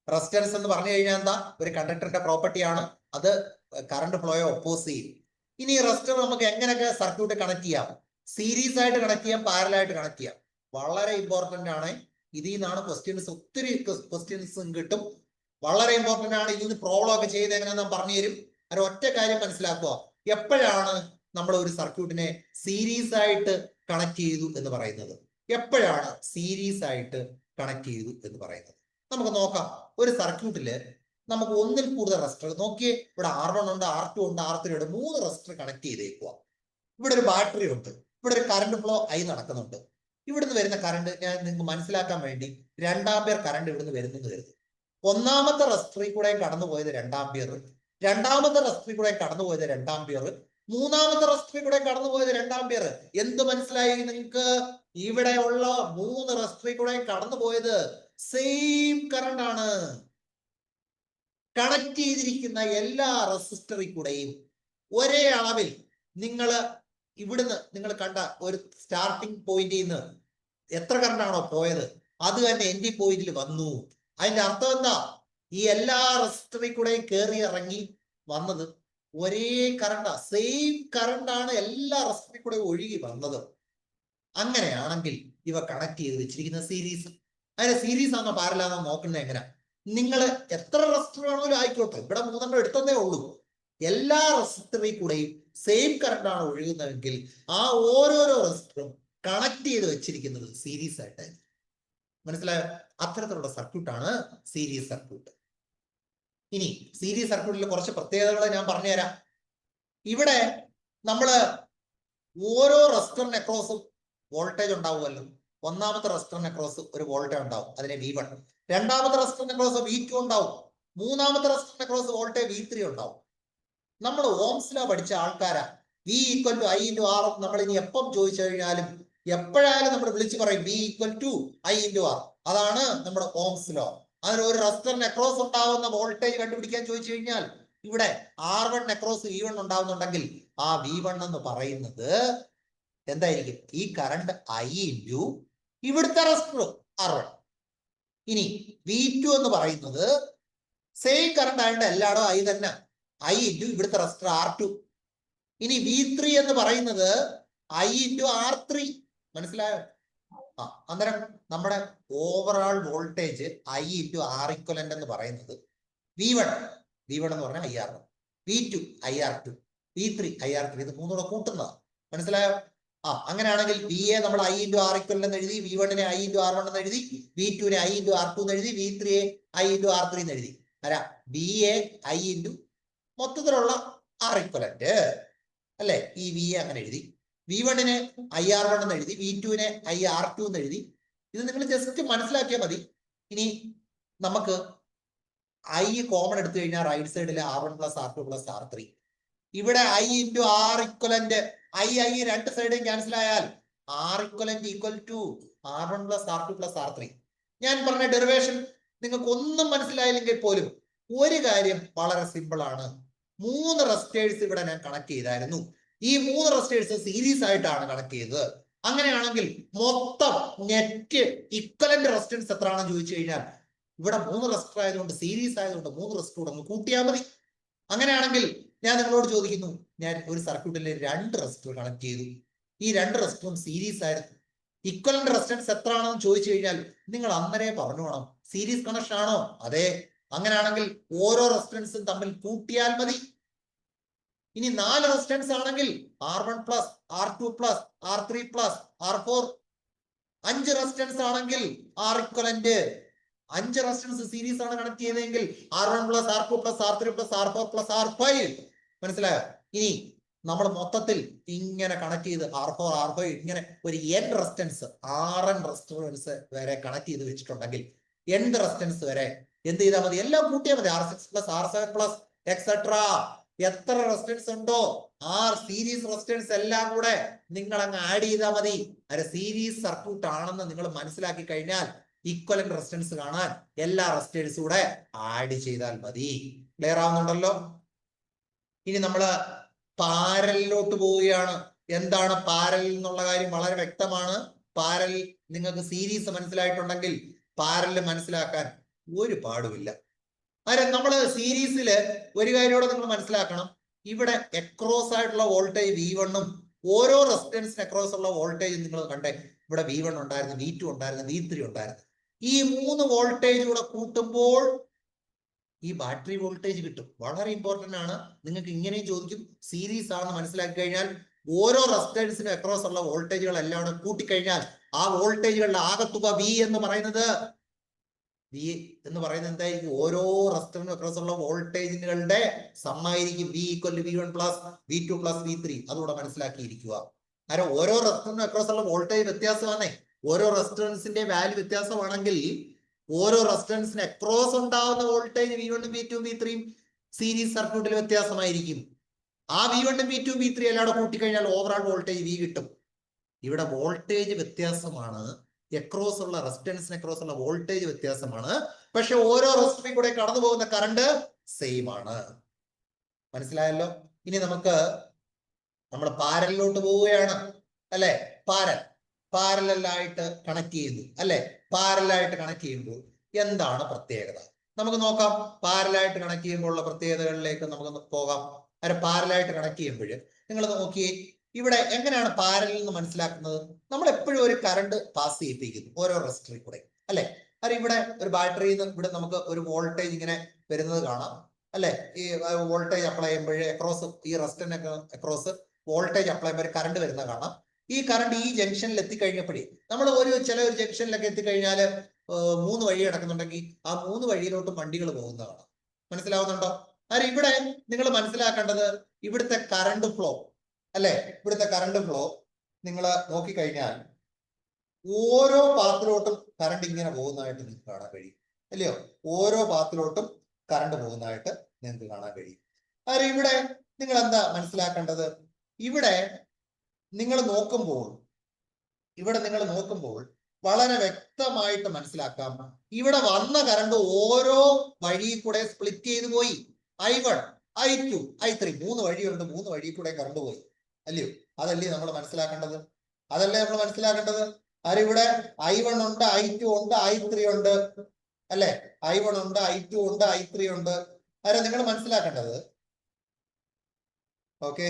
റെസിസ്റ്റൻസ് എന്ന് പറഞ്ഞു കഴിഞ്ഞാൽ എന്താ? ഒരു കണ്ടക്ടറിന്റെ പ്രോപ്പർട്ടിയാണ്. അത് കറണ്ട് ഫ്ലോയെ ഒപ്പോസ് ചെയ്യും. ഇനി റെസിസ്റ്റർ നമുക്ക് എങ്ങനെയൊക്കെ സർക്യൂട്ട് കണക്ട് ചെയ്യാം? സീരീസ് ആയിട്ട് കണക്ട് ചെയ്യാം, പാരലായിട്ട് കണക്ട് ചെയ്യാം. വളരെ ഇമ്പോർട്ടന്റ് ആണ്. ഇതിൽ നിന്നാണ് ക്വസ്റ്റ്യൻസ്, ഒത്തിരി ക്വസ്റ്റ്യൻസും കിട്ടും. വളരെ ഇമ്പോർട്ടന്റ് ആണ്. ഇതിന് പ്രോബ്ലം ഒക്കെ ചെയ്യുന്നത് എങ്ങനെയാണെന്ന് പറഞ്ഞു തരും. അത് ഒറ്റ കാര്യം മനസ്സിലാക്കുക, എപ്പോഴാണ് നമ്മൾ ഒരു സർക്യൂട്ടിനെ സീരീസ് ആയിട്ട് കണക്ട് ചെയ്തു എന്ന് പറയുന്നത്? എപ്പോഴാണ് സീരീസ് ആയിട്ട് കണക്ട് ചെയ്തു എന്ന് പറയുന്നത്? നമുക്ക് നോക്കാം. ഒരു സർക്യൂട്ടില് നമുക്ക് ഒന്നിൽ കൂടുതൽ റെസിസ്റ്റർ നോക്കിയേ. ഇവിടെ R1 ഉണ്ട്, R2 ഉണ്ട്, R3 ഉണ്ട്. 3 റെസിസ്റ്റർ കണക്ട് ചെയ്തേക്കുക. ഇവിടെ ഒരു ബാറ്ററി ഉണ്ട്. ഇവിടെ ഒരു കറണ്ട് ഫ്ലോ ഐ നടക്കുന്നുണ്ട്. ഇവിടുന്ന് വരുന്ന കറണ്ട് ഞാൻ നിങ്ങൾക്ക് മനസ്സിലാക്കാൻ വേണ്ടി 2 ആമ്പിയർ കറണ്ട് ഇവിടുന്ന് വരുന്നെന്ന് കരുതി. ഒന്നാമത്തെ റെസിസ്റ്ററിൽ കൂടെ കടന്നുപോയത് 2 ആമ്പിയർ, രണ്ടാമത്തെ റെസിസ്റ്ററിൽ കൂടെ കടന്നുപോയത് 2 ആമ്പിയർ, മൂന്നാമത്തെ റെസിസ്റ്ററിൽ കൂടെ കടന്നുപോയത് 2 ആമ്പിയർ. എന്ത് മനസ്സിലായി നിങ്ങൾക്ക്? ഇവിടെയുള്ള 3 റെസിസ്റ്ററിൽ കൂടെ കടന്നുപോയത് സെയിം കറണ്ട് ആണ്. കണക്ട് ചെയ്തിരിക്കുന്ന എല്ലാ റെസിസ്റ്ററിൽ കൂടെയും ഒരേ അളവിൽ ഇവിടുന്ന് നിങ്ങൾ കണ്ട ഒരു സ്റ്റാർട്ടിംഗ് പോയിന്റിൽ നിന്ന് എത്ര കറണ്ടാണോ പോയത് അത് തന്നെ എൻഡിങ് പോയിന്റിൽ വന്നു. അതിന്റെ അർത്ഥം എന്താ? ഈ എല്ലാ റെസിസ്റ്ററിൽ കൂടെയും കയറി ഇറങ്ങി വന്നത് ഒരേ കറണ്ടാ, സെയിം കറണ്ടാണ് എല്ലാ റെസിസ്റ്ററിൽ കൂടെ ഒഴുകി വന്നത്. അങ്ങനെയാണെങ്കിൽ ഇവ കണക്ട് ചെയ്ത് വെച്ചിരിക്കുന്ന സീരീസ്, അതിന്റെ സീരീസ് ആണോ പാരലാണോ നോക്കുന്നത് എങ്ങനെ? നിങ്ങൾ എത്ര റെസിസ്റ്റർ ആണെങ്കിലും ആയിക്കോട്ടെ, ഇവിടെ 3 എടുത്തതേ ഉള്ളൂ. എല്ലാ റെസിസ്റ്ററിൽ കൂടെയും സെയിം കറണ്ട് ആണ് ഒഴുകുന്നതെങ്കിൽ ആ ഓരോരോ റെസിസ്റ്ററും കണക്ട് ചെയ്ത് വെച്ചിരിക്കുന്നത് സീരീസ് ആയിട്ടായിരിക്കും. മനസ്സിലായോ? അത്തരത്തിലുള്ള സർക്യൂട്ടാണ് സീരീസ് സർക്യൂട്ട്. ഇനി സീരീസ് സർക്യൂട്ടിൽ കുറച്ച് പ്രത്യേകതകൾ ഞാൻ പറഞ്ഞുതരാം. ഇവിടെ നമ്മള് ഓരോ റെസിസ്റ്ററിന് അക്രോസും വോൾട്ടേജ് ഉണ്ടാവുമല്ലോ. ഒന്നാമത്തെ റെസിസ്റ്ററിന് അക്രോസ് ഒരു വോൾട്ടേജ് ഉണ്ടാവും, അതിനെ V1. രണ്ടാമത്തെ റെസിസ്റ്ററിന് അക്രോസ് V2 ഉണ്ടാവും. മൂന്നാമത്തെ റെസിസ്റ്ററിന് അക്രോസ് വോൾട്ടേജ് V3 ഉണ്ടാവും. നമ്മൾ ഓംസ് ലോ പഠിച്ച ആൾക്കാരാ. V = I × R നമ്മൾ ഇനി എപ്പം ചോദിച്ചു കഴിഞ്ഞാലും എപ്പോഴായാലും നമ്മൾ വിളിച്ചു പറയും V = I × R. അതാണ് നമ്മുടെ ഓംസ് ലോ. അതിന് ഒരു റെസിസ്റ്ററിന് അക്രോസ് ഉണ്ടാവുന്ന വോൾട്ടേജ് കണ്ടുപിടിക്കാൻ ചോദിച്ചു കഴിഞ്ഞാൽ ഇവിടെ R1 അക്രോസ് V1 ഉണ്ടാവുന്നുണ്ടെങ്കിൽ ആ V1 എന്ന് പറയുന്നത് എന്തായിരിക്കും? ഈ കറണ്ട് I × ഇവിടുത്തെ റെസിസ്റ്റർ R1. ഇനി V2 എന്ന് പറയുന്നത് സെയിം കറണ്ട് ആയതുകൊണ്ട് എല്ലായിടും I തന്നെ, I × ഇവിടുത്തെ റെസിസ്റ്റർ R2. ഇനി V3 എന്ന് പറയുന്നത് I × R3. മനസ്സിലായോ? അന്നേരം നമ്മുടെ overall voltage I × R eq എന്ന് പറയുന്നത് V1 എന്ന് പറഞ്ഞാൽ IR1, V2 IR2, V3 IR3. ഇത് മൂന്നൂടെ കൂട്ടുന്നതാണ്. മനസ്സിലായോ? അങ്ങനെയാണെങ്കിൽ VA നമ്മൾ I × R eq എന്ന് എഴുതി, V1 നെ I × R1 എന്ന് എഴുതി, V2 നെ I × R2 എന്ന് എഴുതി, V3 യെ I × R3 എന്ന് എഴുതി. VA I × മൊത്തത്തിലുള്ള R eq അല്ലെ? ഈ VA അങ്ങനെ എഴുതി. V1 നെ IR1 എന്ന് എഴുതി, V2 നെ IR2 എന്ന് എഴുതി. ഇത് നിങ്ങൾ ജസ്റ്റ് മനസ്സിലാക്കിയാൽ മതി. ഇനി നമുക്ക് I കോമൺ എടുത്തു കഴിഞ്ഞാൽ റൈറ്റ് സൈഡിൽ R1 + R2 + R3. ഇവിടെ I × R eq I രണ്ട് സൈഡും ക്യാൻസൽ ആയാൽ R eq = R1 + R2 + R3. ഞാൻ പറഞ്ഞ ഡെറിവേഷൻ നിങ്ങൾക്ക് ഒന്നും മനസ്സിലായില്ലെങ്കിൽ പോലും ഒരു കാര്യം വളരെ സിമ്പിൾ ആണ്. 3 റെസിസ്റ്റേഴ്സ് ഇവിടെ ഞാൻ കണക്ട് ചെയ്തായിരുന്നു. ഈ 3 റെസിസ്റ്റേഴ്സ് സീരീസ് ആയിട്ടാണ് കണക്ട് ചെയ്തത്. അങ്ങനെയാണെങ്കിൽ മൊത്തം നെറ്റ് ഇക്വലന്റ് റെസിസ്റ്റൻസ് എത്രയാണെന്ന് ചോദിച്ചു കഴിഞ്ഞാൽ ഇവിടെ 3 റെസിസ്റ്റർ ആയതുകൊണ്ട്, സീരീസ് ആയതുകൊണ്ട് 3 റെസിസ്റ്റർ കൂടെ ഒന്ന് കൂട്ടിയാൽ മതി. അങ്ങനെയാണെങ്കിൽ ഞാൻ നിങ്ങളോട് ചോദിക്കുന്നു, ഞാൻ ഒരു സർക്യൂട്ടിൽ 2 റെസിസ്റ്റർ കണക്ട് ചെയ്തു. ഈ 2 റെസിസ്റ്ററും സീരീസ് ആയിരുന്നു. ഇക്വലന്റ് റെസിസ്റ്റൻസ് എത്രയാണെന്ന് ചോദിച്ചു കഴിഞ്ഞാൽ നിങ്ങൾ അന്നേരം പറഞ്ഞോണം സീരീസ് കണക്ഷൻ ആണോ? അതെ. അങ്ങനെയാണെങ്കിൽ ഓരോ റെസിസ്റ്റൻസും തമ്മിൽ കൂട്ടിയാൽ മതി. ഇനി 4 റെസിസ്റ്റൻസ് ആണെങ്കിൽ R1 + R2 + R3 + R4. 5 resistance ആണെങ്കിൽ R eq 5 റെസിസ്റ്റൻസ് സീരീസ് ആണ് connect ചെയ്തതെങ്കിൽ R1 + R2 + R3 + R4 + R5. മനസ്സിലായോ? ഇനി നമ്മൾ മൊത്തത്തിൽ ഇങ്ങനെ കണക്ട് ചെയ്ത് R4 R5 ഇങ്ങനെ ഒരു n റെസിസ്റ്റൻസ്, Rn റെസിസ്റ്റൻസ് വരെ കണക്ട് ചെയ്ത് വെച്ചിട്ടുണ്ടെങ്കിൽ nth റെസിസ്റ്റൻസ് വരെ എന്ത് ചെയ്താൽ മതി? എല്ലാം കൂട്ടിയാൽ മതി. R6 + R7 etcetera. എത്ര റെസിസ്റ്റൻസ് ഉണ്ടോ ആ സീരീസ് റെസിസ്റ്റൻസ് എല്ലാം കൂടെ നിങ്ങൾ അങ്ങ് ആഡ് ചെയ്താൽ മതി. അത് സീരീസ് സർക്യൂട്ട് ആണെന്ന് നിങ്ങൾ മനസ്സിലാക്കി കഴിഞ്ഞാൽ ഈക്വലന്റ് റെസിസ്റ്റൻസ് കാണാൻ എല്ലാ റെസിസ്റ്റേഴ്സും കൂടെ ആഡ് ചെയ്താൽ മതി. ക്ലിയർ ആവുന്നുണ്ടല്ലോ? ഇനി നമ്മള് പാരലിലോട്ട് പോവുകയാണ്. എന്താണ് പാരൽ എന്നുള്ള കാര്യം വളരെ വ്യക്തമാണ്. പാരൽ നിങ്ങൾക്ക് സീരീസ് മനസ്സിലായിട്ടുണ്ടെങ്കിൽ പാരൽ മനസ്സിലാക്കാൻ ഒരു പാടുമില്ല. നമ്മള് സീരീസില് ഒരു കാര്യത്തോടെ നിങ്ങൾ മനസ്സിലാക്കണം. ഇവിടെ അക്രോസ് ആയിട്ടുള്ള വോൾട്ടേജ് V1ഉം ഓരോ റെസിസ്റ്റൻസിന് അക്രോസ് ഉള്ള വോൾട്ടേജ് നിങ്ങൾ കണ്ടേ. ഇവിടെ V1 ഉണ്ടായിരുന്നു, V2 ഉണ്ടായിരുന്നു, V3 ഉണ്ടായിരുന്നു. ഈ 3 വോൾട്ടേജ് കൂടെ കൂട്ടുമ്പോൾ ഈ ബാറ്ററി വോൾട്ടേജ് കിട്ടും. വളരെ ഇമ്പോർട്ടന്റ് ആണ്. നിങ്ങൾക്ക് ഇങ്ങനെയും ചോദിക്കും. സീരീസ് ആണെന്ന് മനസ്സിലാക്കി കഴിഞ്ഞാൽ ഓരോ റെസിസ്റ്റൻസിന് അക്രോസ് ഉള്ള വോൾട്ടേജുകൾ എല്ലാം കൂടെ കൂട്ടിക്കഴിഞ്ഞാൽ ആ വോൾട്ടേജുകളുടെ ആകത്തുക V എന്ന് പറയുന്നത് എന്തായിരിക്കും? ഓരോ റെസിസ്റ്ററിനും അക്രോസ് ഉള്ള വോൾട്ടേജുകളുടെ സമ്മായിരിക്കും. V = V1 + V2 + V3. അതുകൂടെ മനസ്സിലാക്കിയിരിക്കുക. കാരണം ഓരോ റെസിസ്റ്ററിനും അക്രോസ് ഉള്ള വോൾട്ടേജ് വ്യത്യാസമാണേ. ഓരോ റെസിസ്റ്റൻസിന്റെ വാല്യൂ വ്യത്യാസമാണെങ്കിൽ ഓരോ റെസിസ്റ്റൻസിന് അക്രോസ് ഉണ്ടാവുന്ന വോൾട്ടേജ് V1ഉം V2ഉം V3ഉം സീരീസ് സർക്യൂട്ടിൽ വ്യത്യാസമായിരിക്കും. ആ V1ഉം V2ഉം V3 എല്ലാം കൂടെ കൂട്ടിക്കഴിഞ്ഞാൽ ഓവറോൾ വോൾട്ടേജ് V കിട്ടും. ഇവിടെ വോൾട്ടേജ് വ്യത്യാസമാണ്, അക്രോസ് ഉള്ള റെസിസ്റ്റൻസിന് അക്രോസ് ഉള്ള വോൾട്ടേജ് വ്യത്യാസമാണ്. പക്ഷെ ഓരോ റെസിസ്റ്ററിൽ കൂടെ കടന്നു പോകുന്ന കറണ്ട് സെയിം ആണ്. മനസ്സിലായല്ലോ? ഇനി നമുക്ക് നമ്മൾ പാരലിലോട്ട് പോവുകയാണ് അല്ലെ? പാരലായിട്ട് കണക്ട് ചെയ്യുന്നു അല്ലെ? പാരലായിട്ട് കണക്ട് ചെയ്യുമ്പോൾ എന്താണ് പ്രത്യേകത? നമുക്ക് നോക്കാം പാരലായിട്ട് കണക്ട് ചെയ്യുമ്പോഴുള്ള പ്രത്യേകതകളിലേക്ക് നമുക്ക് പോകാം. അതായത് പാരലായിട്ട് കണക്ട് ചെയ്യുമ്പോൾ നിങ്ങൾ നോക്കിയേ, ഇവിടെ എങ്ങനെയാണ് പാരലിൽ എന്ന് മനസ്സിലാക്കുന്നത്? നമ്മൾ എപ്പോഴും ഒരു കറണ്ട് പാസ് ചെയ്യിപ്പിക്കുന്നു ഓരോ റെസിസ്റ്ററിൽ കൂടെ, അല്ലെ? അത് ഇവിടെ ഒരു ബാറ്ററിയിൽ നിന്ന് ഇവിടെ നമുക്ക് ഒരു വോൾട്ടേജ് ഇങ്ങനെ വരുന്നത് കാണാം, അല്ലെ? ഈ വോൾട്ടേജ് അപ്ലൈ ചെയ്യുമ്പോൾ അക്രോസ് ഈ റെസിസ്റ്ററിനൊക്കെ അക്രോസ് വോൾട്ടേജ് അപ്ലൈ ചെയ്യുമ്പോൾ കറണ്ട് വരുന്നത് കാണാം. ഈ കറണ്ട് ഈ ജംഗ്ഷനിൽ എത്തിക്കഴിഞ്ഞപ്പോഴേ നമ്മൾ ചില ഒരു ജംഗ്ഷനിലൊക്കെ എത്തിക്കഴിഞ്ഞാൽ 3 വഴി കിടക്കുന്നുണ്ടെങ്കിൽ ആ 3 വഴിയിലോട്ടും വണ്ടികൾ പോകുന്നതാണ്. മനസ്സിലാവുന്നുണ്ടോ? അതായത് ഇവിടെ നിങ്ങൾ മനസ്സിലാക്കേണ്ടത് ഇവിടുത്തെ കറണ്ട് ഫ്ലോ, അല്ലെ? ഇവിടുത്തെ കറണ്ട് ഫ്ലോ നിങ്ങൾ നോക്കിക്കഴിഞ്ഞാൽ ഓരോ പാത്തിലോട്ടും കറണ്ട് ഇങ്ങനെ പോകുന്നതായിട്ട് നിങ്ങൾക്ക് കാണാൻ കഴിയും, അല്ലയോ? ഓരോ പാത്തിലോട്ടും കറണ്ട് പോകുന്നതായിട്ട് നിങ്ങൾക്ക് കാണാൻ കഴിയും. അതായത് ഇവിടെ നിങ്ങൾ എന്താ മനസ്സിലാക്കേണ്ടത്? ഇവിടെ നിങ്ങൾ നോക്കുമ്പോൾ വളരെ വ്യക്തമായിട്ട് മനസ്സിലാക്കാം, ഇവിടെ വന്ന കറണ്ട് ഓരോ വഴി കൂടെ സ്പ്ലിറ്റ് ചെയ്ത് പോയി. I1, I2, I3 3 വഴിയുണ്ട്, 3 വഴി കൂടെ കറണ്ട് പോയി, അല്ലയോ? അതല്ലേ നമ്മൾ മനസ്സിലാക്കേണ്ടത്? അത് ഇവിടെ I1 ഉണ്ട്, I2 ഉണ്ട്, I3 ഉണ്ട്, അല്ലെ? I1 ഉണ്ട്, I2 ഉണ്ട്, I3 ഉണ്ട്. അതെ, നിങ്ങൾ മനസ്സിലാക്കേണ്ടത്. ഓക്കെ,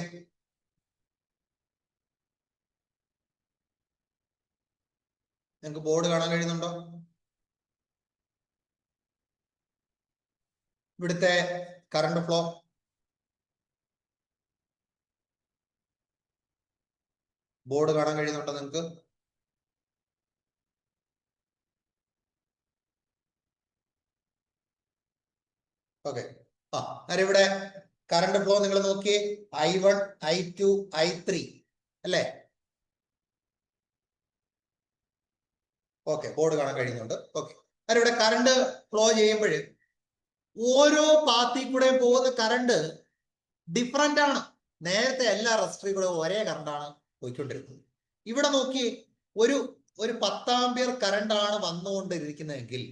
നിങ്ങൾക്ക് ബോർഡ് കാണാൻ കഴിയുന്നുണ്ടോ? ഇവിടുത്തെ കറണ്ട് ഫ്ലോ ബോർഡ് കാണാൻ കഴിയുന്നുണ്ടോ നിങ്ങൾക്ക്? ഓക്കെ, ഇവിടെ കറണ്ട് ഫ്ലോ നിങ്ങൾ നോക്കിയേ, I1, I2, I3, അല്ലേ? ഓക്കെ, ബോർഡ് കാണാൻ കഴിയുന്നുണ്ട്. ഓക്കെ, അതിവിടെ കറണ്ട് ഫ്ലോ ചെയ്യുമ്പോൾ ഓരോ പാത്തിൽ കൂടെ പോകുന്ന കറണ്ട് ഡിഫറൻ്റ് ആണ്. നേരത്തെ എല്ലാ റെസിസ്റ്ററിൽ കൂടെ ഒരേ കറണ്ടാണ് പോയിക്കൊണ്ടിരുന്നത്. ഇവിടെ നോക്കി ഒരു 10 ആമ്പിയർ കറണ്ടാണ് വന്നുകൊണ്ടിരിക്കുന്നതെങ്കിൽ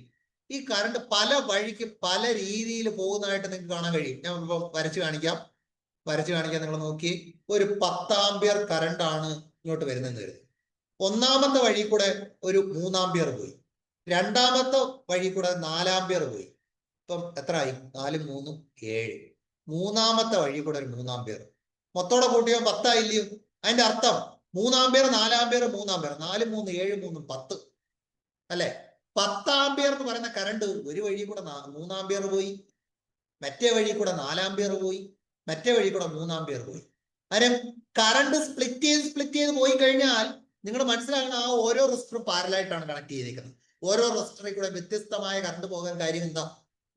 ഈ കറണ്ട് പല വഴിക്ക് പല രീതിയിൽ പോകുന്നതായിട്ട് നിങ്ങൾക്ക് കാണാൻ കഴിയും. ഞാൻ ഇപ്പം വരച്ചു കാണിക്കാം. നിങ്ങൾ നോക്കി, ഒരു 10 ആമ്പിയർ കറണ്ടാണ് ഇങ്ങോട്ട് വരുന്നതെന്ന് കരുതി. ഒന്നാമത്തെ വഴി കൂടെ ഒരു 3 ആമ്പിയർ പോയി, രണ്ടാമത്തെ വഴി കൂടെ 4 ആമ്പിയർ പോയി. ഇപ്പം എത്രയായി? 4 3 7. മൂന്നാമത്തെ വഴി കൂടെ ഒരു 3 ആമ്പിയർ, മൊത്തോടെ കൂട്ടിയോ 10 ആയില്ലയോ? അതിന്റെ അർത്ഥം 3 ആമ്പിയർ 4 ആമ്പിയർ 3 ആമ്പിയർ 4 3 7 3 10, അല്ലെ? 10 ആമ്പിയർ എന്ന് പറയുന്ന കറണ്ട് ഒരു വഴി കൂടെ 3 ആമ്പിയർ പോയി, മറ്റേ വഴി കൂടെ 4 ആമ്പിയർ പോയി, മറ്റേ വഴി കൂടെ 3 ആമ്പിയർ പോയി. കാരണം കറണ്ട് സ്പ്ലിറ്റ് ചെയ്ത് പോയി കഴിഞ്ഞാൽ നിങ്ങൾ മനസ്സിലാക്കണം, ആ ഓരോ റെസിസ്റ്ററും പാരലായിട്ടാണ് കണക്ട് ചെയ്തേക്കുന്നത്. ഓരോ റെസിസ്റ്ററിൽ കൂടെ വ്യത്യസ്തമായ കറണ്ട് പോകാൻ കാര്യം എന്താ?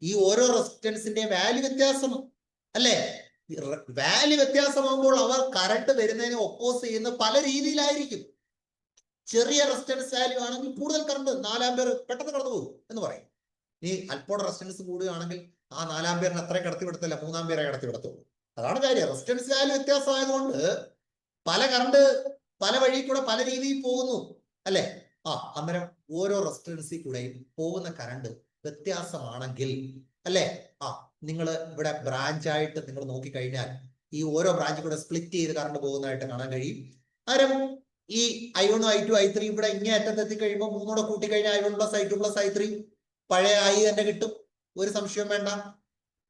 ഈ ഓരോ റെസിസ്റ്റൻസിന്റെ വാല്യൂ വ്യത്യാസമാണ്, അല്ലെ? വാല്യൂ വ്യത്യാസമാകുമ്പോൾ അവർ കറണ്ട് വരുന്നതിനെ ഒപ്പോസ് ചെയ്യുന്ന പല രീതിയിലായിരിക്കും. ചെറിയ റെസിസ്റ്റൻസ് വാല്യൂ ആണെങ്കിൽ കൂടുതൽ കറണ്ട് 4 ആമ്പിയർ പെട്ടെന്ന് കടന്നു പോകും എന്ന് പറയും. ഈ അല്പോടെ റെസിസ്റ്റൻസ് കൂടുകയാണെങ്കിൽ ആ 4 ആമ്പിയറിന് അത്രയും കടത്തിവിടത്തില്ല, 3 ആമ്പിയറെ കടത്തിവിടത്തുള്ളൂ. അതാണ് കാര്യം. റെസിസ്റ്റൻസ് വാല്യൂ വ്യത്യാസമായതുകൊണ്ട് പല കറണ്ട് പല വഴി കൂടെ പല രീതിയിൽ പോകുന്നു, അല്ലെ? അന്നേരം ഓരോ റെസിസ്റ്റൻസിൽ കൂടെയും പോകുന്ന കറണ്ട് വ്യത്യാസമാണെങ്കിൽ, അല്ലെ? നിങ്ങൾ ഇവിടെ ബ്രാഞ്ചായിട്ട് നിങ്ങൾ നോക്കിക്കഴിഞ്ഞാൽ ഈ ഓരോ ബ്രാഞ്ച് കൂടെ സ്പ്ലിറ്റ് ചെയ്ത് കറണ്ട് പോകുന്നതായിട്ട് കാണാൻ കഴിയും. അന്നേരം ഈ I1, I2, I3 ഇവിടെ ഇങ്ങനെ അറ്റത്ത് എത്തിക്കഴിയുമ്പോൾ 3 കൂട്ടിക്കഴിഞ്ഞാൽ I1 + I2 + I3 പഴയ I തന്നെ കിട്ടും, ഒരു സംശയവും വേണ്ട.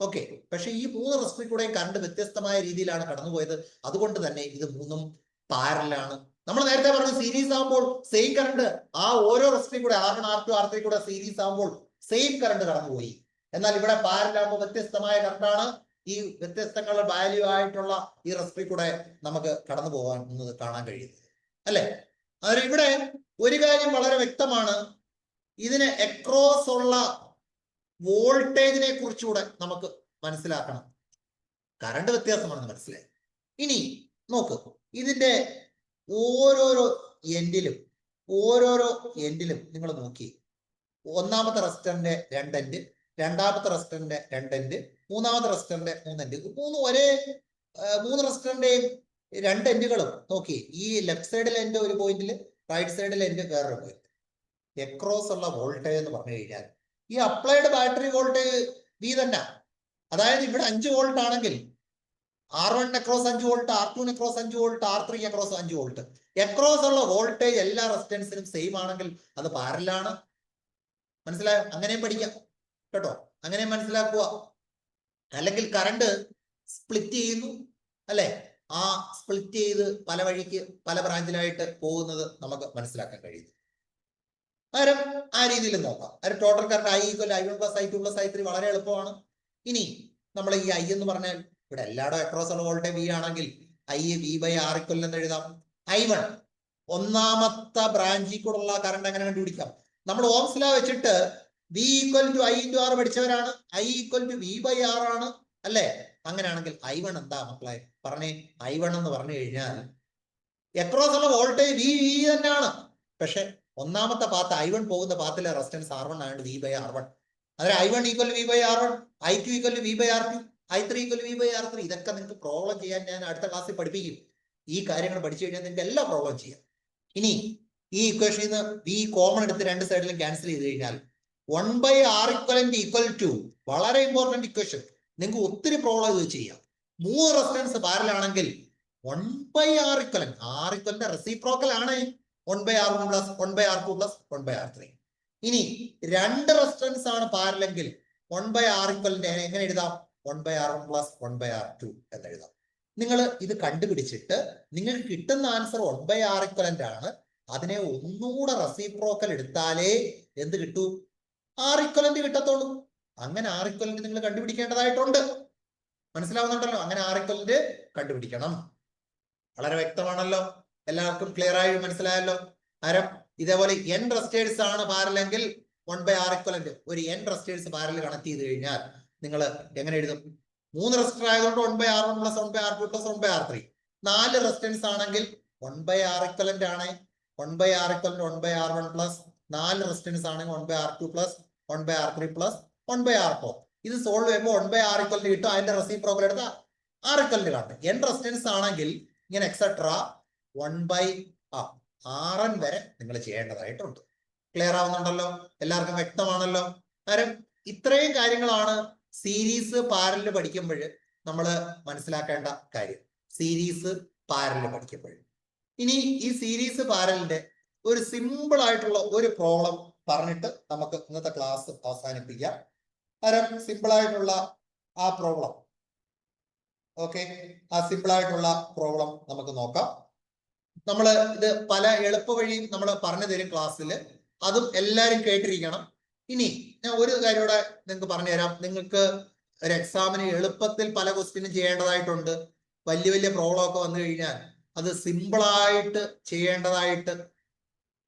ഓക്കെ, പക്ഷെ ഈ 3 റെസിസ്റ്ററിൽ കൂടെയും കറണ്ട് വ്യത്യസ്തമായ രീതിയിലാണ് കടന്നുപോയത്. അതുകൊണ്ട് തന്നെ ഇത് 3ഉം പാരലാണ്. നമ്മൾ നേരത്തെ പറഞ്ഞു സീരീസ് ആകുമ്പോൾ സെയിം കറണ്ട് ആ ഓരോ റെസിസ്റ്ററിൽ കൂടെ R1, R2, R3 കൂടെ സീരീസ് ആകുമ്പോൾ സെയിം കറണ്ട് കടന്നുപോയി. എന്നാൽ ഇവിടെ പാരലാകുമ്പോൾ വ്യത്യസ്തമായ കറണ്ടാണ് ഈ വ്യത്യസ്തങ്ങളുടെ വാല്യൂ ആയിട്ടുള്ള ഈ റെസിസ്റ്ററിൽ കൂടെ നമുക്ക് കടന്നു പോകാൻ കാണാൻ കഴിയുന്നത്, അല്ലെ? അതായത് ഇവിടെ ഒരു കാര്യം വളരെ വ്യക്തമാണ്, ഇതിന് അക്രോസ് ഉള്ള വോൾട്ടേജിനെ കുറിച്ചുകൂടെ നമുക്ക് മനസ്സിലാക്കണം. കറണ്ട് വ്യത്യാസമാണെന്ന് മനസ്സിലായി. ഇനി നോക്ക്, ഇതിന്റെ ഓരോരോ എൻഡിലും നിങ്ങൾ നോക്കി, ഒന്നാമത്തെ റെസിസ്റ്ററിന്റെ 2 എൻഡ്, രണ്ടാമത്തെ റെസിസ്റ്ററിന്റെ 2 എൻഡ്, മൂന്നാമത്തെ റെസിസ്റ്ററിന്റെ 3 എൻഡ്, 3 റെസിസ്റ്ററിന്റെയും 2 എൻഡുകളും നോക്കി. ഈ ലെഫ്റ്റ് സൈഡിലെ എൻഡ് ഒരു പോയിന്റിൽ, റൈറ്റ് സൈഡിലെ എൻഡ് വേറൊരു പോയിന്റ്. അക്രോസ് ഉള്ള വോൾട്ടേജ് എന്ന് പറഞ്ഞു കഴിഞ്ഞാൽ ഈ അപ്ലൈഡ് ബാറ്ററി വോൾട്ടേജ് V തന്നെ. അതായത് ഇവിടെ 5 വോൾട്ട് ആണെങ്കിൽ R1 across 5 volt, R2 across 5 volt, R3 across 5 volt. Across ഉള്ള വോൾട്ടേജ് എല്ലാ റെസിസ്റ്റൻസിനും സെയിം ആണെങ്കിൽ അത് പാരലാണ്. മനസ്സിലായോ? അങ്ങനെയും പഠിക്കാം കേട്ടോ. അങ്ങനെ മനസ്സിലാക്കുക. അല്ലെങ്കിൽ കറണ്ട് സ്പ്ലിറ്റ് ചെയ്യുന്നു അല്ലെ, ആ സ്പ്ലിറ്റ് ചെയ്ത് പല വഴിക്ക് പല ബ്രാഞ്ചിലായിട്ട് പോകുന്നത് നമുക്ക് മനസ്സിലാക്കാൻ കഴിയും. അന്നേരം ആ രീതിയിൽ നോക്കാം. അന്നേരം ടോട്ടൽ കറണ്ട് I=I1+I2+I3 വളരെ എളുപ്പമാണ്. ഇനി നമ്മൾ ഈ I എന്ന് പറഞ്ഞാൽ ഇവിടെ എല്ലായിടും അക്രോസ് ഉള്ള വോൾട്ടേജ് V ആണെങ്കിൽ I V/R എന്ന് എഴുതാം. I1 ഒന്നാമത്തെ ബ്രാഞ്ചിൽ കൂടെയുള്ള കറണ്ട് എങ്ങനെ കണ്ടുപിടിക്കാം? നമ്മൾ ഓംസ് ലോ വെച്ചിട്ട് V=I×R പഠിച്ചവരാണ്. I=V/R ആണ് അല്ലേ? അങ്ങനെയാണെങ്കിൽ I1 എന്താ മക്കളെ പറഞ്ഞേ? I1 എന്ന് പറഞ്ഞു കഴിഞ്ഞാൽ അക്രോസ് ഉള്ള വോൾട്ടേജ് V തന്നെയാണ്. പക്ഷെ ഒന്നാമത്തെ പാത്ത് I1 പോകുന്ന പാത്തിലെ റെസിസ്റ്റൻസ് R1 ആയതുകൊണ്ട് V/R1. അതായത് I1 V/R1, I2 V/R2, I3 V/R3. ഇതൊക്കെ നിങ്ങൾക്ക് പ്രോബ്ലം ചെയ്യാൻ ഞാൻ അടുത്ത ക്ലാസ്സിൽ പഠിപ്പിക്കും. ഈ കാര്യങ്ങൾ പഠിച്ചു കഴിഞ്ഞാൽ നിങ്ങൾക്ക് എല്ലാ പ്രോബ്ലം ചെയ്യാം. ഇനി ഈ ഇക്വേഷനിൽ നിന്ന് V കോമൺ എടുത്ത് രണ്ട് സൈഡിലും ക്യാൻസൽ ചെയ്ത് കഴിഞ്ഞാൽ 1/R=, വളരെ ഇമ്പോർട്ടന്റ് ഇക്വേഷൻ. നിങ്ങൾക്ക് ഒത്തിരി പ്രോബ്ലം ഇത് ചെയ്യാം. 3 റെസിസ്റ്റൻസ് പാരലാണെങ്കിൽ 1/R=, റെസിപ്രോക്കൽ ആണ് 1/R1+, 1/R2+, 1/R3. ഇനി 2 റെസിസ്റ്റൻസ് ആണ് പാരലെങ്കിൽ 1/R=, എങ്ങനെ എഴുതാം? 1/R1+, 1/R2 എന്ന് എഴുതാം. നിങ്ങൾ ഇത് കണ്ടുപിടിച്ചിട്ട് നിങ്ങൾക്ക് കിട്ടുന്ന ആൻസർ 1/R=, ആണ്. അതിനെ ഒന്നുകൂടെ റെസിപ്രോക്കൽ എടുത്താലേ എന്ത് കിട്ടൂ? R=, കിട്ടത്തുള്ളൂ. അങ്ങനെ R= നിങ്ങൾ കണ്ടുപിടിക്കേണ്ടതായിട്ടുണ്ട്. മനസ്സിലാവുന്നുണ്ടല്ലോ? അങ്ങനെ R= കണ്ടുപിടിക്കണം. വളരെ വ്യക്തമാണല്ലോ, എല്ലാവർക്കും ക്ലിയർ ആയി മനസ്സിലായല്ലോ? ആരം ഇതേപോലെ n റെസിസ്റ്റേഴ്സ് ആണ് പാരലെങ്കിൽ 1/R=, ഒരു n റെസിസ്റ്റേഴ്സ് പാരൽ കണക്ട് ചെയ്ത് കഴിഞ്ഞാൽ നിങ്ങൾ എങ്ങനെ എഴുതും? 3 റെസിസ്റ്റർ ആയതുകൊണ്ട് 1/R1+, 1/R2+, 1/R3. 4 റെസിസ്റ്റൻസ് ആണെങ്കിൽ 1/R=, ആണ്. 1/R=, 1/R1+, 4 റെസിസ്റ്റൻസ് ആണെങ്കിൽ 1/R2+, 1/R3+, 1/R4. ഇത് സോൾവ് ചെയ്യുമ്പോൾ 1/R= കിട്ടും. അതിന്റെ റെസിപ്രോക്കൽ എടുത്താൽ R= കാണും. n റെസിസ്റ്റൻസ് ആണെങ്കിൽ ഇങ്ങനെ എക്സെട്ര 1/Rn വരെ നിങ്ങൾ ചെയ്യേണ്ടതായിട്ടുണ്ട്. ക്ലിയർ ആവുന്നുണ്ടല്ലോ? എല്ലാവർക്കും വ്യക്തമാണല്ലോ? കാരണം ഇത്രയും കാര്യങ്ങളാണ് സീരീസ് പാരലൽ പഠിക്കുമ്പോൾ നമ്മൾ മനസ്സിലാക്കേണ്ട കാര്യം. സീരീസ് പാരലൽ പഠിക്കുമ്പോൾ ഇനി ഈ സീരീസ് പാരലിന്റെ ഒരു സിമ്പിൾ ആയിട്ടുള്ള ഒരു പ്രോബ്ലം പറഞ്ഞിട്ട് നമുക്ക് ഇന്നത്തെ ക്ലാസ് അവസാനിപ്പിക്കാം. കാരണം സിമ്പിൾ ആയിട്ടുള്ള ആ പ്രോബ്ലം, ഓക്കെ, ആ സിമ്പിൾ ആയിട്ടുള്ള പ്രോബ്ലം നമുക്ക് നോക്കാം. നമ്മൾ ഇത് പല എളുപ്പ വഴിയും നമ്മൾ പറഞ്ഞു തരും ക്ലാസ്സിൽ, അതും എല്ലാവരും കേട്ടിരിക്കണം. ഇനി ഞാൻ ഒരു കാര്യം കൂടെ നിങ്ങൾക്ക് പറഞ്ഞുതരാം. നിങ്ങൾക്ക് ഒരു എക്സാമിന് എളുപ്പത്തിൽ പല ക്വസ്റ്റ്യനും ചെയ്യേണ്ടതായിട്ടുണ്ട്. വലിയ വലിയ പ്രോബ്ലം ഒക്കെ വന്നു കഴിഞ്ഞാൽ അത് സിമ്പിളായിട്ട് ചെയ്യേണ്ടതായിട്ട്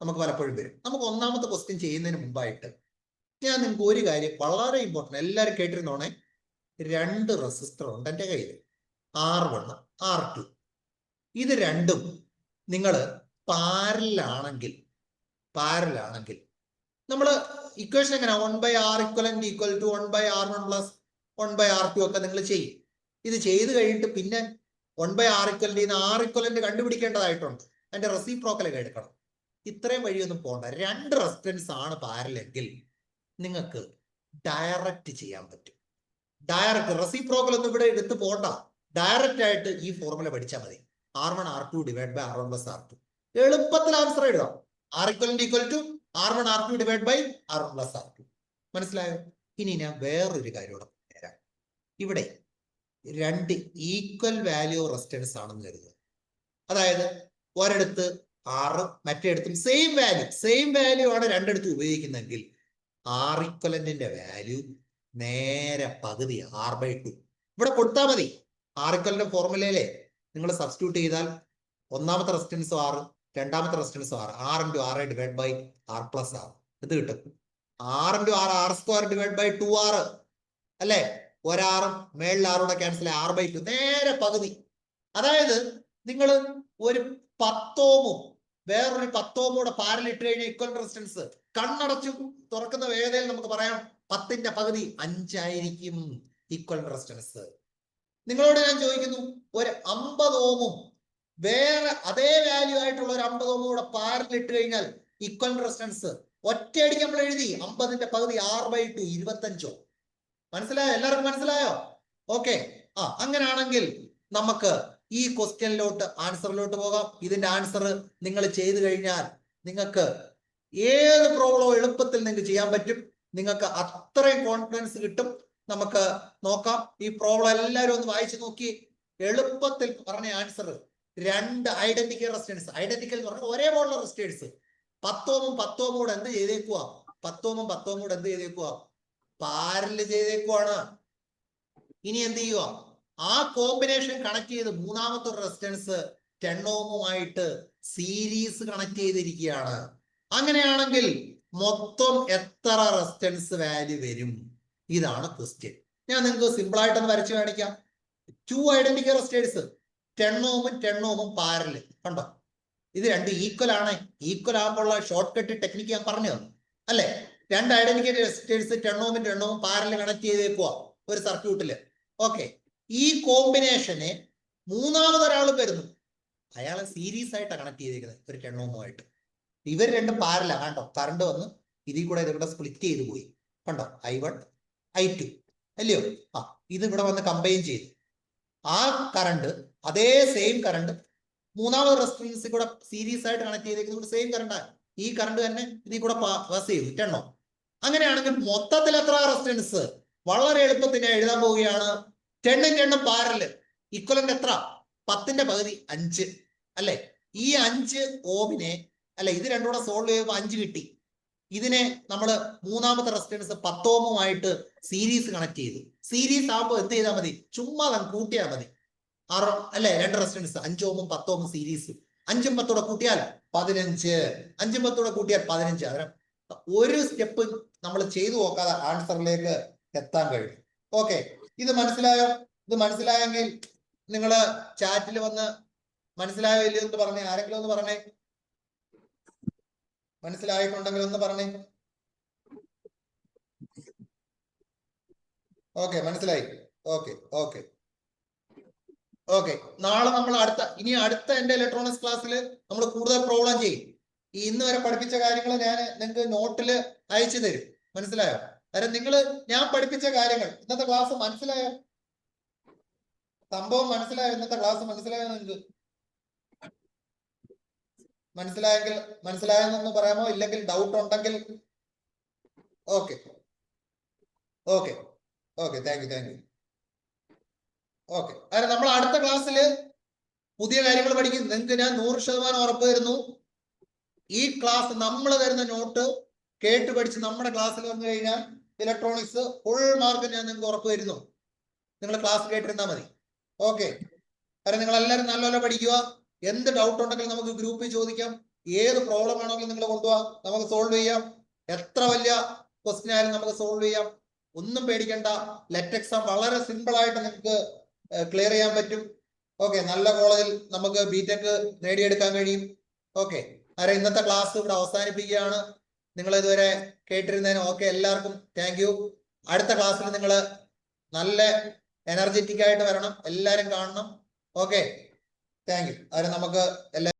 നമുക്ക് പലപ്പോഴും വരും. നമുക്ക് ഒന്നാമത്തെ ക്വസ്റ്റ്യൻ ചെയ്യുന്നതിന് മുമ്പായിട്ട് ഞാൻ നിങ്ങൾക്ക് ഒരു കാര്യം വളരെ ഇമ്പോർട്ടൻ്റ്, എല്ലാവരും കേട്ടിരുന്നോണേ. 2 റെസിസ്റ്റർ ഉണ്ട് എൻ്റെ കയ്യിൽ, R1, R2. ഇത് രണ്ടും നിങ്ങൾ പാരലാണെങ്കിൽ നമ്മൾ ഇക്വേഷൻ എങ്ങനെ 1/R=, 1/R1+, 1/R2 ഒക്കെ നിങ്ങൾ ചെയ്യും. ഇത് ചെയ്ത് കഴിഞ്ഞിട്ട് പിന്നെ 1/R=, R= കണ്ടുപിടിക്കേണ്ടതായിട്ടുണ്ട്. അതിന്റെ റെസിപ്രോക്കൽ എടുക്കണം. ഇത്രയും വഴിയൊന്നും പോകണ്ട. 2 റെസിസ്റ്റൻസ് ആണ് പാരലെങ്കിൽ നിങ്ങൾക്ക് ഡയറക്റ്റ് ചെയ്യാൻ പറ്റും. ഡയറക്റ്റ് റെസിപ്രോക്കൽ ഒന്നും ഇവിടെ എടുത്ത് പോകണ്ട. ഡയറക്റ്റ് ആയിട്ട് ഈ ഫോർമുല പഠിച്ചാൽ മതി. R1, R2 / R1+R2. എളുപ്പത്തിൽ ആൻസർ എഴുതാം. R=, R1, R2 / R1+R2. മനസ്സിലായോ? ഇനി ഞാൻ വേറൊരു കാര്യം കൂടെ തരാം. ഇവിടെ 2 ഈക്വൽ വാല്യൂ റെസിസ്റ്റൻസ് ആണെന്ന് കരുതുക. അതായത് ഒരിടത്ത് R, മറ്റേടത്തും സെയിം വാല്യൂ ആണ് രണ്ടിടത്തും ഉപയോഗിക്കുന്നതെങ്കിൽ R=ന്റെ വാല്യൂ നേരെ പകുതി R/2 ഇവിടെ കൊടുത്താൽ മതി. R=ന്റെ ഫോർമുലയിലെ നിങ്ങൾ സബ്സ്റ്റിറ്റ്യൂട്ട് ചെയ്താൽ ഒന്നാമത്തെ റെസിസ്റ്റൻസ് R, രണ്ടാമത്തെ റെസിസ്റ്റൻസ് R, R×R / R+R. ഇത് കിട്ടും. R×R, R² / 2R അല്ലേ? ഒരാറും മേളിൽ ആറൂടെ ക്യാൻസൽ R/2, നേരെ പകുതി. അതായത് നിങ്ങൾ ഒരു 10 ഓമും വേറൊരു 10 ഓമൂടെ പാരലിട്ട് കഴിഞ്ഞാൽ ഇക്വൽ റെസിസ്റ്റൻസ് കണ്ണടച്ചു തുറക്കുന്ന വേഗതയിൽ നമുക്ക് പറയാം 10ന്റെ പകുതി 5 ആയിരിക്കും ഈക്വൽ റെസിസ്റ്റൻസ്. നിങ്ങളോട് ഞാൻ ചോദിക്കുന്നു, ഒരു 50 ഓമും വേറെ അതേ വാല്യൂ ആയിട്ടുള്ള ഒരു 50 ഓമും കൂടെ പാരലിട്ട് കഴിഞ്ഞാൽ ഈക്വൽ റെസിസ്റ്റൻസ് ഒറ്റയടിക്ക് നമ്മൾ എഴുതി 50ന്റെ പകുതി R/2, 25. മനസ്സിലായോ? എല്ലാവർക്കും മനസ്സിലായോ? ഓക്കെ. അങ്ങനെയാണെങ്കിൽ നമുക്ക് ഈ ക്വസ്റ്റ്യനിലോട്ട് ആൻസറിലോട്ട് പോകാം. ഇതിന്റെ ആൻസർ നിങ്ങൾ ചെയ്തു കഴിഞ്ഞാൽ നിങ്ങൾക്ക് ഏത് പ്രോബ്ലവും എളുപ്പത്തിൽ നിങ്ങൾക്ക് ചെയ്യാൻ പറ്റും. നിങ്ങൾക്ക് അത്രയും കോൺഫിഡൻസ് കിട്ടും. നമുക്ക് നോക്കാം. ഈ പ്രോബ്ലം എല്ലാവരും ഒന്ന് വായിച്ചു നോക്കി. എളുപ്പത്തിൽ പറഞ്ഞ ആൻസർ. 2 identical resistance. ഐഡന്റിക്കൽ എന്ന് പറഞ്ഞാൽ ഒരേപോലുള്ള റെസിസ്റ്റേഴ്സ്. 10 ഓമും 10 ഓമും കൂടെ എന്ത് ചെയ്തേക്കുവാ? 10 ഓമും 10 ഓമും കൂടെ എന്ത് ചെയ്തേക്കുവാ? പാരലൽ ചെയ്തേക്കുവാണ്. ഇനി എന്ത് ചെയ്യുക? ആ കോമ്പിനേഷൻ കണക്ട് ചെയ്ത് മൂന്നാമത്തെ റെസിസ്റ്റൻസ് 10 ഓമുമായിട്ട് സീരീസ് കണക്ട് ചെയ്തിരിക്കുകയാണ്. അങ്ങനെയാണെങ്കിൽ മൊത്തം എത്ര റെസിസ്റ്റൻസ് വാല്യൂ വരും? ഇതാണ് ക്വസ്റ്റ്യൻ. ഞാൻ നിങ്ങൾക്ക് സിമ്പിൾ ആയിട്ടൊന്ന് വരച്ചു കാണിക്കാം. 2 ഐഡന്റിക്കൽ റെസിസ്റ്റേഴ്സ് 10 ഓമും 10 ഓമും പാരലൽ. കണ്ടോ? ഇത് രണ്ട് ഈക്വൽ ആണ്. ഈക്വൽ ആകുമ്പോൾ ഷോർട്ട് കട്ട് ടെക്നിക്ക് ഞാൻ പറഞ്ഞു തന്നു അല്ലെ? 2 ഐഡന്റിക്കൽ റെസിസ്റ്റേഴ്സ് 10 ഓമും 10 ഓമും പാരലൽ കണക്ട് ചെയ്തേക്കുക ഒരു സർക്യൂട്ടില്. ഓക്കെ, ഈ കോമ്പിനേഷനെ മൂന്നാമതൊരാൾ വരുന്നു, അയാളെ സീരീസ് ആയിട്ടാണ് കണക്ട് ചെയ്തേക്കുന്നത് ഒരു 10 ഓമുമായിട്ട്. ഇവർ രണ്ടും പാരല. കണ്ടോ? കറണ്ട് വന്ന് ഇതിൽ കൂടെ ഇതിവിടെ സ്പ്ലിറ്റ് ചെയ്ത് പോയി. കണ്ടോ? I1 I2 അല്ലയോ? ഇത് ഇവിടെ വന്ന് കമ്പൈൻ ചെയ്തു. ആ കറണ്ട്, അതേ സെയിം കറണ്ട് മൂന്നാമത് റെസിസ്റ്റൻസിൽ കൂടെ സീരീസ് ആയിട്ട് കണക്ട് ചെയ്തേക്കുന്നത് സെയിം കറണ്ടാണ്. ഈ കറണ്ട് തന്നെ ഇതിൽ കൂടെ പാസ് ചെയ്തു 10 ഓം. അങ്ങനെയാണെങ്കിൽ മൊത്തത്തിൽ എത്ര റെസിസ്റ്റൻസ്? വളരെ എളുപ്പത്തിൽ ഞാൻ എഴുതാൻ പോവുകയാണ്. 10 10 പാരലൽ ഇക്വലന്റ് എത്ര? 10ന്റെ പകുതി 5 അല്ലെ? ഈ 5 ഓമിനെ അല്ലെ, ഇത് രണ്ടും കൂടെ സോൾവ് ചെയ്യുമ്പോൾ 5 കിട്ടി. ഇതിനെ നമ്മൾ മൂന്നാമത്തെ റെസിസ്റ്റൻസ് 10 ഓമുമായിട്ട് സീരീസ് കണക്ട് ചെയ്തു. സീരീസ് ആകുമ്പോൾ എന്ത് ചെയ്താൽ മതി? ചുമ്മാ കൂട്ടിയാൽ മതി. അല്ലെ, 2 റെസിസ്റ്റൻസ് 5 ഓമും 10 ഓമും സീരീസ്. 5ഉം 10ഉം കൂടെ കൂട്ടിയാൽ 15. 5ഉം 10ഉം കൂടെ കൂട്ടിയാൽ 15. അതിന് ഒരു സ്റ്റെപ്പ് നമ്മൾ ചെയ്തു നോക്കാതെ ആൻസറിലേക്ക് എത്താൻ കഴിയും. ഓക്കെ, ഇത് മനസ്സിലായോ? ഇത് മനസ്സിലായെങ്കിൽ നിങ്ങൾ ചാറ്റിൽ വന്ന് മനസ്സിലായോ ഇല്ലയോ എന്ന് പറഞ്ഞേ. ആരെങ്കിലും ഒന്ന് പറഞ്ഞേ. മനസ്സിലായിട്ടുണ്ടെങ്കിൽ ഒന്ന് പറഞ്ഞേ. ഓക്കെ, മനസ്സിലായി. Okay okay okay. നാളെ നമ്മൾ അടുത്ത എന്റെ ഇലക്ട്രോണിക്സ് ക്ലാസ്സിൽ നമ്മൾ കൂടുതൽ പ്രോബ്ലം ചെയ്യും. ഈ ഇന്ന് വരെ പഠിപ്പിച്ച കാര്യങ്ങൾ ഞാൻ നിങ്ങൾക്ക് നോട്ടിൽ അയച്ചു തരും. മനസ്സിലായോ? കാരണം ഞാൻ പഠിപ്പിച്ച കാര്യങ്ങൾ ഇന്നത്തെ ക്ലാസ് മനസ്സിലായോ? സംഭവം മനസ്സിലായോ? ഇന്നത്തെ ക്ലാസ് മനസ്സിലായോ? നിങ്ങൾക്ക് മനസ്സിലായെങ്കിൽ മനസ്സിലായെന്നൊന്ന് പറയാമോ? ഇല്ലെങ്കിൽ ഡൗട്ട് ഉണ്ടെങ്കിൽ. Okay okay okay, thank you. Okay, അതായത് നമ്മൾ അടുത്ത ക്ലാസ്സിൽ പുതിയ കാര്യങ്ങൾ പഠിക്കും. നിങ്ങൾക്ക് ഞാൻ 100% ഉറപ്പ് തരുന്നു. ഈ ക്ലാസ് നമ്മൾ തരുന്ന നോട്ട് കേട്ട് പഠിച്ച് നമ്മുടെ ക്ലാസ്സിൽ വന്നു കഴിഞ്ഞാൽ ഇലക്ട്രോണിക്സ് ഫുൾ മാർക്ക് ഞാൻ നിങ്ങൾക്ക് ഉറപ്പ് തരുന്നു. നിങ്ങൾ ക്ലാസ് കേട്ടിരുന്നാൽ മതി. ഓക്കെ, കാരണം നിങ്ങൾ എല്ലാവരും നല്ലപോലെ പഠിക്കുക. എന്ത് ഡൗട്ട് ഉണ്ടെങ്കിലും നമുക്ക് ഗ്രൂപ്പിൽ ചോദിക്കാം. ഏത് പ്രോബ്ലം ആണെങ്കിലും നിങ്ങൾ കൊണ്ടുപോകാം, നമുക്ക് സോൾവ് ചെയ്യാം. എത്ര വലിയ ക്വസ്റ്റ്യൻ ആയാലും നമുക്ക് സോൾവ് ചെയ്യാം. ഒന്നും പേടിക്കണ്ട. ലെറ്റ് എക്സാം വളരെ സിമ്പിൾ ആയിട്ട് നിങ്ങൾക്ക് ക്ലിയർ ചെയ്യാൻ പറ്റും. ഓക്കെ, നല്ല കോളേജിൽ നമുക്ക് ബിടെക് നേടിയെടുക്കാൻ കഴിയും. ഓക്കെ, ആരെ ഇന്നത്തെ ക്ലാസ് ഇവിടെ അവസാനിപ്പിക്കുകയാണ്. നിങ്ങൾ ഇതുവരെ കേട്ടിരുന്നതിന് ഓക്കെ, എല്ലാവർക്കും താങ്ക് യു. അടുത്ത ക്ലാസ്സിൽ നിങ്ങൾ നല്ല എനർജറ്റിക് ആയിട്ട് വരണം. എല്ലാവരും കാണണം. Okay, thank you. നമുക്ക് എല്ലാ